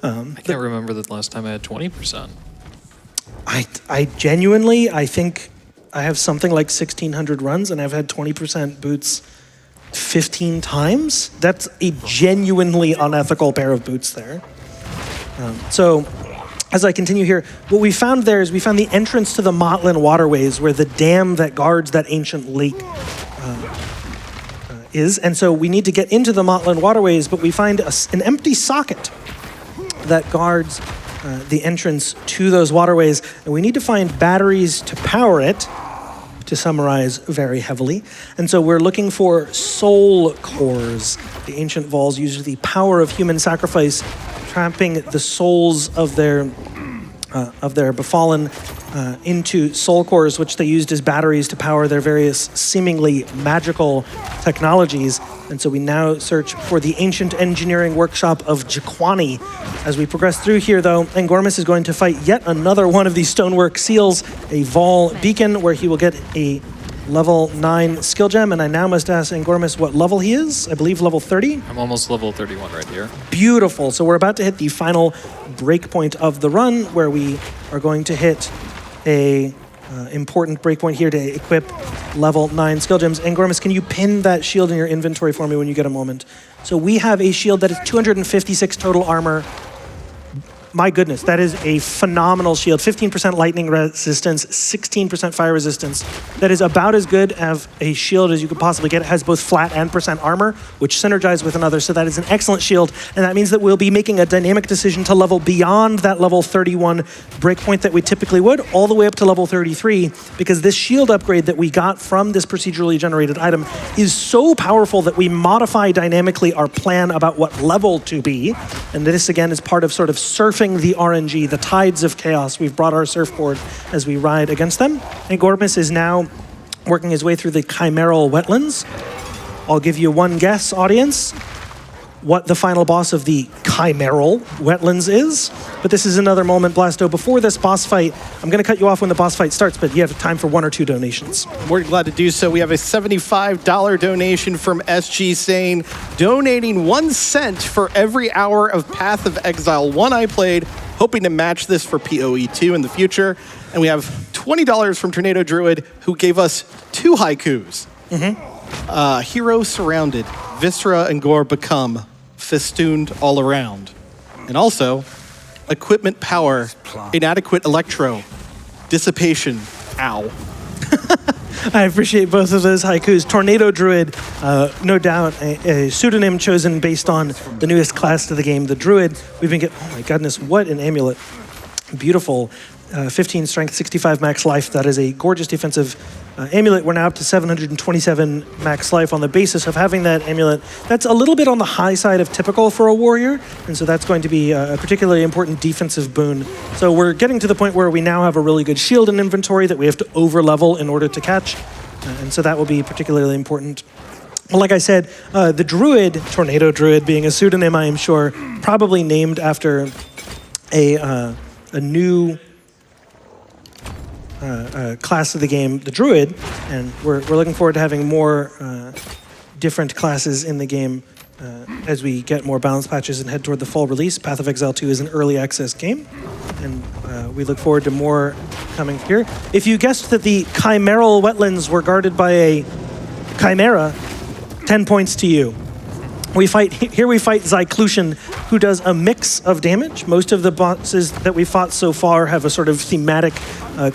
I can't remember the last time I had 20%.
I genuinely, I think I have something like 1,600 runs, and I've had 20% boots 15 times. That's a genuinely unethical pair of boots there. So as I continue here, what we found there is we found the entrance to the Motlin waterways, where the dam that guards that ancient lake is. And so we need to get into the Motlin waterways, but we find an empty socket that guards the entrance to those waterways, and we need to find batteries to power it, to summarize very heavily. And so we're looking for soul cores. The ancient Vols use the power of human sacrifice, trapping the souls of their befallen into soul cores, which they used as batteries to power their various seemingly magical technologies. And so we now search for the ancient engineering workshop of Jaquani. As we progress through here, though, Angormus is going to fight yet another one of these stonework seals, a Vol beacon, where he will get a level 9 skill gem. And I now must ask Angormus what level he is. I believe level 30?
I'm almost level 31 right here.
Beautiful. So we're about to hit the final breakpoint of the run, where we are going to hit a important breakpoint here to equip level 9 skill gems. Angormus, can you pin that shield in your inventory for me when you get a moment? So we have a shield that is 256 total armor, my goodness, that is a phenomenal shield. 15% lightning resistance, 16% fire resistance. That is about as good of a shield as you could possibly get. It has both flat and percent armor, which synergize with another, so that is an excellent shield. And that means that we'll be making a dynamic decision to level beyond that level 31 breakpoint that we typically would, all the way up to level 33, because this shield upgrade that we got from this procedurally generated item is so powerful that we modify dynamically our plan about what level to be. And this, again, is part of sort of surfing the RNG, the tides of chaos. We've brought our surfboard as we ride against them. Angormus is now working his way through the chimeral wetlands. I'll give you one guess, audience, what the final boss of the chimeral wetlands is. But this is another moment, Blasto. Before this boss fight, I'm going to cut you off when the boss fight starts, but you have time for 1 or 2 donations.
We're glad to do so. We have a $75 donation from SG saying, donating 1 cent for every hour of Path of Exile 1 I played, hoping to match this for PoE 2 in the future. And we have $20 from Tornado Druid, who gave us 2 haikus. Hero surrounded, viscera and gore become, festooned all around. And also, equipment power, inadequate electro, dissipation, ow.
I appreciate both of those haikus. Tornado Druid, no doubt a pseudonym chosen based on the newest class to the game, the Druid. We've been getting, oh my goodness, what an amulet. Beautiful. 15 strength, 65 max life. That is a gorgeous defensive amulet. We're now up to 727 max life on the basis of having that amulet. That's a little bit on the high side of typical for a warrior, and so that's going to be a particularly important defensive boon. So we're getting to the point where we now have a really good shield in inventory that we have to over-level in order to catch, and so that will be particularly important. Well, like I said, the Druid, Tornado Druid being a pseudonym, I am sure, probably named after a new class of the game, the Druid, and we're looking forward to having more different classes in the game as we get more balance patches and head toward the fall release. Path of Exile 2 is an early access game, and we look forward to more coming here. If you guessed that the chimeral wetlands were guarded by a chimera, 10 points to you. We fight Zyclution, who does a mix of damage. Most of the bosses that we fought so far have a sort of thematic,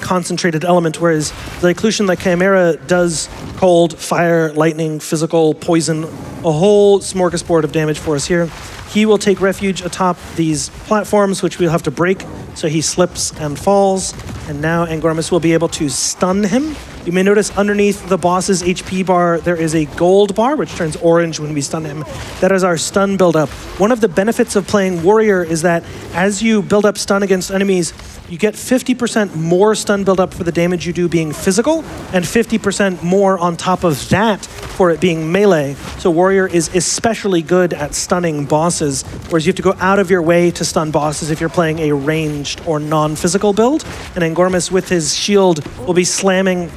concentrated element, whereas Zyclution, the Chimera, does cold, fire, lightning, physical, poison, a whole smorgasbord of damage for us here. He will take refuge atop these platforms, which we'll have to break, so he slips and falls. And now Angormus will be able to stun him. You may notice underneath the boss's HP bar, there is a gold bar, which turns orange when we stun him. That is our stun buildup. One of the benefits of playing Warrior is that as you build up stun against enemies, you get 50% more stun buildup for the damage you do being physical, and 50% more on top of that for it being melee. So Warrior is especially good at stunning bosses, whereas you have to go out of your way to stun bosses if you're playing a ranged or non-physical build. And Angormus, with his shield, will be slamming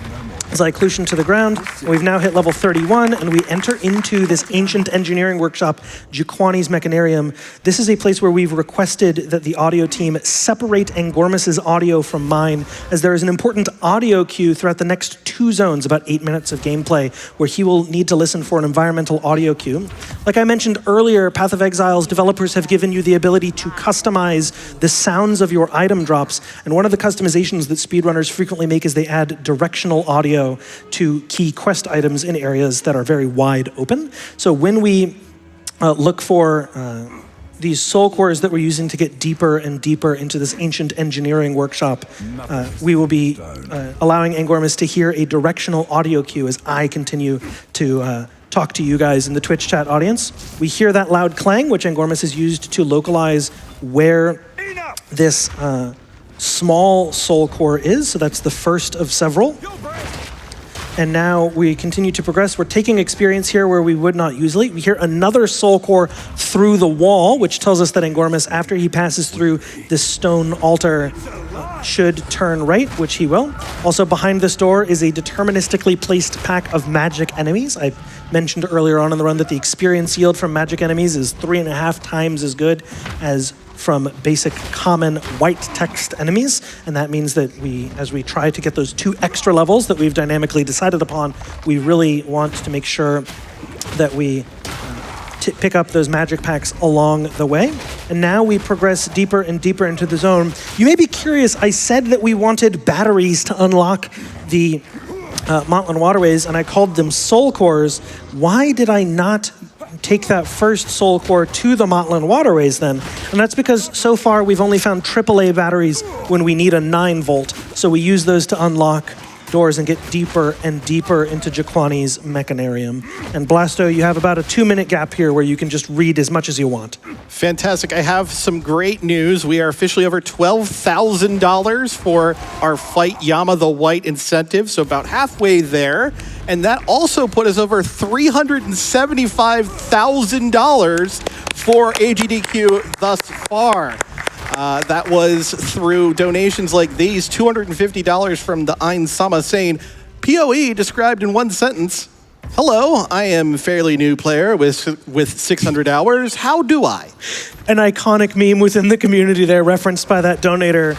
Zyclution to the ground. We've now hit level 31, and we enter into this ancient engineering workshop, Juquani's Mechanarium. This is a place where we've requested that the audio team separate Angormus's audio from mine, as there is an important audio cue throughout the next 2 zones, about 8 minutes of gameplay, where he will need to listen for an environmental audio cue. Like I mentioned earlier, Path of Exile's developers have given you the ability to customize the sounds of your item drops, and one of the customizations that speedrunners frequently make is they add directional audio to key quest items in areas that are very wide open. So when we look for these soul cores that we're using to get deeper and deeper into this ancient engineering workshop, we will be allowing Angormus to hear a directional audio cue as I continue to talk to you guys in the Twitch chat audience. We hear that loud clang, which Angormus has used to localize where this small soul core is. So that's the first of several. And now we continue to progress. We're taking experience here where we would not usually. We hear another soul core through the wall, which tells us that Angormus, after he passes through this stone altar, should turn right, which he will. Also behind this door is a deterministically placed pack of magic enemies. I mentioned earlier on in the run that the experience yield from magic enemies is 3.5 times as good as from basic common white text enemies, and that means that as we try to get those 2 extra levels that we've dynamically decided upon, we really want to make sure that we pick up those magic packs along the way. And now we progress deeper and deeper into the zone. You may be curious, I said that we wanted batteries to unlock the Motlin Waterways, and I called them soul cores. Why did I not take that first soul core to the Motlin Waterways then? And that's because so far we've only found AAA batteries when we need a 9-volt. So we use those to unlock doors and get deeper and deeper into Jaquani's Mechanarium. And Blasto, you have about a 2-minute gap here where you can just read as much as you want.
Fantastic. I have some great news. We are officially over $12,000 for our Fight Yama the White incentive, so about halfway there. And that also put us over $375,000 for AGDQ thus far. That was through donations like these, $250 from the Ein Sama saying, PoE described in one sentence, hello, I am a fairly new player with 600 hours. How do I?
An iconic meme within the community there referenced by that donator.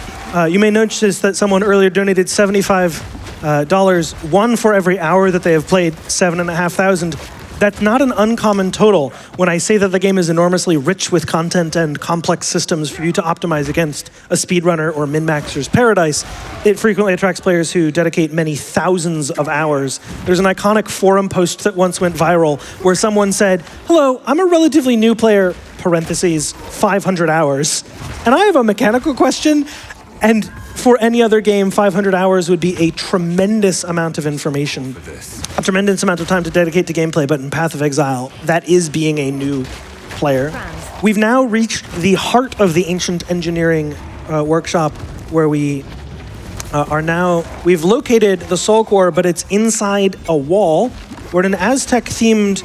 You may notice that someone earlier donated $75, one for every hour that they have played, 7,500. That's not an uncommon total. When I say that the game is enormously rich with content and complex systems for you to optimize against a speedrunner or min-maxer's paradise, it frequently attracts players who dedicate many thousands of hours. There's an iconic forum post that once went viral where someone said, hello, I'm a relatively new player, parentheses, 500 hours, and I have a mechanical question. And for any other game, 500 hours would be a tremendous amount of information, a tremendous amount of time to dedicate to gameplay, but in Path of Exile, that is being a new player. We've now reached the heart of the ancient engineering workshop where we we've located the soul core, but it's inside a wall. We're in an Aztec-themed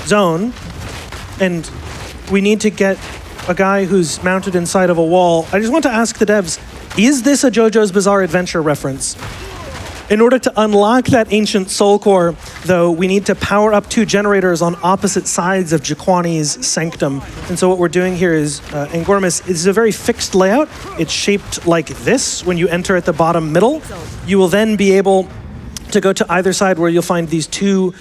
zone, and we need to get a guy who's mounted inside of a wall. I just want to ask the devs, is this a JoJo's Bizarre Adventure reference? In order to unlock that ancient soul core, though, we need to power up 2 generators on opposite sides of Jaquani's sanctum. And so what we're doing here is, Angormus is a very fixed layout. It's shaped like this when you enter at the bottom middle. You will then be able to go to either side where you'll find these 2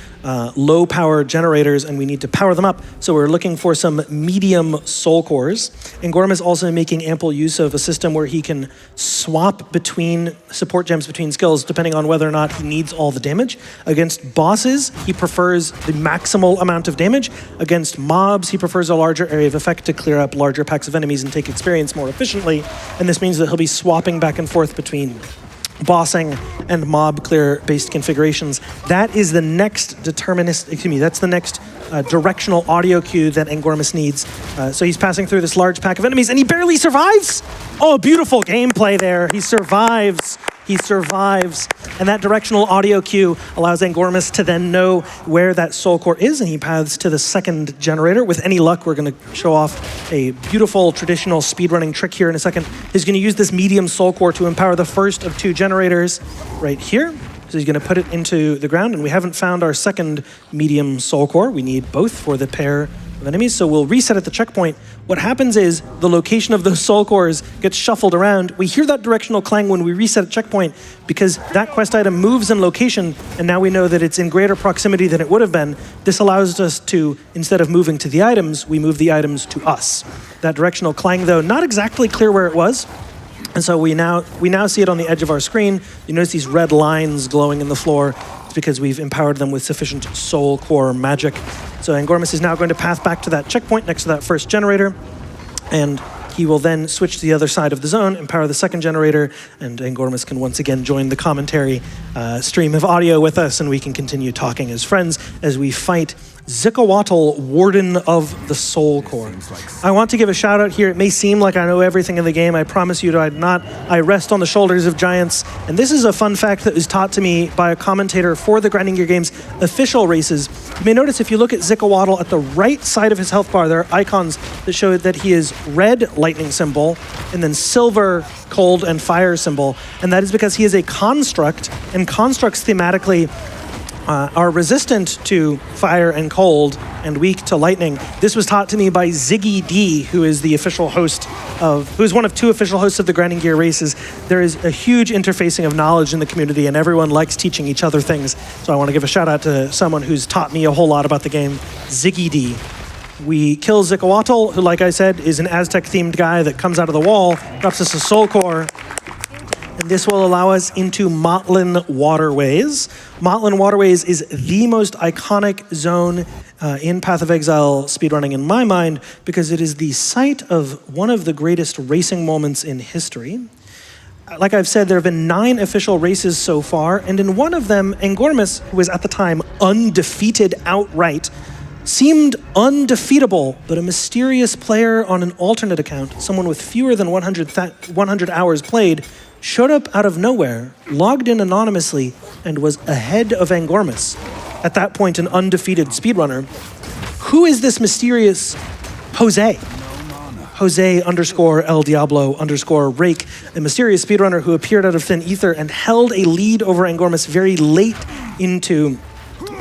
low power generators, and we need to power them up. So we're looking for some medium soul cores. Angormus is also making ample use of a system where he can swap between support gems between skills depending on whether or not he needs all the damage. Against bosses, he prefers the maximal amount of damage. Against mobs, he prefers a larger area of effect to clear up larger packs of enemies and take experience more efficiently. And this means that he'll be swapping back and forth between bossing and mob clear based configurations. That is the next that's the next directional audio cue that Angormus needs. So he's passing through this large pack of enemies and he barely survives. Oh, beautiful gameplay there. He survives. And that directional audio cue allows Angormus to then know where that soul core is, and he paths to the second generator. With any luck, we're going to show off a beautiful traditional speedrunning trick here in a second. He's going to use this medium soul core to empower the first of 2 generators right here. So he's going to put it into the ground, and we haven't found our second medium soul core. We need both for the pair of enemies, so we'll reset at the checkpoint. What happens is the location of those soul cores gets shuffled around. We hear that directional clang when we reset at checkpoint because that quest item moves in location, and now we know that it's in greater proximity than it would have been. This allows us to, instead of moving to the items, we move the items to us. That directional clang, though, not exactly clear where it was. And so we now see it on the edge of our screen. You notice these red lines glowing in the floor. It's because we've empowered them with sufficient soul core magic. So Angormus is now going to path back to that checkpoint next to that first generator, and he will then switch to the other side of the zone, empower the second generator, and Angormus can once again join the commentary stream of audio with us, and we can continue talking as friends as we fight Zikawatl, Warden of the Soul Core. I want to give a shout out here. It may seem like I know everything in the game. I promise you I'm not. I rest on the shoulders of giants. And this is a fun fact that was taught to me by a commentator for the Grinding Gear Games official races. You may notice if you look at Zikawatl at the right side of his health bar, there are icons that show that he is red lightning symbol and then silver cold and fire symbol. And that is because he is a construct, and constructs thematically are resistant to fire and cold and weak to lightning. This was taught to me by Ziggy D, who is the official host who is one of 2 official hosts of the Grinding Gear races. There is a huge interfacing of knowledge in the community, and everyone likes teaching each other things. So I want to give a shout out to someone who's taught me a whole lot about the game, Ziggy D. We kill Zicawatl, who, like I said, is an Aztec-themed guy that comes out of the wall, drops us a soul core, and this will allow us into Motlin Waterways. Motlin Waterways is the most iconic zone in Path of Exile speedrunning in my mind, because it is the site of one of the greatest racing moments in history. Like I've said, there have been 9 official races so far, and in one of them, Angormus, who was at the time undefeated outright, seemed undefeatable, but a mysterious player on an alternate account, someone with fewer than 100 hours played, showed up out of nowhere, logged in anonymously, and was ahead of Angormus. At that point, an undefeated speedrunner. Who is this mysterious Jose? Jose _ El Diablo _ Rake, a mysterious speedrunner who appeared out of thin ether and held a lead over Angormus very late into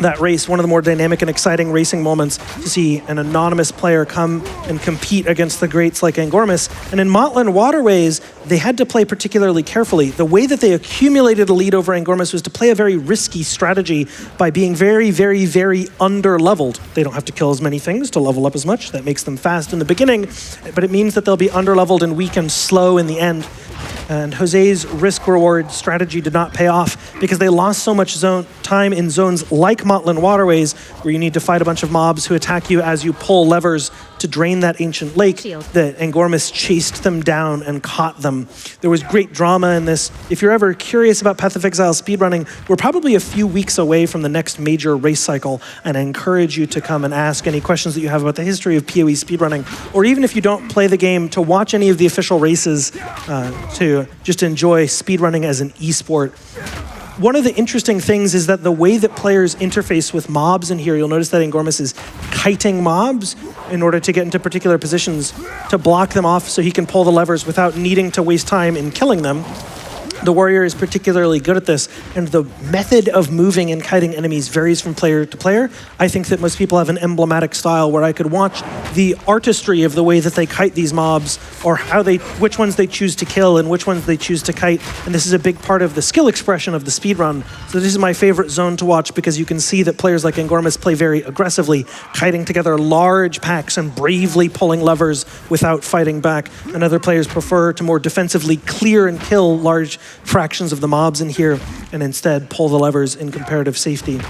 that race. One of the more dynamic and exciting racing moments to see an anonymous player come and compete against the greats like Angormus. And in Motlin Waterways, they had to play particularly carefully. The way that they accumulated a lead over Angormus was to play a very risky strategy by being very, very, very under-leveled. They don't have to kill as many things to level up as much. That makes them fast in the beginning, but it means that they'll be under-leveled and weak and slow in the end. And Jose's risk-reward strategy did not pay off because they lost so much time in zones like Motlin Waterways, where you need to fight a bunch of mobs who attack you as you pull levers to drain that ancient lake, that Angormus chased them down and caught them. There was great drama in this. If you're ever curious about Path of Exile speedrunning, we're probably a few weeks away from the next major race cycle, and I encourage you to come and ask any questions that you have about the history of PoE speedrunning, or even if you don't play the game, to watch any of the official races, to just enjoy speedrunning as an esport. One of the interesting things is that the way that players interface with mobs in here, you'll notice that Angormus is kiting mobs in order to get into particular positions to block them off so he can pull the levers without needing to waste time in killing them. The warrior is particularly good at this, and the method of moving and kiting enemies varies from player to player. I think that most people have an emblematic style where I could watch the artistry of the way that they kite these mobs, or which ones they choose to kill and which ones they choose to kite, and this is a big part of the skill expression of the speedrun. So this is my favorite zone to watch because you can see that players like Angormus play very aggressively, kiting together large packs and bravely pulling levers without fighting back, and other players prefer to more defensively clear and kill large fractions of the mobs in here and instead pull the levers in comparative safety.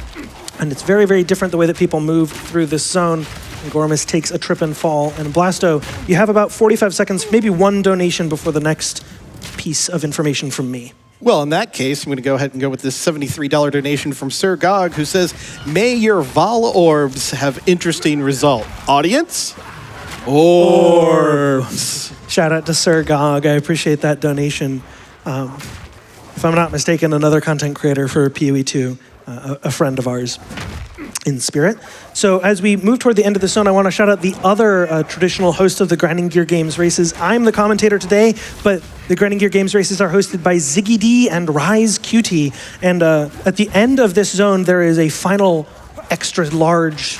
And it's very, very different the way that people move through this zone. Angormus takes a trip and fall. And Blasto, you have about 45 seconds, maybe one donation before the next piece of information from me.
Well, in that case, I'm going to go ahead and go with this $73 donation from Sir Gog, who says, "May your Val orbs have interesting result." Audience? Orbs.
Shout out to Sir Gog. I appreciate that donation. If I'm not mistaken, another content creator for PoE2, a friend of ours in spirit. So as we move toward the end of the zone, I want to shout out the other traditional host of the Grinding Gear Games races. I'm the commentator today, but the Grinding Gear Games races are hosted by Ziggy D and Rise QT. And at the end of this zone, there is a final extra large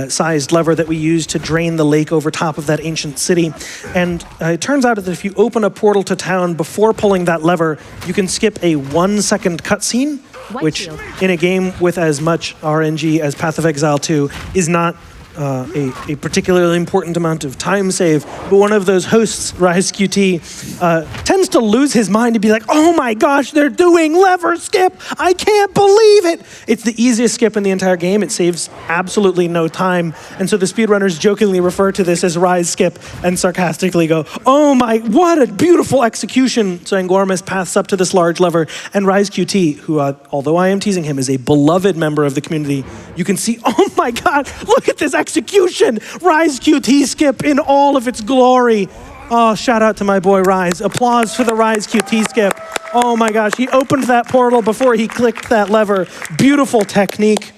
sized lever that we use to drain the lake over top of that ancient city. And it turns out that if you open a portal to town before pulling that lever, you can skip a 1-second cutscene, which in a game with as much RNG as Path of Exile 2 is not a particularly important amount of time save, but one of those hosts, Rise QT, tends to lose his mind to be like, "Oh my gosh, they're doing lever skip! I can't believe it!" It's the easiest skip in the entire game. It saves absolutely no time, and so the speedrunners jokingly refer to this as Rise skip and sarcastically go, "Oh my, what a beautiful execution!" So Angormus paths up to this large lever, and Rise QT, who, although I am teasing him, is a beloved member of the community, you can see, "Oh my god, look at this execution! Rise QT skip in all of its glory." Oh, shout out to my boy Rise. Applause for the Rise QT skip. Oh my gosh, he opened that portal before he clicked that lever. Beautiful technique.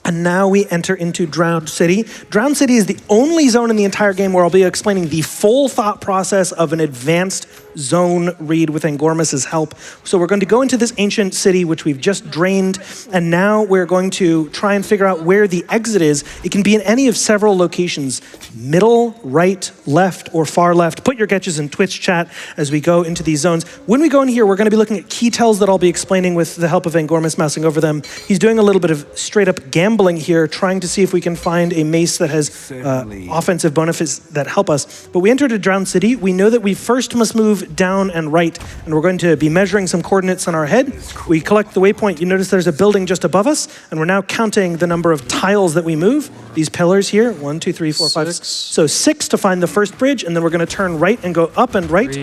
And now we enter into Drowned City. Drowned City is the only zone in the entire game where I'll be explaining the full thought process of an advanced zone read with Angormus' help. So we're going to go into this ancient city, which we've just drained, and now we're going to try and figure out where the exit is. It can be in any of several locations: middle, right, left, or far left. Put your guesses in Twitch chat as we go into these zones. When we go in here, we're going to be looking at key tells that I'll be explaining with the help of Angormus mousing over them. He's doing a little bit of straight up gambling here, trying to see if we can find a mace that has offensive bonuses that help us. But we entered a drowned city. We know that we first must move down and right, and we're going to be measuring some coordinates on our head. We collect the waypoint. You notice there's a building just above us, and we're now counting the number of tiles that we move. These pillars here, 1, 2, 3, 4, 5, 6. So 6 to find the first bridge, and then we're going to turn right and go up and right.
3.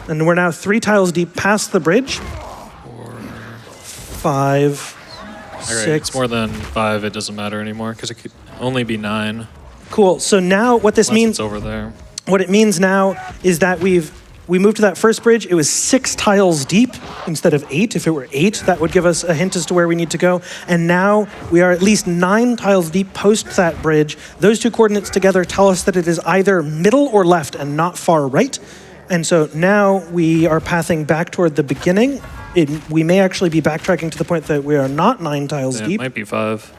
And we're now 3 tiles deep past the bridge.
4.
5.
All right,
6.
it's more than 5. It doesn't matter anymore because it could only be 9.
Cool. So now what this
Unless
means,
it's over there.
what it means now is that we moved to that first bridge. It was 6 tiles deep instead of 8. If it were 8, that would give us a hint as to where we need to go. And now we are at least 9 tiles deep post that bridge. Those 2 coordinates together tell us that it is either middle or left and not far right. And so now we are pathing back toward the beginning. We may actually be backtracking to the point that we are not 9 tiles
Yeah,
deep.
it might be 5.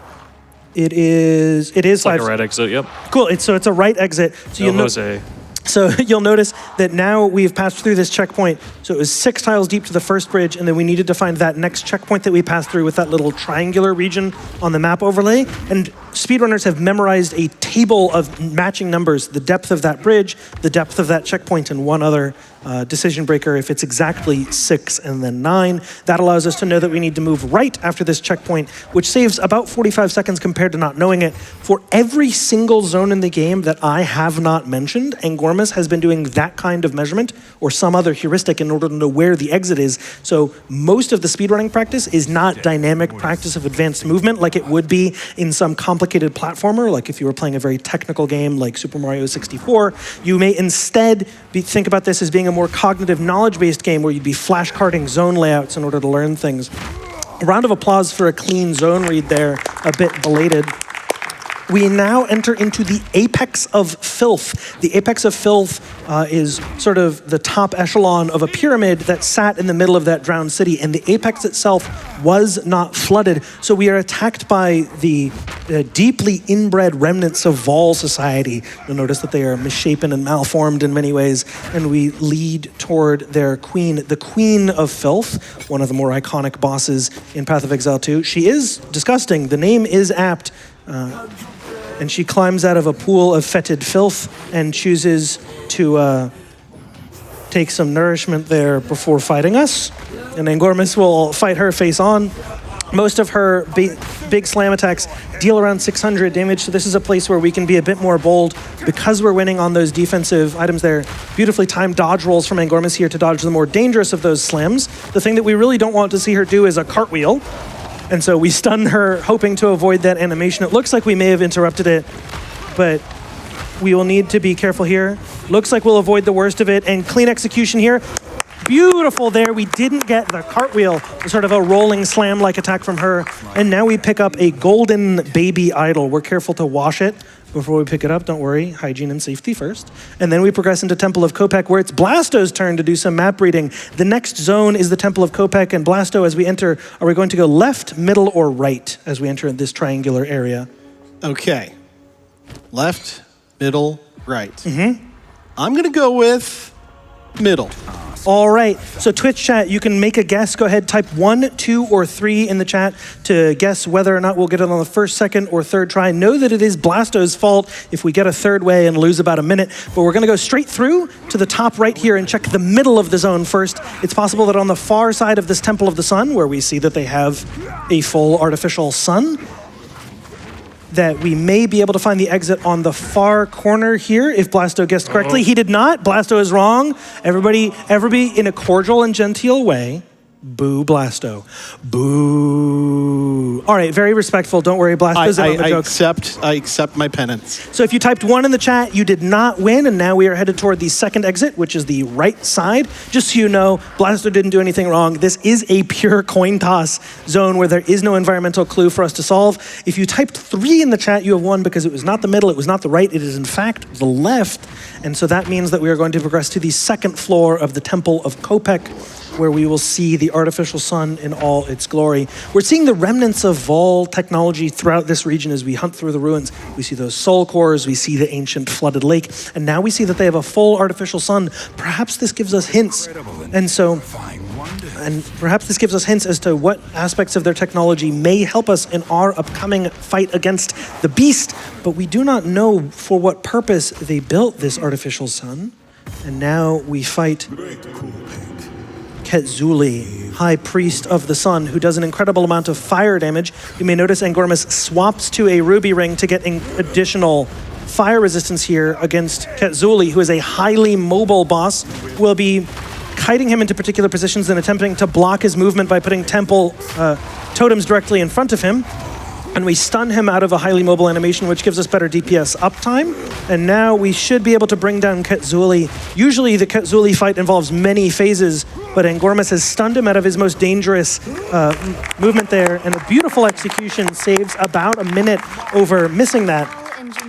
It is
It's
5.
like a right exit, yep.
Cool. So it's a right exit. So
No Jose.
So you'll notice that now we've passed through this checkpoint. So it was 6 tiles deep to the first bridge, and then we needed to find that next checkpoint that we passed through with that little triangular region on the map overlay. And speedrunners have memorized a table of matching numbers, the depth of that bridge, the depth of that checkpoint, and one other decision breaker if it's exactly 6 and then 9. That allows us to know that we need to move right after this checkpoint, which saves about 45 seconds compared to not knowing it. For every single zone in the game that I have not mentioned, Angormus has been doing that kind of measurement or some other heuristic in order to know where the exit is. So most of the speedrunning practice is not dynamic practice of advanced movement like it would be in some complicated platformer, like if you were playing a very technical game like Super Mario 64. You may instead think about this as being a more cognitive, knowledge-based game where you'd be flashcarding zone layouts in order to learn things. A round of applause for a clean zone read there, a bit belated. We now enter into the apex of filth. The apex of filth is sort of the top echelon of a pyramid that sat in the middle of that drowned city, and the apex itself was not flooded. So we are attacked by the deeply inbred remnants of Vol society. You'll notice that they are misshapen and malformed in many ways, and we lead toward their queen, the Queen of Filth, one of the more iconic bosses in Path of Exile 2. She is disgusting. The name is apt. And she climbs out of a pool of fetid filth and chooses to take some nourishment there before fighting us. And Angormus will fight her face on. Most of her big slam attacks deal around 600 damage, so this is a place where we can be a bit more bold because we're winning on those defensive items there. Beautifully timed dodge rolls from Angormus here to dodge the more dangerous of those slams. The thing that we really don't want to see her do is a cartwheel. And so we stun her, hoping to avoid that animation. It looks like we may have interrupted it, but we will need to be careful here. Looks like we'll avoid the worst of it, and clean execution here. Beautiful there. We didn't get the cartwheel, sort of a rolling slam-like attack from her. And now we pick up a golden baby idol. We're careful to wash it before we pick it up. Don't worry, hygiene and safety first. And then we progress into Temple of Kopek, where it's Blasto's turn to do some map reading. The next zone is the Temple of Kopek, and Blasto, as we enter, are we going to go left, middle, or right as we enter this triangular area?
Okay. Left, middle, right. I'm going to go with middle.
All right, so Twitch chat, you can make a guess. Go ahead, type 1, 2, or 3 in the chat to guess whether or not we'll get it on the first, second, or third try. Know that it is Blasto's fault if we get a third way and lose about a minute, but we're gonna go straight through to the top right here and check the middle of the zone first. It's possible that on the far side of this Temple of the Sun, where we see that they have a full artificial sun, that we may be able to find the exit on the far corner here if Blasto guessed correctly. He did not. Blasto is wrong. Everybody in a cordial and genteel way, Boo, Blasto. Boo. All right, very respectful. Don't worry, Blasto's in on the joke.
I accept my penance.
So if you typed 1 in the chat, you did not win, and now we are headed toward the second exit, which is the right side. Just so you know, Blasto didn't do anything wrong. This is a pure coin toss zone where there is no environmental clue for us to solve. If you typed 3 in the chat, you have won because it was not the middle, it was not the right, it is in fact the left. And so that means that we are going to progress to the second floor of the Temple of Kopek, where we will see the artificial sun in all its glory. We're seeing the remnants of Vol technology throughout this region as we hunt through the ruins. We see those soul cores, we see the ancient flooded lake, and now we see that they have a full artificial sun. Perhaps this gives us hints. And perhaps this gives us hints as to what aspects of their technology may help us in our upcoming fight against the beast, but we do not know for what purpose they built this artificial sun. And now we fight Ketzuli, High Priest of the Sun, who does an incredible amount of fire damage. You may notice Angormus swaps to a ruby ring to get additional fire resistance here against Ketzuli, who is a highly mobile boss. We'll be kiting him into particular positions and attempting to block his movement by putting temple totems directly in front of him. And we stun him out of a highly mobile animation, which gives us better DPS uptime. And now we should be able to bring down Ketzuli. Usually the Ketzuli fight involves many phases, but Angormus has stunned him out of his most dangerous movement there. And a beautiful execution saves about a minute over missing that.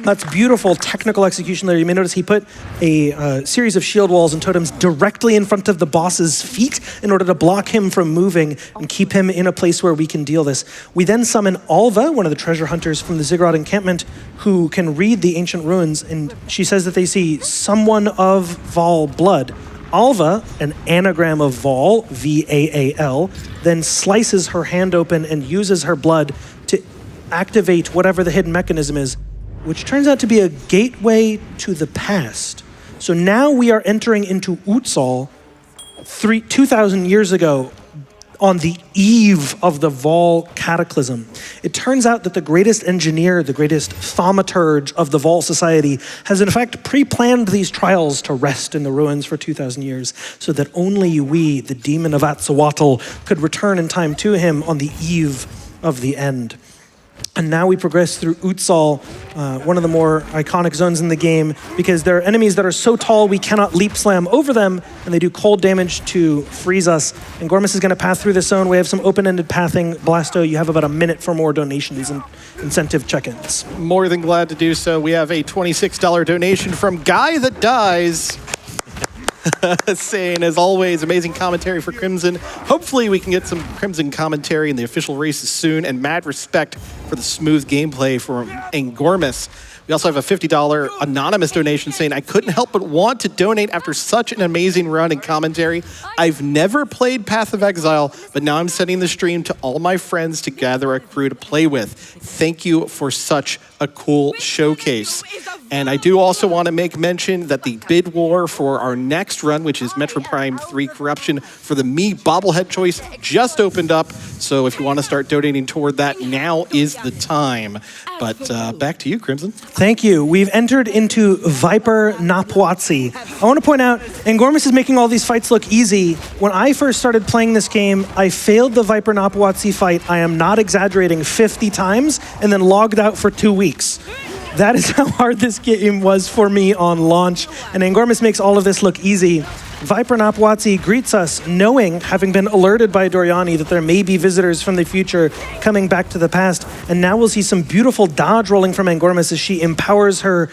That's beautiful technical execution there. You may notice he put a series of shield walls and totems directly in front of the boss's feet in order to block him from moving and keep him in a place where we can deal this. We then summon Alva, one of the treasure hunters from the Ziggurat encampment, who can read the ancient ruins, and she says that they see someone of Vol blood. Alva, an anagram of Vol, V-A-A-L, then slices her hand open and uses her blood to activate whatever the hidden mechanism is, which turns out to be a gateway to the past. So now we are entering into Utsal 2,000 years ago on the eve of the Vol cataclysm. It turns out that the greatest engineer, the greatest thaumaturge of the Vol society has in fact pre-planned these trials to rest in the ruins for 2,000 years so that only we, the demon of Atzahuatl, could return in time to him on the eve of the end. And now we progress through Utsal, one of the more iconic zones in the game, because there are enemies that are so tall we cannot leap slam over them, and they do cold damage to freeze us. And Angormus is going to path through this zone. We have some open-ended pathing. Blasto, you have about a minute for more donations and incentive check-ins.
More than glad to do so. We have a $26 donation from Guy That Dies. Saying, as always, amazing commentary for Crimson. Hopefully we can get some Crimson commentary in the official races soon, and mad respect for the smooth gameplay from Angormus. We also have a $50 anonymous donation saying, I couldn't help but want to donate after such an amazing run and commentary. I've never played Path of Exile, but now I'm sending the stream to all my friends to gather a crew to play with. Thank you for such a cool showcase. And I do also want to make mention that the bid war for our next run, which is Metro Prime 3 Corruption, for the Me bobblehead choice just opened up. So if you want to start donating toward that, now is the time. But back to you, Crimson.
Thank you. We've entered into Viper Napwatsi. I want to point out, Angormus is making all these fights look easy. When I first started playing this game, I failed the Viper Napwatsi fight, I am not exaggerating, 50 times, and then logged out for 2 weeks. That is how hard this game was for me on launch, and Angormus makes all of this look easy. Viper Napwatsi greets us, knowing, having been alerted by Doriani, that there may be visitors from the future coming back to the past. And now we'll see some beautiful dodge rolling from Angormus as she empowers her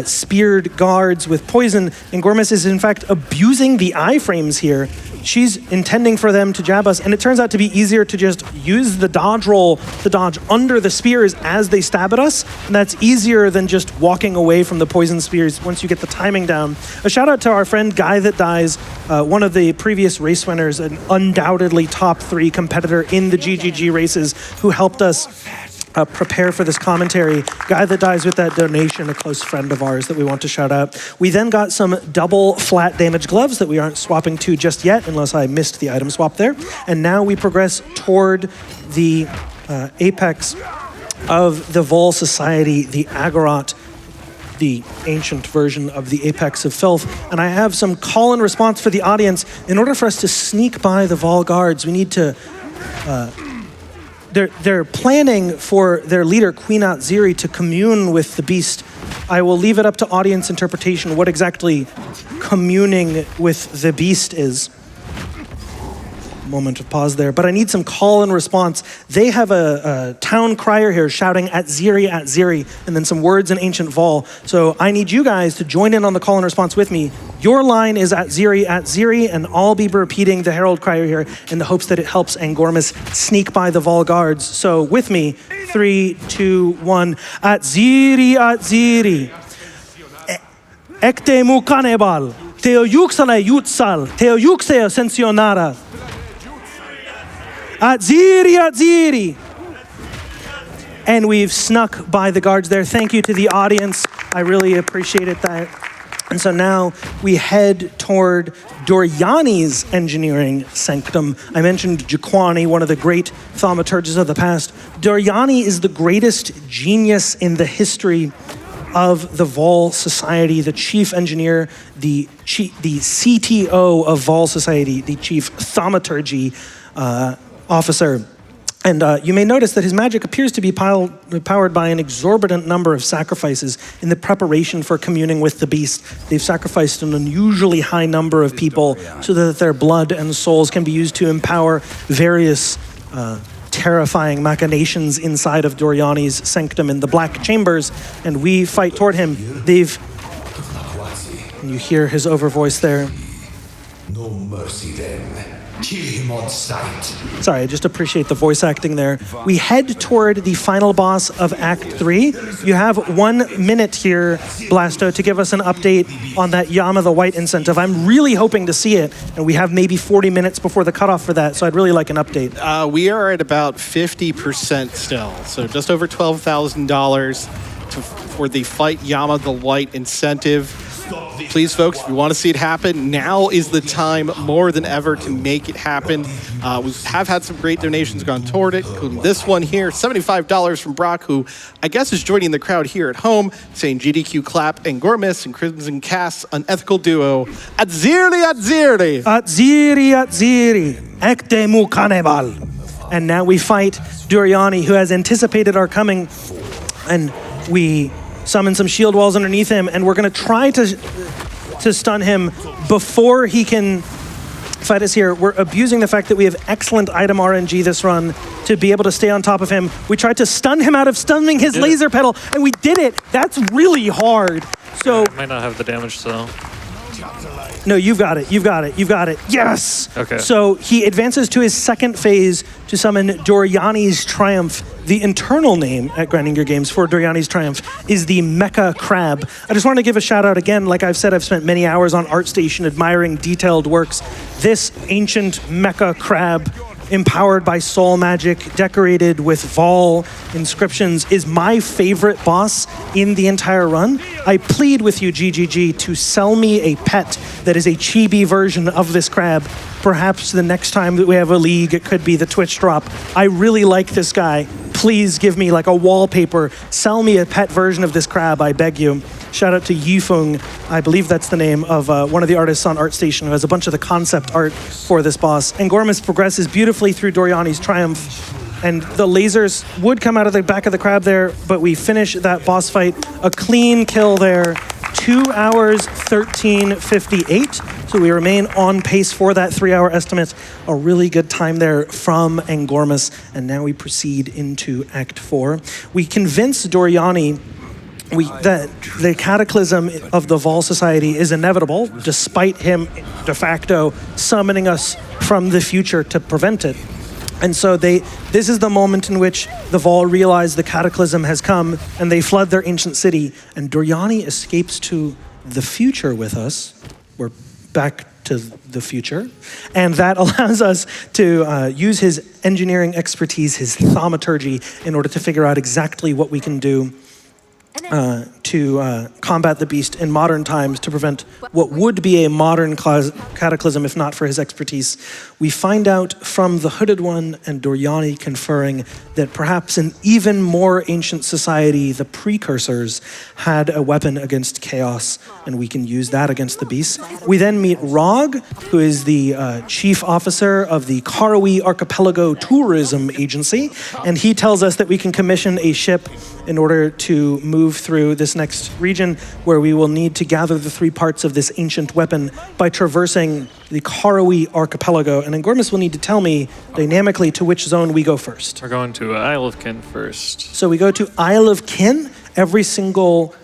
speared guards with poison. Angormus is in fact abusing the iframes here. She's intending for them to jab us, and it turns out to be easier to just use the dodge roll to dodge under the spears as they stab at us, and that's easier than just walking away from the poison spears once you get the timing down. A shout out to our friend Guy That Dies, one of the previous race winners, an undoubtedly top 3 competitor in the GGG races, who helped us prepare for this commentary. Guy That Dies with that donation, a close friend of ours that we want to shout out. We then got some double flat damage gloves that we aren't swapping to just yet, unless I missed the item swap there. And now we progress toward the apex of the Vol Society, the Agorot. the ancient version of the Apex of Filth. And I have some call and response for the audience. In order for us to sneak by the Vol guards, we need to... They're planning for their leader, Queen Atziri, to commune with the beast. I will leave it up to audience interpretation what exactly communing with the beast is. Moment of pause there, but I need some call and response. They have a town crier here shouting at Ziri, and then some words in ancient Vol. So I need you guys to join in on the call and response with me. Your line is at Ziri, and I'll be repeating the herald crier here in the hopes that it helps Angormus sneak by the Vol guards. So with me, 3, 2, 1. At Ziri. Ekte mu kanebal. Teo yuxale yutsal. Teo yuxeo sensionara. At Ziri. And we've snuck by the guards there. Thank you to the audience. I really appreciated that. And so now we head toward Doryani's engineering sanctum. I mentioned Jaquani, one of the great thaumaturges of the past. Doryani is the greatest genius in the history of the Vol Society, the chief engineer, the CTO of Vol Society, the chief thaumaturgy officer. And you may notice that his magic appears to be powered by an exorbitant number of sacrifices in the preparation for communing with the beast. They've sacrificed an unusually high number of people so that their blood and souls can be used to empower various terrifying machinations inside of Doryani's sanctum in the Black Chambers, and we fight toward him. And you hear his overvoice there.
No mercy then. Kill him on sight.
Sorry, I just appreciate the voice acting there. We head toward the final boss of Act 3. You have 1 minute here, Blasto, to give us an update on that Yama the White incentive. I'm really hoping to see it, and we have maybe 40 minutes before the cutoff for that, so I'd really like an update.
We are at about 50% still, so just over $12,000 for the Fight Yama the White incentive. Please, folks, if you want to see it happen, now is the time more than ever to make it happen. We have had some great donations gone toward it, including this one here, $75 from Brock, who I guess is joining the crowd here at home, saying GDQ clap, Angormus and CrimsonCasts, an ethical duo. At Ziri. At Ziri.
Ekte mu kanebal. And now we fight Doryani, who has anticipated our coming, and we summon some shield walls underneath him, and we're going to try to stun him before he can fight us here. We're abusing the fact that we have excellent item RNG this run to be able to stay on top of him. We tried to stun him out of stunning his laser pedal, and we did it. That's really hard. So
yeah, might not have the damage, so...
No, you've got it. Yes!
Okay.
So he advances to his second phase to summon Doryani's Triumph. The internal name at Grinding Games for Doryani's Triumph is the Mecha Crab. I just want to give a shout out again. Like I've said, I've spent many hours on ArtStation admiring detailed works. This ancient Mecha Crab, empowered by soul magic, decorated with Vol inscriptions, is my favorite boss in the entire run. I plead with you, GGG, to sell me a pet that is a chibi version of this crab. Perhaps the next time that we have a league, it could be the Twitch drop. I really like this guy. Please give me like a wallpaper. Sell me a pet version of this crab, I beg you. Shout out to Yifeng, I believe that's the name of one of the artists on ArtStation who has a bunch of the concept art for this boss. Angormus progresses beautifully through Doryani's Triumph, and the lasers would come out of the back of the crab there, but we finish that boss fight. A clean kill there, 2 hours, 13:58. So we remain on pace for that 3-hour estimate. A really good time there from Angormus, and now we proceed into Act 4. We convince Doryani that the cataclysm of the Vol Society is inevitable, despite him de facto summoning us from the future to prevent it. And so this is the moment in which the Vol realize the cataclysm has come, and they flood their ancient city, and Doryani escapes to the future with us. We're back to the future, and that allows us to use his engineering expertise, his thaumaturgy, in order to figure out exactly what we can do to combat the beast in modern times to prevent what would be a modern cataclysm if not for his expertise. We find out from the Hooded One and Doryani conferring that perhaps an even more ancient society, the Precursors, had a weapon against chaos, and we can use that against the beast. We then meet Rog, who is the chief officer of the Karowe Archipelago Tourism Agency, and he tells us that we can commission a ship in order to move through this next region where we will need to gather the 3 parts of this ancient weapon by traversing the Karowe Archipelago. And Angormus will need to tell me dynamically to which zone we go first.
We're going to Isle of Kin first.
So we go to Isle of Kin. Every single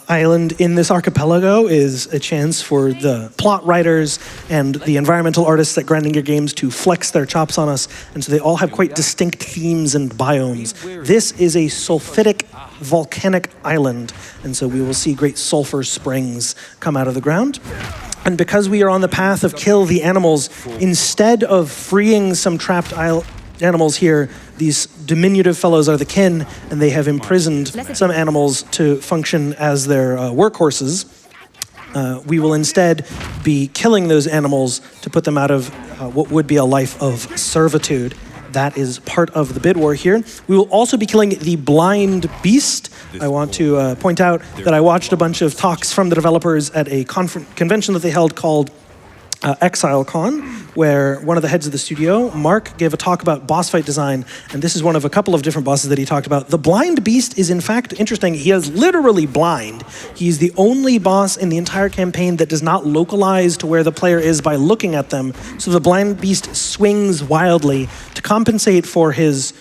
island in this archipelago is a chance for the plot writers and the environmental artists at Grinding Gear Games to flex their chops on us, and so they all have quite distinct themes and biomes. This is a sulfidic volcanic island, and so we will see great sulfur springs come out of the ground. And because we are on the path of kill the animals, instead of freeing some trapped animals here, these diminutive fellows are the kin, and they have imprisoned some animals to function as their workhorses. We will instead be killing those animals to put them out of what would be a life of servitude. That is part of the bid war here. We will also be killing the blind beast. I want to point out that I watched a bunch of talks from the developers at a convention that they held called Exile Con, where one of the heads of the studio, Mark, gave a talk about boss fight design, and this is one of a couple of different bosses that he talked about. The blind beast is in fact interesting. He is literally blind. He's the only boss in the entire campaign that does not localize to where the player is by looking at them, so the blind beast swings wildly. To compensate for his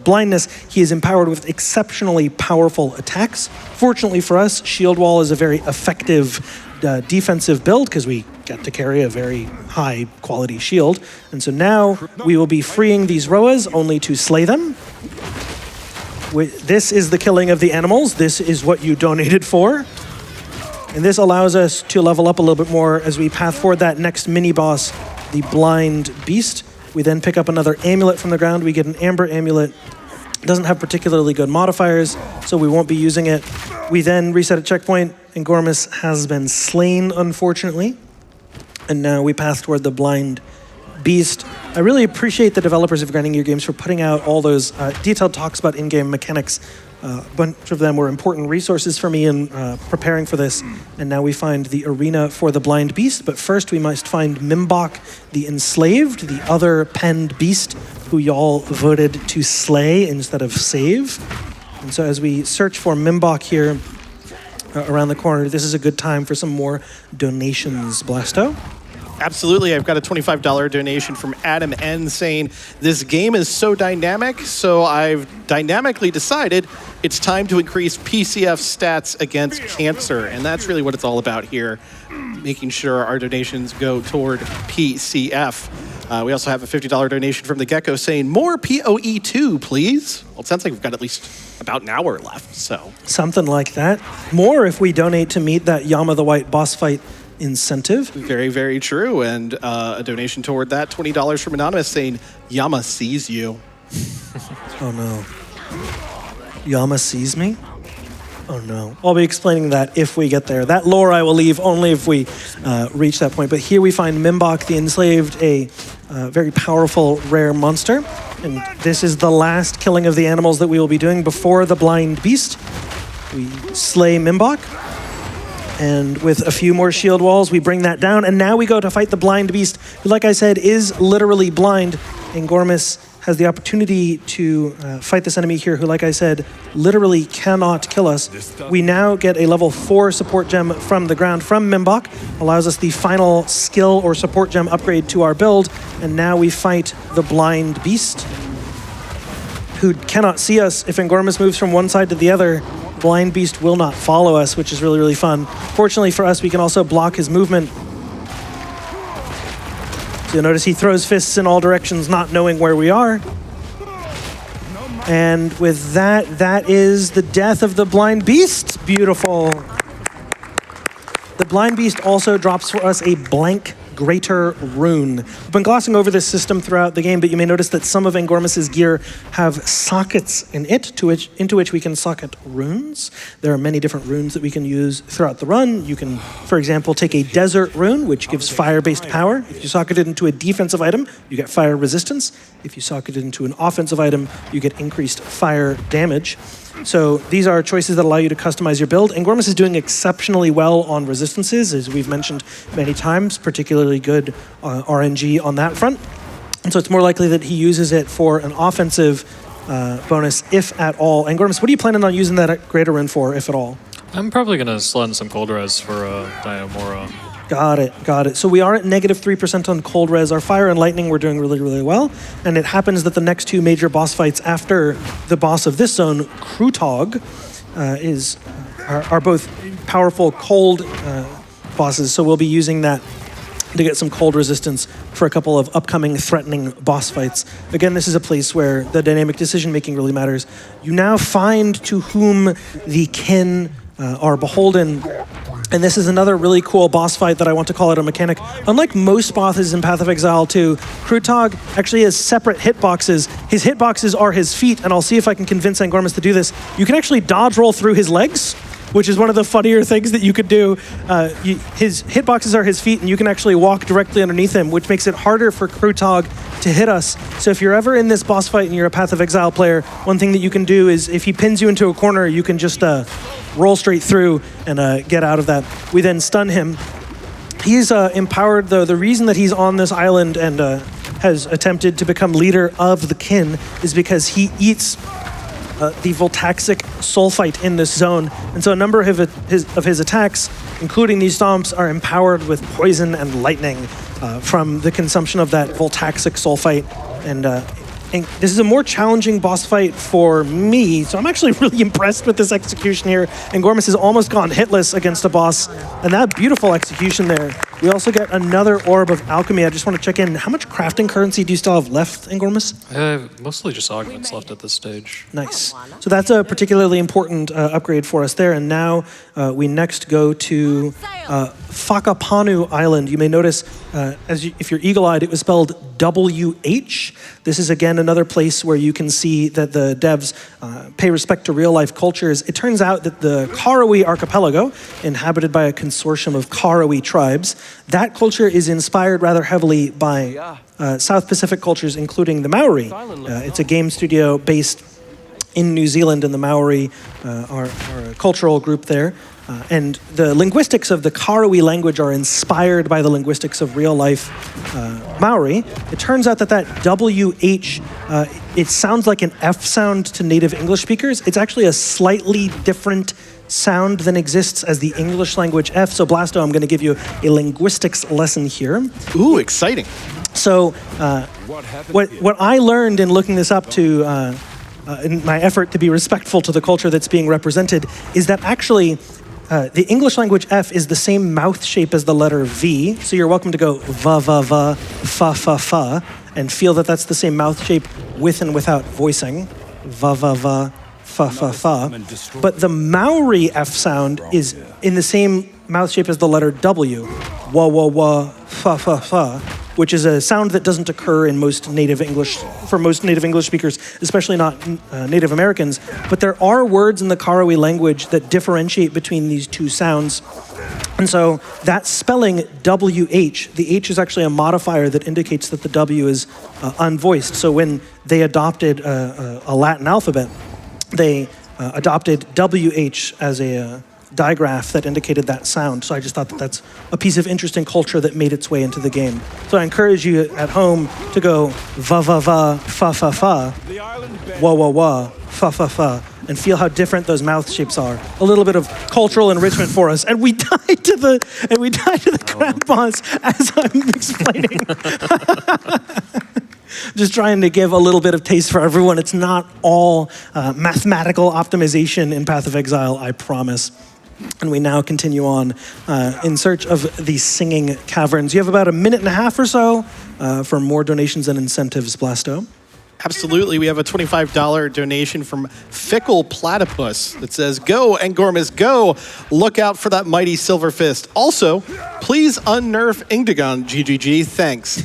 blindness, he is empowered with exceptionally powerful attacks. Fortunately for us, Shield Wall is a very effective defensive build because we get to carry a very high quality shield. And so now we will be freeing these Roas only to slay them. This is the killing of the animals. This is what you donated for. And this allows us to level up a little bit more as we path forward that next mini boss, the blind beast. We then pick up another amulet from the ground. We get an amber amulet. It doesn't have particularly good modifiers, so we won't be using it. We then reset a checkpoint. Angormus has been slain, unfortunately. And now we pass toward the blind beast. I really appreciate the developers of Grinding Gear Games for putting out all those detailed talks about in-game mechanics. A bunch of them were important resources for me in preparing for this. And now we find the arena for the blind beast. But first we must find Mimbok the Enslaved, the other penned beast who y'all voted to slay instead of save. And so as we search for Mimbok here around the corner, this is a good time for some more donations, Blasto.
Absolutely. I've got a $25 donation from Adam N saying, this game is so dynamic, so I've dynamically decided it's time to increase PCF stats against cancer. And that's really what it's all about here, making sure our donations go toward PCF. We also have a $50 donation from the Gecko saying, more PoE2, please. Well, it sounds like we've got at least about an hour left, so.
Something like that. More if we donate to meet that Yama the White boss fight incentive.
Very, very true. And a donation toward that, $20 from Anonymous saying, Yama sees you.
Oh no. Yama sees me? Oh no. I'll be explaining that if we get there. That lore I will leave only if we reach that point. But here we find Mimbok the Enslaved, a very powerful, rare monster. And this is the last killing of the animals that we will be doing before the blind beast. We slay Mimbok. And with a few more shield walls, we bring that down. And now we go to fight the blind beast, who, like I said, is literally blind. Angormus has the opportunity to fight this enemy here, who, like I said, literally cannot kill us. We now get a level 4 support gem from the ground from Mimbok, allows us the final skill or support gem upgrade to our build. And now we fight the blind beast, who cannot see us. If Angormus moves from one side to the other, Blind Beast will not follow us, which is really, really fun. Fortunately for us, we can also block his movement. So you'll notice he throws fists in all directions, not knowing where we are. And with that, that is the death of the Blind Beast. Beautiful. The Blind Beast also drops for us a blank Greater Rune. We've been glossing over this system throughout the game, but you may notice that some of Angormus's gear have sockets in it into which we can socket runes. There are many different runes that we can use throughout the run. You can, for example, take a desert rune, which gives fire-based power. If you socket it into a defensive item, you get fire resistance. If you socket it into an offensive item, you get increased fire damage. So these are choices that allow you to customize your build. Angormus is doing exceptionally well on resistances, as we've mentioned many times, particularly good RNG on that front. And so it's more likely that he uses it for an offensive bonus, if at all. Angormus, what are you planning on using that Greater Rune for, if at all?
I'm probably going to slot in some cold res for Diamora.
Got it. So we are at -3% on cold res. Our fire and lightning we're doing really, really well. And it happens that the next two major boss fights after the boss of this zone, Krutog, are both powerful cold bosses. So we'll be using that to get some cold resistance for a couple of upcoming threatening boss fights. Again, this is a place where the dynamic decision making really matters. You now find to whom the kin are beholden. And this is another really cool boss fight that I want to call it a mechanic. Unlike most bosses in Path of Exile 2, Krutog actually has separate hitboxes. His hitboxes are his feet, and I'll see if I can convince Angormus to do this. You can actually dodge roll through his legs, which is one of the funnier things that you could do. His hitboxes are his feet, and you can actually walk directly underneath him, which makes it harder for Krutog to hit us. So if you're ever in this boss fight and you're a Path of Exile player, one thing that you can do is if he pins you into a corner, you can just roll straight through and get out of that. We then stun him. He's empowered, though. The reason that he's on this island and has attempted to become leader of the kin is because he eats the voltaxic sulfite in this zone. And so a number of his attacks, including these stomps, are empowered with poison and lightning from the consumption of that voltaxic sulfite. And this is a more challenging boss fight for me, so I'm actually really impressed with this execution here. Angormus has almost gone hitless against a boss, and that beautiful execution there. We also get another Orb of Alchemy. I just want to check in. How much crafting currency do you still have left, Angormus?
I have mostly just augments left at this stage.
Nice. So that's a particularly important upgrade for us there. And now we next go to Whakapanu Island. You may notice, if you're eagle-eyed, it was spelled WH. This is, again, another place where you can see that the devs pay respect to real-life cultures. It turns out that the Karawi archipelago, inhabited by a consortium of Karawi tribes, that culture is inspired rather heavily by South Pacific cultures, including the Maori. It's a game studio based in New Zealand, and the Maori are a cultural group there. And the linguistics of the Karawi language are inspired by the linguistics of real-life Maori. It turns out that WH, it sounds like an F sound to native English speakers. It's actually a slightly different sound than exists as the English language F. So Blasto, I'm going to give you a linguistics lesson here.
Ooh, exciting.
So what I learned in looking this up in my effort to be respectful to the culture that's being represented is that actually the English language F is the same mouth shape as the letter V. So you're welcome to go va, va, va, fa, fa, fa, and feel that that's the same mouth shape with and without voicing. Va, va, va, fa, fa, fa. But the Maori F sound is in the same mouth shape as the letter W. Wa, wa, wa, fa, fa, fa, which is a sound that doesn't occur in most native English, for most native English speakers, especially not Native Americans. But there are words in the Karawi language that differentiate between these two sounds. And so that spelling WH, the H is actually a modifier that indicates that the W is unvoiced. So when they adopted a Latin alphabet, they adopted WH as a digraph that indicated that sound. So I just thought that that's a piece of interesting culture that made its way into the game. So I encourage you at home to go va va va, fa fa fa, wa wa wa, fa fa fa, and feel how different those mouth shapes are. A little bit of cultural enrichment for us. And we died to the crab boss as I'm explaining. Just trying to give a little bit of taste for everyone. It's not all mathematical optimization in Path of Exile, I promise. And we now continue on in search of the Singing Caverns. You have about a minute and a half or so for more donations and incentives, Blasto.
Absolutely. We have a $25 donation from Fickle Platypus that says, "Go, Angormus, go. Look out for that mighty silver fist. Also, please unnerf Ingdagon, GGG. Thanks."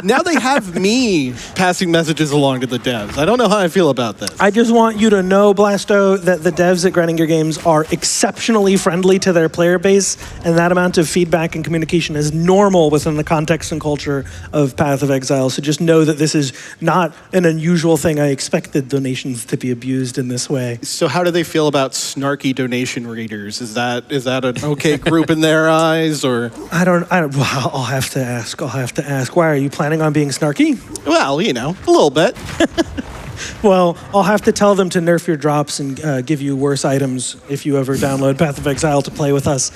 Now they have me passing messages along to the devs. I don't know how I feel about this.
I just want you to know, Blasto, that the devs at Grinding Gear Games are exceptionally friendly to their player base, and that amount of feedback and communication is normal within the context and culture of Path of Exile. So just know that this is not an unusual thing. I expected donations to be abused in this way.
So how do they feel about snarky donation readers? Is that an okay group in their eyes, or?
I don't, well, I'll have to ask. Why, are you planning on being snarky?
Well, you know, a little bit.
Well, I'll have to tell them to nerf your drops and give you worse items if you ever download Path of Exile to play with us.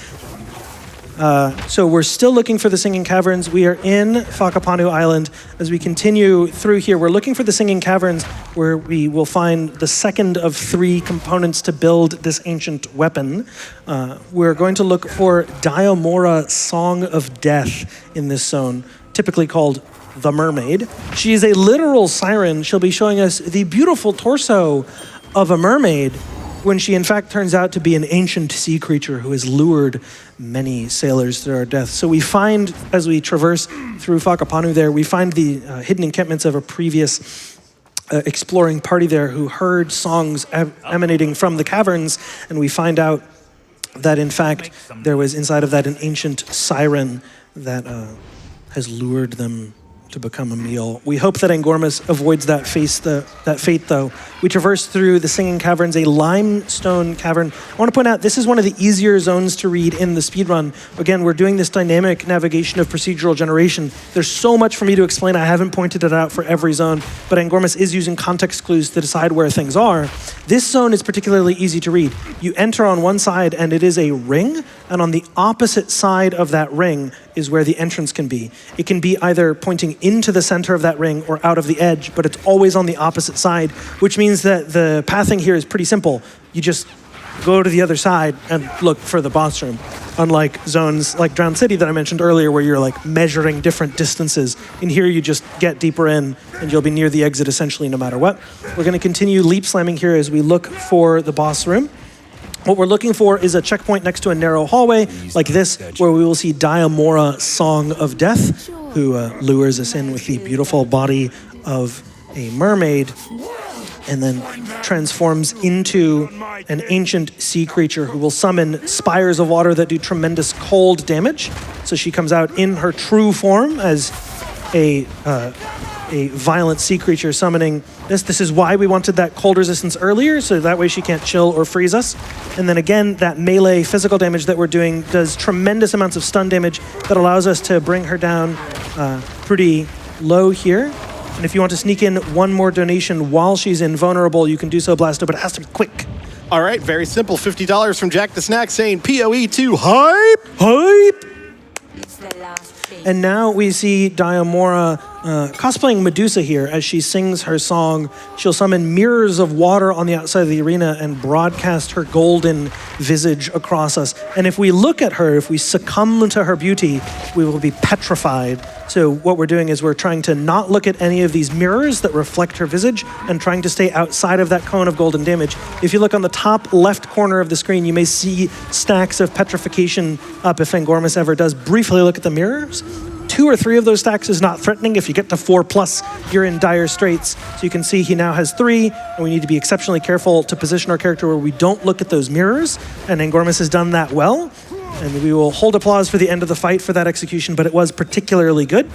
So we're still looking for the Singing Caverns. We are in Whakapanu Island. As we continue through here, we're looking for the Singing Caverns, where we will find the second of 3 components to build this ancient weapon. We're going to look for Diomora, Song of Death, in this zone, typically called the Mermaid. She is a literal siren. She'll be showing us the beautiful torso of a mermaid, when she in fact turns out to be an ancient sea creature who has lured many sailors to their death. So we find, as we traverse through Whakapanu there, we find the hidden encampments of a previous exploring party there who heard songs emanating from the caverns, and we find out that in fact there was inside of that an ancient siren that has lured them to become a meal. We hope that Angormus avoids that fate, though. We traverse through the Singing Caverns, a limestone cavern. I want to point out, this is one of the easier zones to read in the speedrun. Again, we're doing this dynamic navigation of procedural generation. There's so much for me to explain. I haven't pointed it out for every zone, but Angormus is using context clues to decide where things are. This zone is particularly easy to read. You enter on one side, and it is a ring, and on the opposite side of that ring is where the entrance can be. It can be either pointing into the center of that ring or out of the edge, but it's always on the opposite side, which means that the pathing here is pretty simple. You just go to the other side and look for the boss room. Unlike zones like Drowned City that I mentioned earlier, where you're like measuring different distances. In here, you just get deeper in and you'll be near the exit essentially no matter what. We're gonna continue leap slamming here as we look for the boss room. What we're looking for is a checkpoint next to a narrow hallway like this, where we will see Diomora, Song of Death, who lures us in with the beautiful body of a mermaid, and then transforms into an ancient sea creature who will summon spires of water that do tremendous cold damage. So she comes out in her true form as a violent sea creature summoning this. This is why we wanted that cold resistance earlier, so that way she can't chill or freeze us. And then again, that melee physical damage that we're doing does tremendous amounts of stun damage that allows us to bring her down pretty low here. And if you want to sneak in one more donation while she's invulnerable, you can do so, Blasto, but it has to be quick.
All right, very simple. $50 from Jack the Snack saying POE2 hype!
Hype!
It's the last thing.
And now we see Diomora cosplaying Medusa here. As she sings her song, she'll summon mirrors of water on the outside of the arena and broadcast her golden visage across us. And if we look at her, if we succumb to her beauty, we will be petrified. So what we're doing is we're trying to not look at any of these mirrors that reflect her visage and trying to stay outside of that cone of golden damage. If you look on the top left corner of the screen, you may see stacks of petrification up if Angormus ever does briefly look at the mirrors. 2 or 3 of those stacks is not threatening. If you get to 4+, you're in dire straits. So you can see he now has 3, and we need to be exceptionally careful to position our character where we don't look at those mirrors, and Angormus has done that well. And we will hold applause for the end of the fight for that execution, but it was particularly good.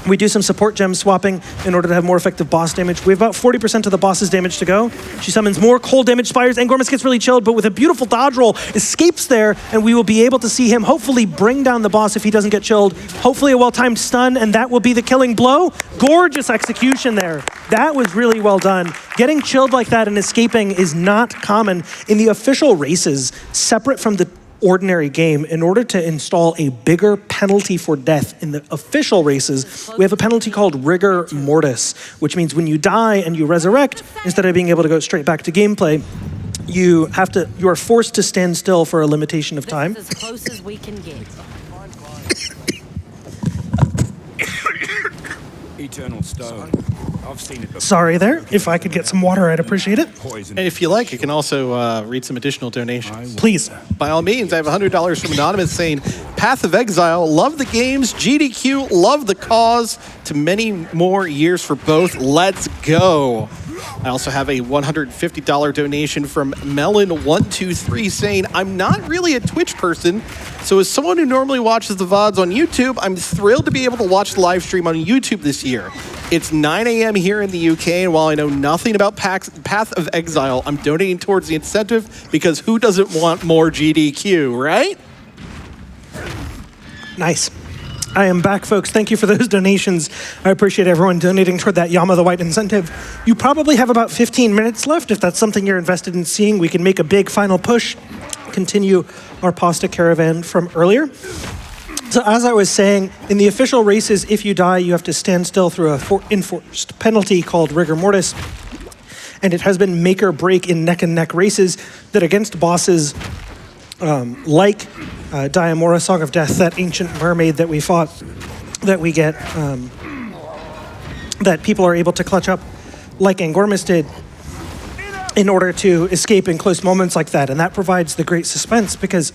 We do some support gem swapping in order to have more effective boss damage. We have about 40% of the boss's damage to go. She summons more cold damage spires. Angormus gets really chilled, but with a beautiful dodge roll, escapes there, and we will be able to see him hopefully bring down the boss if he doesn't get chilled. Hopefully a well-timed stun, and that will be the killing blow. Gorgeous execution there. That was really well done. Getting chilled like that and escaping is not common. In the official races, separate from the ordinary game, in order to install a bigger penalty for death in the official races, we have a penalty called rigor mortis, which means when you die and you resurrect, instead of being able to go straight back to gameplay, you are forced to stand still for a limitation of time.
This is as close as we can get.
Eternal stone.
Sorry there. If I could get some water, I'd appreciate it.
And if you like, you can also read some additional donations.
Please.
By all means, I have $100 from Anonymous saying, Path of Exile, love the games, GDQ, love the cause, to many more years for both. Let's go. I also have a $150 donation from Melon123 saying, I'm not really a Twitch person, so as someone who normally watches the VODs on YouTube, I'm thrilled to be able to watch the live stream on YouTube this year. It's 9 a.m. here in the UK, and while I know nothing about Path of Exile, I'm donating towards the incentive because who doesn't want more GDQ, right?
Nice. I am back, folks. Thank you for those donations. I appreciate everyone donating toward that Yama the White incentive. You probably have about 15 minutes left. If that's something you're invested in seeing, we can make a big final push, continue our pasta caravan from earlier. So as I was saying, in the official races, if you die, you have to stand still through a enforced penalty called rigor mortis. And it has been make or break in neck-and-neck races that against bosses like Diamora, Song of Death, that ancient mermaid that we fought, that we get, that people are able to clutch up like Angormus did in order to escape in close moments like that. And that provides the great suspense because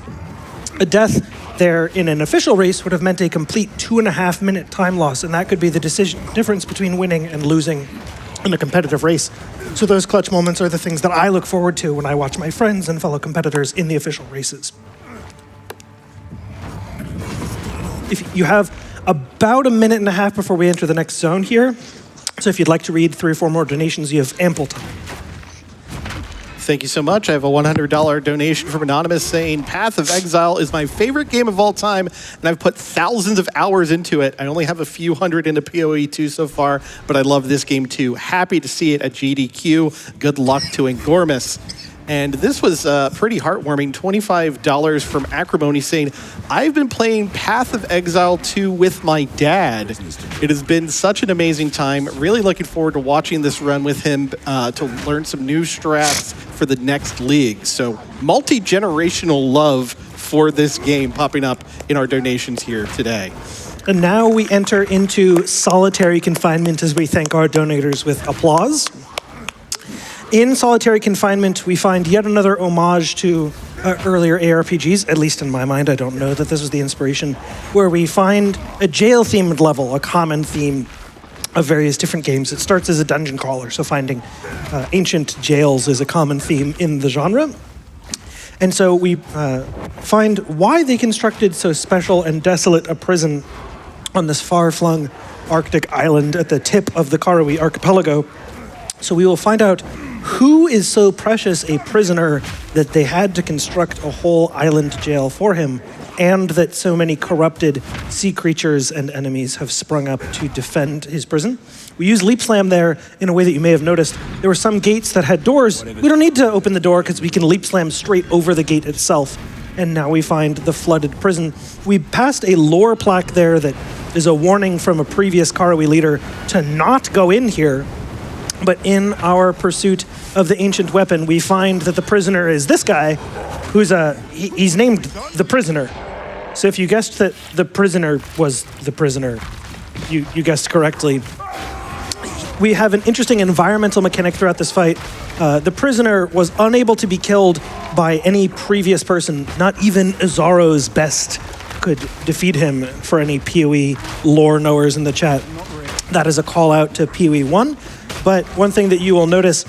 a death there in an official race would have meant a complete 2.5-minute time loss, and that could be the difference between winning and losing in a competitive race. So those clutch moments are the things that I look forward to when I watch my friends and fellow competitors in the official races. If you have about 1.5 minutes before we enter the next zone here, so if you'd like to read 3 or 4 more donations, you have ample time.
Thank you so much. I have a $100 donation from Anonymous saying, Path of Exile is my favorite game of all time, and I've put thousands of hours into it. I only have a few hundred into PoE 2 so far, but I love this game too. Happy to see it at GDQ. Good luck to Angormus. And this was pretty heartwarming, $25 from Acrimony saying, I've been playing Path of Exile 2 with my dad. It has been such an amazing time. Really looking forward to watching this run with him to learn some new strats for the next league. So multi-generational love for this game popping up in our donations here today.
And now we enter into solitary confinement as we thank our donators with applause. In solitary confinement, we find yet another homage to earlier ARPGs, at least in my mind. I don't know that this was the inspiration, where we find a jail-themed level, a common theme of various different games. It starts as a dungeon crawler, so finding ancient jails is a common theme in the genre. And so we find why they constructed so special and desolate a prison on this far-flung Arctic island at the tip of the Karowe archipelago. So we will find out who is so precious a prisoner that they had to construct a whole island jail for him, and that so many corrupted sea creatures and enemies have sprung up to defend his prison. We use Leap Slam there in a way that you may have noticed. There were some gates that had doors. We don't need to open the door because we can Leap Slam straight over the gate itself. And now we find the flooded prison. We passed a lore plaque there that is a warning from a previous Karowe leader to not go in here. But in our pursuit of the ancient weapon, we find that the prisoner is this guy, who's he's named the Prisoner. So if you guessed that the prisoner was the prisoner, you guessed correctly. We have an interesting environmental mechanic throughout this fight. The prisoner was unable to be killed by any previous person. Not even Azaro's best could defeat him, for any PoE lore knowers in the chat. That is a call out to PoE 1. But one thing that you will notice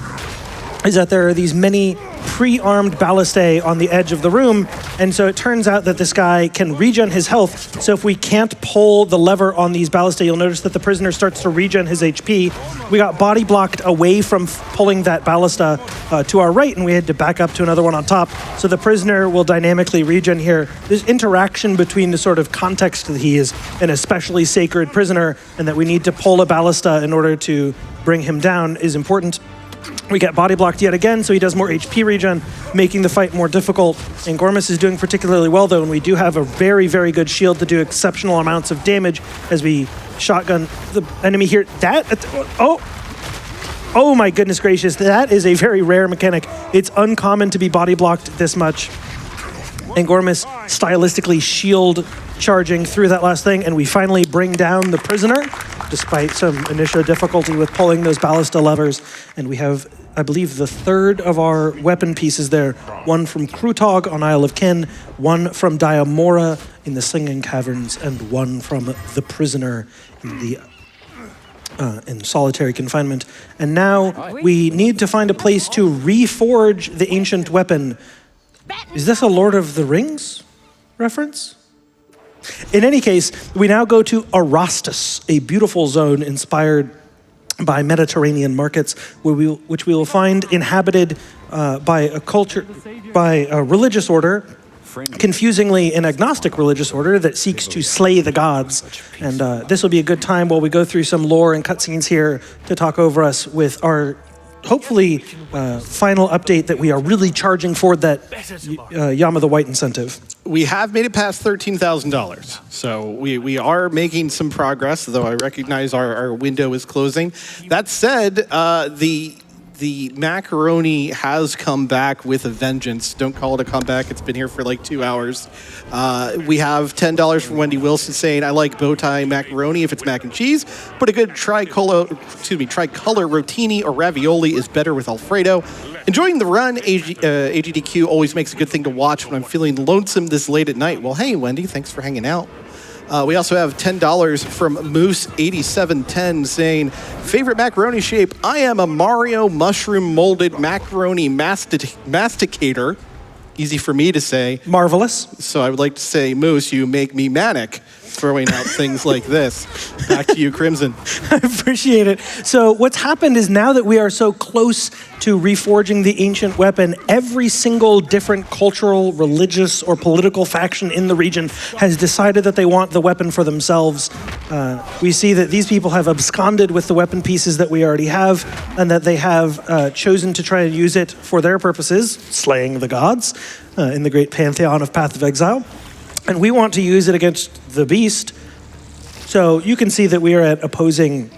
is that there are these many pre-armed ballistae on the edge of the room, and so it turns out that this guy can regen his health. So if we can't pull the lever on these ballistae, you'll notice that the prisoner starts to regen his HP. We got body blocked away from pulling that ballista to our right, and we had to back up to another one on top. So the prisoner will dynamically regen here. There's interaction between the sort of context that he is an especially sacred prisoner, and that we need to pull a ballista in order to bring him down is important. We get body blocked yet again, so he does more HP regen, making the fight more difficult. Angormus is doing particularly well, though, and we do have a very, very good shield to do exceptional amounts of damage as we shotgun the enemy here. Oh my goodness gracious, that is a very rare mechanic. It's uncommon to be body blocked this much. Angormus stylistically shield charging through that last thing, and we finally bring down the prisoner. despite some initial difficulty with pulling those ballista levers. And we have, I believe, the third of our weapon pieces there. One from Krutog on Isle of Ken, one from Diamora in the Singing Caverns, and one from the Prisoner in the in solitary confinement. And now we need to find a place to reforge the ancient weapon. Is this a Lord of the Rings reference? In any case, we now go to Arastus, a beautiful zone inspired by Mediterranean markets, which we will find inhabited by a religious order, confusingly an agnostic religious order that seeks to slay the gods. And this will be a good time while we go through some lore and cutscenes here to talk over us with our hopefully final update that we are really charging for that Yama the White incentive.
We have made it past $13,000, so we are making some progress, though I recognize our window is closing. That said, the macaroni has come back with a vengeance. Don't call it a comeback. It's been here for like 2 hours. We have $10 from Wendy Wilson saying, I like bow tie macaroni if it's mac and cheese, but a good tricolor rotini or ravioli is better with Alfredo. Enjoying the run, AGDQ always makes a good thing to watch when I'm feeling lonesome this late at night. Well, hey, Wendy, thanks for hanging out. We also have $10 from Moose8710 saying, favorite macaroni shape, I am a Mario mushroom molded macaroni masticator. Easy for me to say.
Marvelous.
So I would like to say, Moose, you make me manic throwing out things like this. Back to you, Crimson.
I appreciate it. So what's happened is now that we are so close to reforging the ancient weapon, every single different cultural, religious, or political faction in the region has decided that they want the weapon for themselves. We see that these people have absconded with the weapon pieces that we already have, and that they have chosen to try and use it for their purposes, slaying the gods in the great pantheon of Path of Exile. And we want to use it against the beast. So you can see that we are at opposing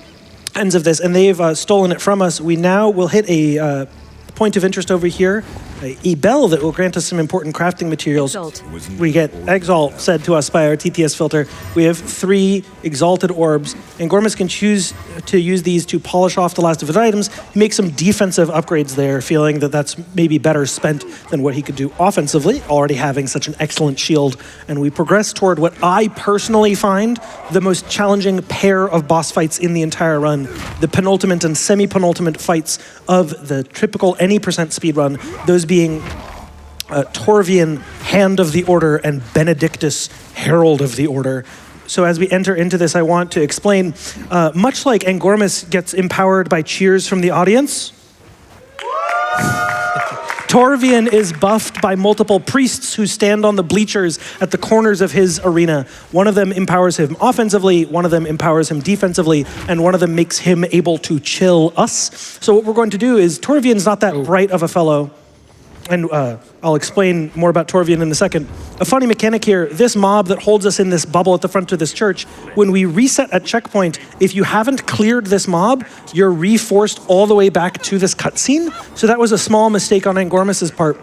ends of this, and they've stolen it from us. We now will hit a point of interest over here, a bell that will grant us some important crafting materials.
Exalt.
We get Exalt said to us by our TTS filter. We have 3 exalted orbs, and Angormus can choose to use these to polish off the last of his items. He makes some defensive upgrades there, feeling that that's maybe better spent than what he could do offensively, already having such an excellent shield. And we progress toward what I personally find the most challenging pair of boss fights in the entire run, the penultimate and semi-penultimate fights of the typical any percent speedrun, those being Torvian, Hand of the Order, and Benedictus, Herald of the Order. So as we enter into this, I want to explain, much like Angormus gets empowered by cheers from the audience, Torvian is buffed by multiple priests who stand on the bleachers at the corners of his arena. One of them empowers him offensively, one of them empowers him defensively, and one of them makes him able to chill us. So what we're going to do is, Torvian's not that bright of a fellow, and I'll explain more about Torvian in a second. A funny mechanic here, this mob that holds us in this bubble at the front of this church, when we reset at checkpoint, if you haven't cleared this mob, you're reforced all the way back to this cutscene. So that was a small mistake on Angormus's part.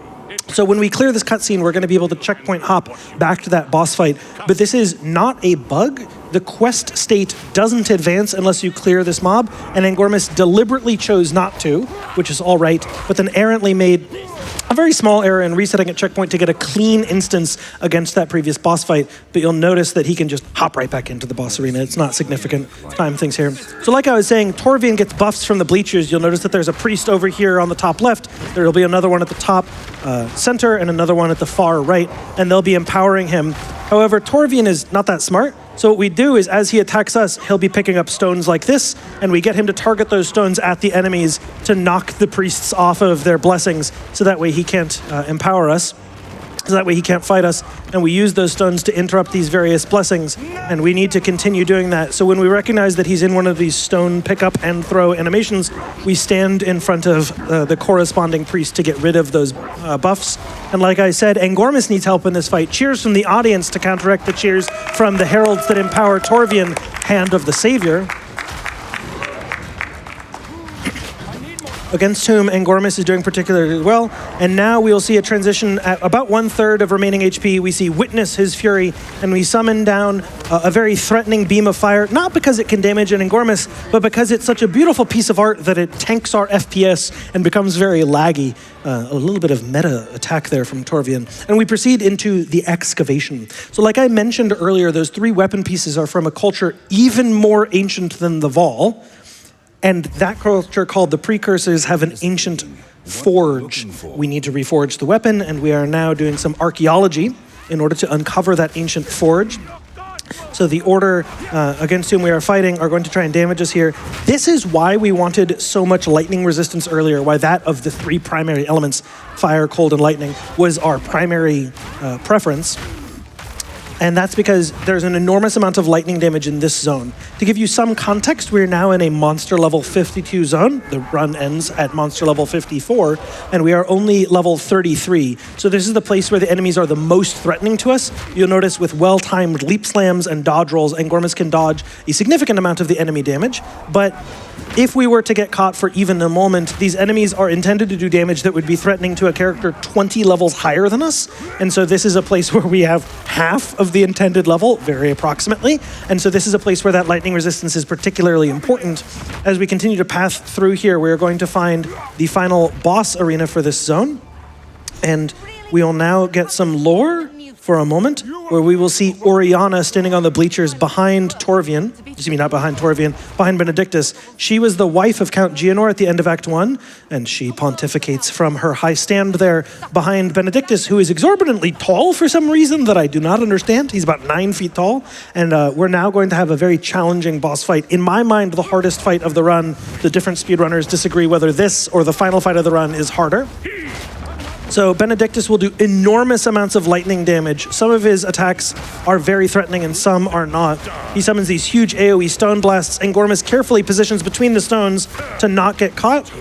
So when we clear this cutscene, we're going to be able to checkpoint hop back to that boss fight. But this is not a bug. The quest state doesn't advance unless you clear this mob, and Angormus deliberately chose not to, which is all right, but then errantly made a very small error in resetting at checkpoint to get a clean instance against that previous boss fight, but you'll notice that he can just hop right back into the boss arena. It's not significant time things here. So like I was saying, Torvian gets buffs from the bleachers. You'll notice that there's a priest over here on the top left. There'll be another one at the top center and another one at the far right, and they'll be empowering him. However, Torvian is not that smart. So what we do is, as he attacks us, he'll be picking up stones like this, and we get him to target those stones at the enemies to knock the priests off of their blessings, so that way he can't empower us, so that way he can't fight us, and we use those stones to interrupt these various blessings, and we need to continue doing that. So when we recognize that he's in one of these stone pick up and throw animations, we stand in front of the corresponding priest to get rid of those buffs. And like I said, Angormus needs help in this fight. Cheers from the audience to counteract the cheers from the heralds that empower Torvian, Hand of the Savior. against whom Angormus is doing particularly well. And now we'll see a transition at about 1/3 of remaining HP. We see Witness his fury, and we summon down a very threatening beam of fire, not because it can damage an Angormus, but because it's such a beautiful piece of art that it tanks our FPS and becomes very laggy. A little bit of meta attack there from Torvian. And we proceed into the excavation. So like I mentioned earlier, those 3 weapon pieces are from a culture even more ancient than the Vol. And that culture called the Precursors have an ancient forge. We need to reforge the weapon, and we are now doing some archaeology in order to uncover that ancient forge. So the Order against whom we are fighting are going to try and damage us here. This is why we wanted so much lightning resistance earlier, why that of the 3 primary elements, fire, cold, and lightning, was our primary preference. And that's because there's an enormous amount of lightning damage in this zone. To give you some context, we're now in a monster level 52 zone. The run ends at monster level 54, and we are only level 33. So this is the place where the enemies are the most threatening to us. You'll notice with well-timed leap slams and dodge rolls, Angormus can dodge a significant amount of the enemy damage. But if we were to get caught for even a moment, these enemies are intended to do damage that would be threatening to a character 20 levels higher than us. And so this is a place where we have half of the intended level, very approximately. And so this is a place where that lightning resistance is particularly important. As we continue to pass through here, we're going to find the final boss arena for this zone. And we will now get some lore for a moment, where we will see Oriana standing on the bleachers behind Torvian. Excuse me, not behind Torvian, behind Benedictus. She was the wife of Count Gianor at the end of Act 1, and she pontificates from her high stand there behind Benedictus, who is exorbitantly tall for some reason that I do not understand. He's about 9 feet tall, and we're now going to have a very challenging boss fight. In my mind, the hardest fight of the run. The different speedrunners disagree whether this or the final fight of the run is harder. So Benedictus will do enormous amounts of lightning damage. Some of his attacks are very threatening and some are not. He summons these huge AoE stone blasts. Angormus carefully positions between the stones to not get caught.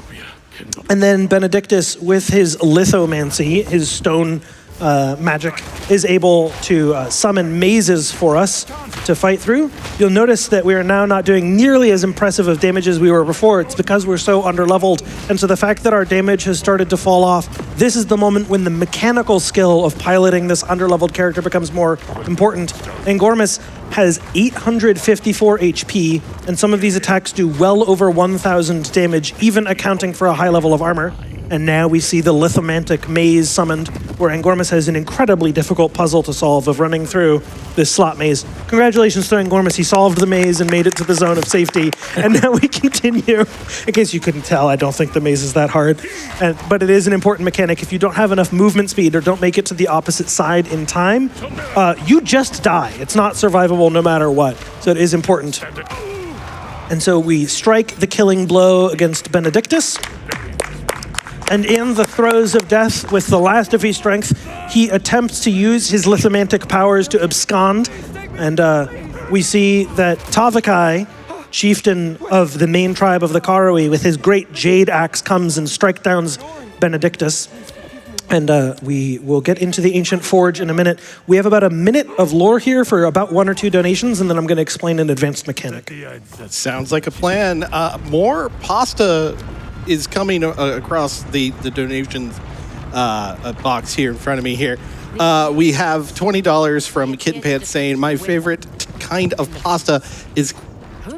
And then Benedictus, with his lithomancy, his stone magic, is able to summon mazes for us to fight through. You'll notice that we are now not doing nearly as impressive of damage as we were before. It's because we're so underleveled. And so the fact that our damage has started to fall off, this is the moment when the mechanical skill of piloting this underleveled character becomes more important. Angormus has 854 HP, and some of these attacks do well over 1,000 damage, even accounting for a high level of armor. And now we see the lithomantic maze summoned, where Angormus has an incredibly difficult puzzle to solve of running through this slot maze. Congratulations to Angormus, he solved the maze and made it to the zone of safety. And now we continue. In case you couldn't tell, I don't think the maze is that hard. But it is an important mechanic. If you don't have enough movement speed or don't make it to the opposite side in time, you just die. It's not survivable no matter what. So it is important. And so we strike the killing blow against Benedictus. And in the throes of death, with the last of his strength, he attempts to use his lithomantic powers to abscond. And we see that Tavakai, chieftain of the main tribe of the Karoi, with his great jade axe comes and strike down Benedictus. And we will get into the Ancient Forge in a minute. We have about a minute of lore here for about 1 or 2 donations, and then I'm going to explain an advanced mechanic.
That sounds like a plan. More pasta is coming across the donations box here in front of me here. We have $20 from Kitten Pants saying, my favorite kind of pasta is,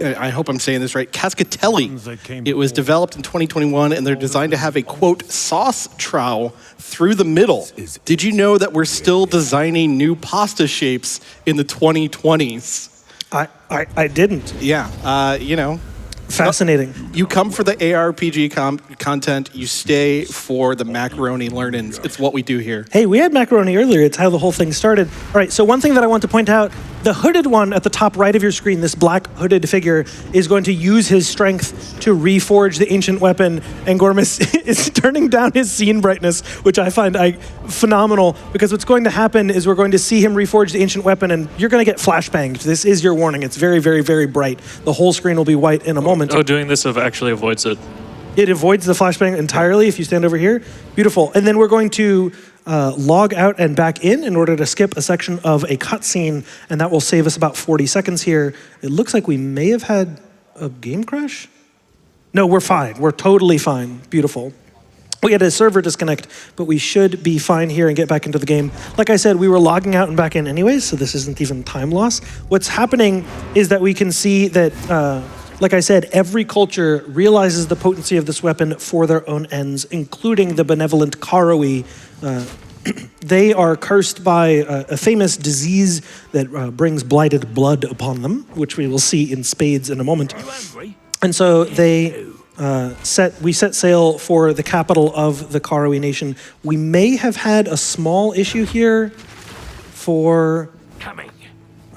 I hope I'm saying this right, cascatelli. It was developed in 2021 and they're designed to have a, quote, sauce trowel through the middle. Did you know that we're still designing new pasta shapes in the 2020s?
I didn't.
Yeah, you know.
Fascinating.
You come for the ARPG content, you stay for the macaroni learnings. It's what we do here.
Hey, we had macaroni earlier. It's how the whole thing started. All right, so one thing that I want to point out, the hooded one at the top right of your screen, this black hooded figure, is going to use his strength to reforge the ancient weapon. Angormus is turning down his scene brightness, which I find phenomenal, because what's going to happen is we're going to see him reforge the ancient weapon, and you're going to get flashbanged. This is your warning. It's very, very, very bright. The whole screen will be white in a moment.
Oh, doing this actually avoids it.
It avoids the flashbang entirely if you stand over here. Beautiful. And then we're going to log out and back in order to skip a section of a cutscene, and that will save us about 40 seconds here. It looks like we may have had a game crash. No, we're fine. We're totally fine. Beautiful. We had a server disconnect, but we should be fine here and get back into the game. Like I said, we were logging out and back in anyways, so this isn't even time loss. What's happening is that we can see that, like I said, every culture realizes the potency of this weapon for their own ends, including the benevolent Karoi. They are cursed by a famous disease that brings blighted blood upon them, which we will see in spades in a moment. And so we set sail for the capital of the Karoi nation. We may have had a small issue here for...
Coming.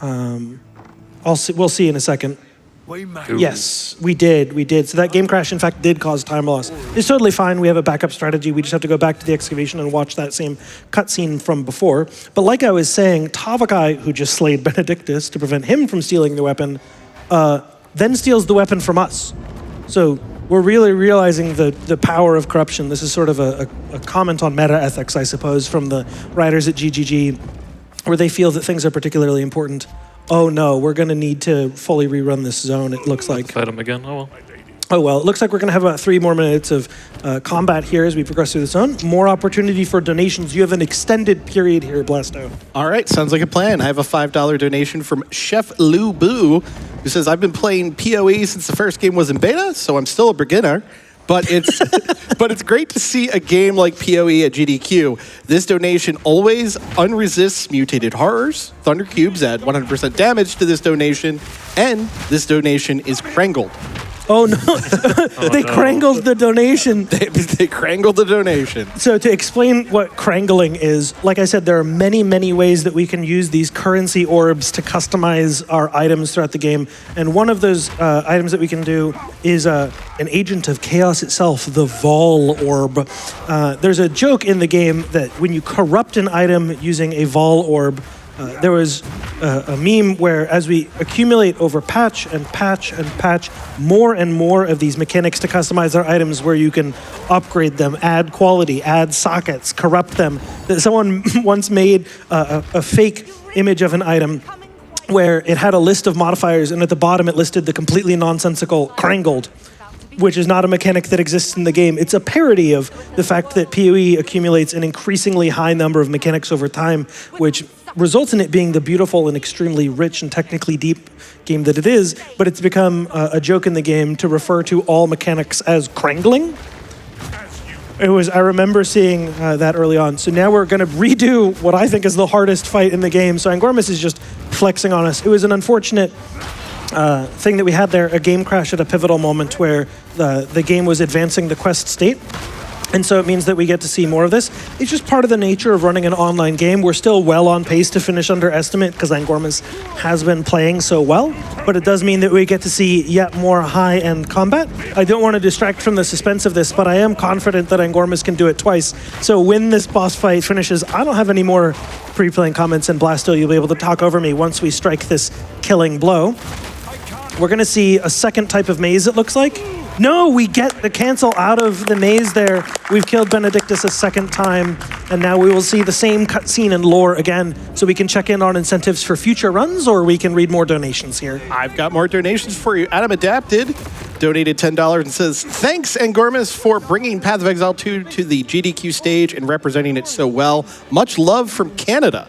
We'll see in a second.
We may.
Yes, we did. So that game crash, in fact, did cause time loss. It's totally fine. We have a backup strategy. We just have to go back to the excavation and watch that same cutscene from before. But like I was saying, Tavakai, who just slayed Benedictus to prevent him from stealing the weapon, then steals the weapon from us. So we're really realizing the power of corruption. This is sort of a comment on meta ethics, I suppose, from the writers at GGG, where they feel that things are particularly important. Oh no, we're going to need to fully rerun this zone, it looks like.
Fight him again, oh well.
Oh well, it looks like we're going to have about 3 more minutes of combat here as we progress through the zone. More opportunity for donations. You have an extended period here, Blasto.
All right, sounds like a plan. I have a $5 donation from Chef Lu Bu, who says, I've been playing PoE since the first game was in beta, so I'm still a beginner. But it's but it's great to see a game like PoE at GDQ. This donation always unresists mutated horrors. Thunder Cubes add 100% damage to this donation, and this donation is crangled.
Oh no, they crangled the donation.
They crangled the donation.
So to explain what crangling is, like I said, there are many, many ways that we can use these currency orbs to customize our items throughout the game. And one of those items that we can do is an agent of chaos itself, the Vol orb. There's a joke in the game that when you corrupt an item using a Vol orb, there was a meme where as we accumulate over patch and patch and patch, more and more of these mechanics to customize our items where you can upgrade them, add quality, add sockets, corrupt them. That someone once made a fake image of an item where it had a list of modifiers and at the bottom it listed the completely nonsensical crangled, which is not a mechanic that exists in the game. It's a parody of the fact that PoE accumulates an increasingly high number of mechanics over time, which results in it being the beautiful and extremely rich and technically deep game that it is, but it's become a joke in the game to refer to all mechanics as crangling. I remember seeing that early on. So now we're going to redo what I think is the hardest fight in the game. So Angormus is just flexing on us. It was an unfortunate thing that we had there, a game crash at a pivotal moment where the game was advancing the quest state. And so it means that we get to see more of this. It's just part of the nature of running an online game. We're still well on pace to finish under estimate because Angormus has been playing so well, but it does mean that we get to see yet more high-end combat. I don't want to distract from the suspense of this, but I am confident that Angormus can do it twice. So when this boss fight finishes, I don't have any more pre-playing comments, and Blasto, you'll be able to talk over me once we strike this killing blow. We're going to see a second type of maze, it looks like. No, we get the cancel out of the maze there. We've killed Benedictus a second time, and now we will see the same cutscene and lore again, so we can check in on incentives for future runs, or we can read more donations here.
I've got more donations for you. Adam Adapted donated $10 and says, thanks, Angormus, for bringing Path of Exile 2 to the GDQ stage and representing it so well. Much love from Canada.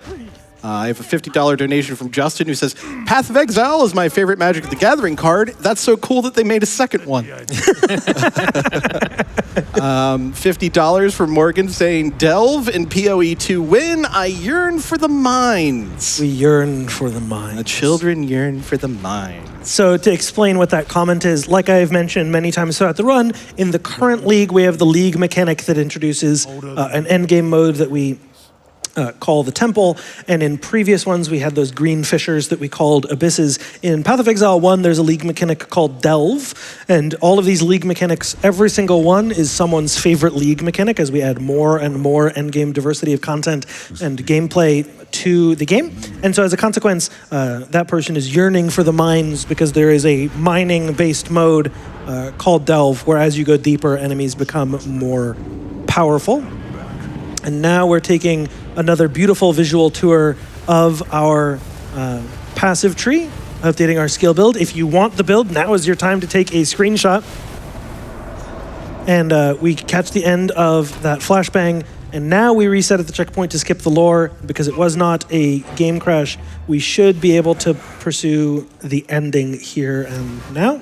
I have a $50 donation from Justin who says, Path of Exile is my favorite Magic the Gathering card. That's so cool that they made a second one. $50 from Morgan saying, Delve and PoE 2 win. I yearn for the mines.
We yearn for the mines.
The children yearn for the mines.
So to explain what that comment is, like I've mentioned many times throughout the run, in the current league, we have the league mechanic that introduces an endgame mode that we call the Temple, and in previous ones we had those green fissures that we called abysses. In Path of Exile 1, there's a league mechanic called Delve, and all of these league mechanics, every single one is someone's favorite league mechanic as we add more and more endgame diversity of content and gameplay to the game. And so as a consequence, that person is yearning for the mines because there is a mining-based mode called Delve, where as you go deeper, enemies become more powerful. And now we're taking another beautiful visual tour of our passive tree, updating our skill build. If you want the build, now is your time to take a screenshot. And we catch the end of that flashbang, and now we reset at the checkpoint to skip the lore. Because it was not a game crash, we should be able to pursue the ending here and now.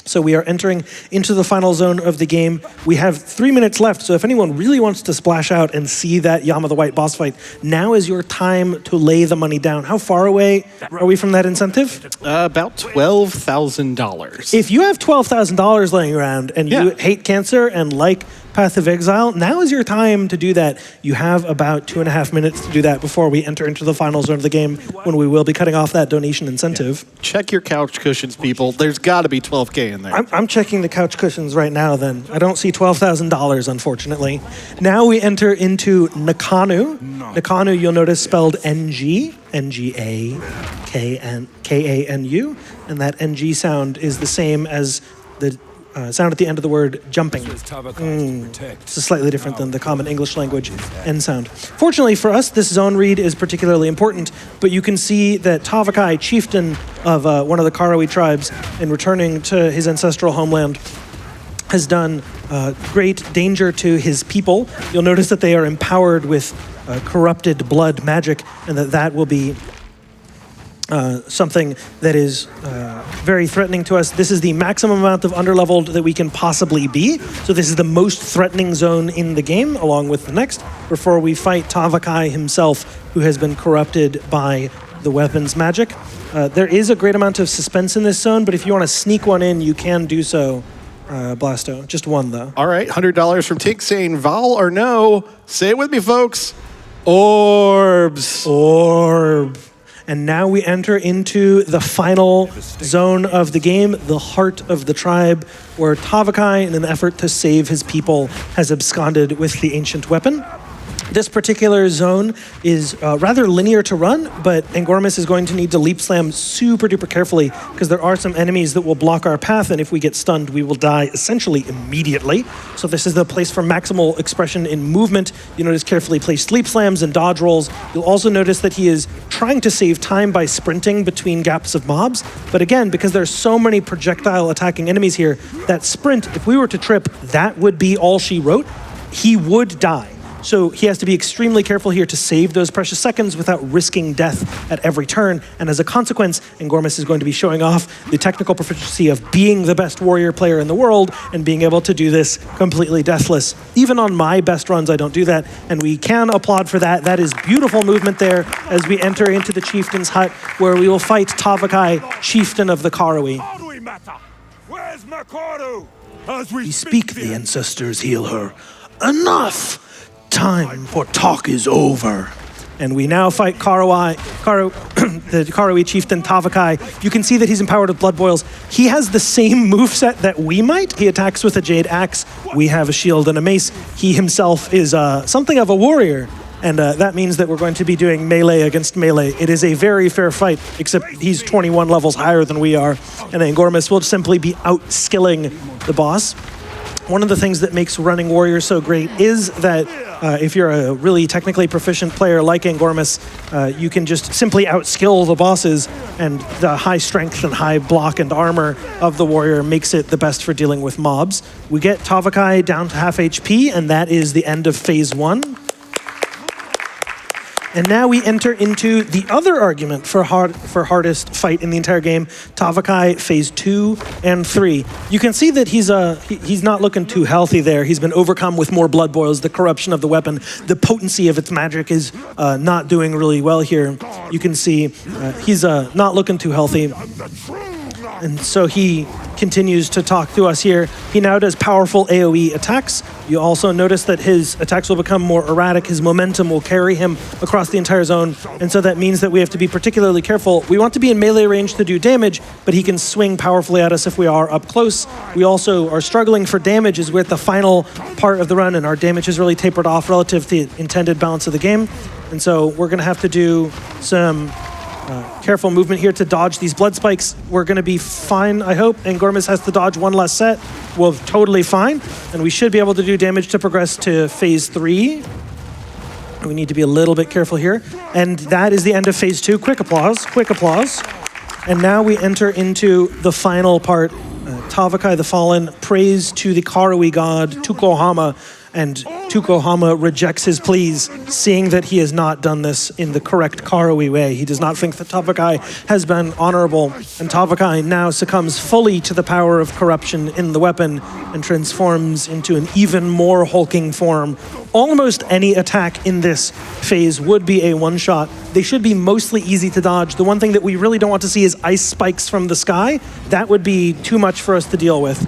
So we are entering into the final zone of the game. We have 3 minutes left, so if anyone really wants to splash out and see that Yama the White boss fight, now is your time to lay the money down. How far away are we from that incentive?
About $12,000.
If you have $12,000 laying around and you hate cancer and like Path of Exile, now is your time to do that. You have about 2.5 minutes to do that before we enter into the final zone of the game, when we will be cutting off that donation incentive.
Check your couch cushions, people. There's got to be 12K in there.
I'm checking the couch cushions right now then. I don't see $12,000, unfortunately. Now we enter into Nakanu. Nakanu, you'll notice, spelled NG, N-G-A-K-A-N-U, and that NG sound is the same as the sound at the end of the word jumping. It's slightly different than the common English language N sound. Fortunately for us, this zone read is particularly important, but you can see that Tavakai, chieftain of one of the Karawi tribes, in returning to his ancestral homeland, has done great danger to his people. You'll notice that they are empowered with corrupted blood magic, and that will be something that is very threatening to us. This is the maximum amount of underleveled that we can possibly be. So this is the most threatening zone in the game, along with the next, before we fight Tavakai himself, who has been corrupted by the weapon's magic. There is a great amount of suspense in this zone, but if you want to sneak one in, you can do so, Blasto. Just one, though.
All right, $100 from Tink saying Val or no. Say it with me, folks. Orbs.
Orb. And now we enter into the final zone of the game, the heart of the tribe, where Tavakai, in an effort to save his people, has absconded with the ancient weapon. This particular zone is rather linear to run, but Angormus is going to need to leap slam super duper carefully, because there are some enemies that will block our path, and if we get stunned, we will die essentially immediately. So this is the place for maximal expression in movement. You notice carefully placed leap slams and dodge rolls. You'll also notice that he is trying to save time by sprinting between gaps of mobs. But again, because there's so many projectile attacking enemies here, that sprint, if we were to trip, that would be all she wrote. He would die. So he has to be extremely careful here to save those precious seconds without risking death at every turn. And as a consequence, Angormus is going to be showing off the technical proficiency of being the best warrior player in the world and being able to do this completely deathless. Even on my best runs, I don't do that, and we can applaud for that. That is beautiful movement there as we enter into the chieftain's hut, where we will fight Tavakai, chieftain of the Karawi.
Where's Makoru?
We speak, the ancestors heal her. Enough! Time for talk is over. And we now fight the Karawi chieftain Tavakai. You can see that he's empowered with blood boils. He has the same moveset that we might. He attacks with a jade axe. We have a shield and a mace. He himself is something of a warrior. And that means that we're going to be doing melee against melee. It is a very fair fight, except he's 21 levels higher than we are. And Angormus will simply be out-skilling the boss. One of the things that makes running warrior so great is that if you're a really technically proficient player like Angormus, you can just simply outskill the bosses, and the high strength and high block and armor of the warrior makes it the best for dealing with mobs. We get Tavakai down to half HP, and that is the end of phase 1. And now we enter into the other argument for hardest fight in the entire game, Tavakai phase 2 and 3. You can see that he's not looking too healthy there. He's been overcome with more blood boils. The corruption of the weapon, the potency of its magic is not doing really well here. You can see he's not looking too healthy. And so he continues to talk to us here. He now does powerful AoE attacks. You also notice that his attacks will become more erratic. His momentum will carry him across the entire zone. And so that means that we have to be particularly careful. We want to be in melee range to do damage, but he can swing powerfully at us if we are up close. We also are struggling for damage as we're at the final part of the run, and our damage has really tapered off relative to the intended balance of the game. And so we're going to have to do some careful movement here to dodge these blood spikes. We're going to be fine, I hope. Angormus has to dodge one last set. We're totally fine. And we should be able to do damage to progress to phase 3. We need to be a little bit careful here. And that is the end of phase 2. Quick applause, quick applause. And now we enter into the final part. Tavakai the Fallen prays to the Karawi god Tukohama, and Tukohama rejects his pleas, seeing that he has not done this in the correct Karawi way. He does not think that Tavakai has been honorable, and Tavakai now succumbs fully to the power of corruption in the weapon and transforms into an even more hulking form. Almost any attack in this phase would be a one-shot. They should be mostly easy to dodge. The one thing that we really don't want to see is ice spikes from the sky. That would be too much for us to deal with.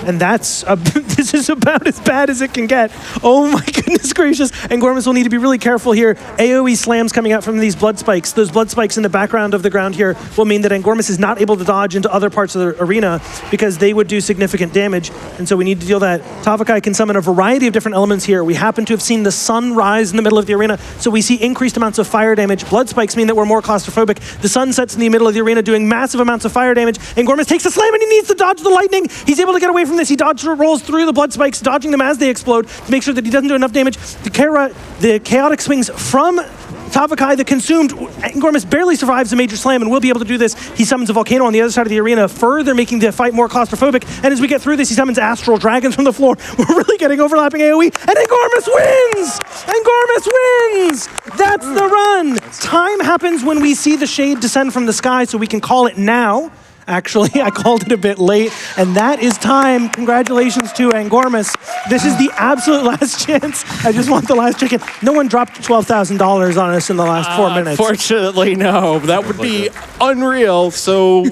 And that's, this is about as bad as it can get. Oh my goodness gracious. Angormus will need to be really careful here. AoE slams coming out from these blood spikes. Those blood spikes in the background of the ground here will mean that Angormus is not able to dodge into other parts of the arena because they would do significant damage. And so we need to deal that. Tavakai can summon a variety of different elements here. We happen to have seen the sun rise in the middle of the arena, so we see increased amounts of fire damage. Blood spikes mean that we're more claustrophobic. The sun sets in the middle of the arena doing massive amounts of fire damage. Angormus takes a slam and he needs to dodge the lightning. He's able to get away from this. He rolls through the blood spikes, dodging them as they explode to make sure that he doesn't do enough damage. The chaotic swings from Tavakai, the consumed. Angormus barely survives a major slam and will be able to do this. He summons a volcano on the other side of the arena, further making the fight more claustrophobic. And as we get through this, he summons astral dragons from the floor. We're really getting overlapping AoE, and Angormus wins! Angormus wins! That's the run! Time happens when we see the shade descend from the sky, so we can call it now. Actually, I called it a bit late, and that is time. Congratulations to Angormus. This is the absolute last chance. I just want the last chicken. No one dropped $12,000 on us in the last 4 minutes.
Fortunately, no. That would be unreal. So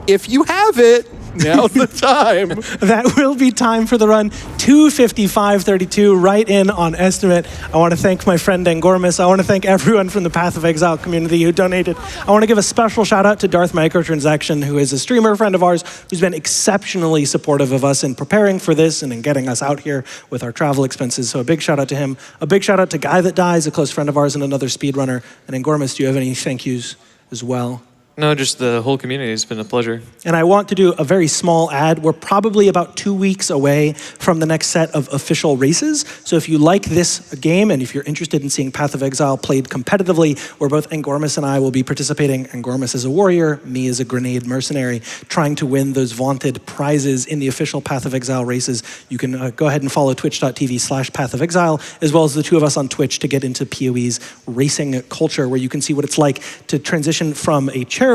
if you have it, now's the time.
That will be time for the run. 2:55.32, right in on estimate. I want to thank my friend Angormus. I want to thank everyone from the Path of Exile community who donated. I want to give a special shout out to Darth Microtransaction, who is a streamer friend of ours, who's been exceptionally supportive of us in preparing for this and in getting us out here with our travel expenses. So a big shout out to him. A big shout out to Guy That Dies, a close friend of ours and another speedrunner. And Angormus, do you have any thank yous as well?
No, just the whole community. It's been a pleasure.
And I want to do a very small ad. We're probably about 2 weeks away from the next set of official races. So if you like this game and if you're interested in seeing Path of Exile played competitively, where both Angormus and I will be participating, Angormus as a warrior, me as a grenade mercenary, trying to win those vaunted prizes in the official Path of Exile races, you can go ahead and follow twitch.tv/Path of Exile, as well as the two of us on Twitch to get into PoE's racing culture, where you can see what it's like to transition from a charitable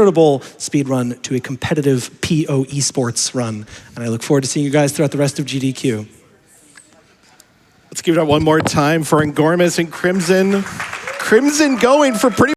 speedrun to a competitive PoE esports run. And I look forward to seeing you guys throughout the rest of GDQ.
Let's give it up one more time for Angormus and Crimson. Crimson going for pretty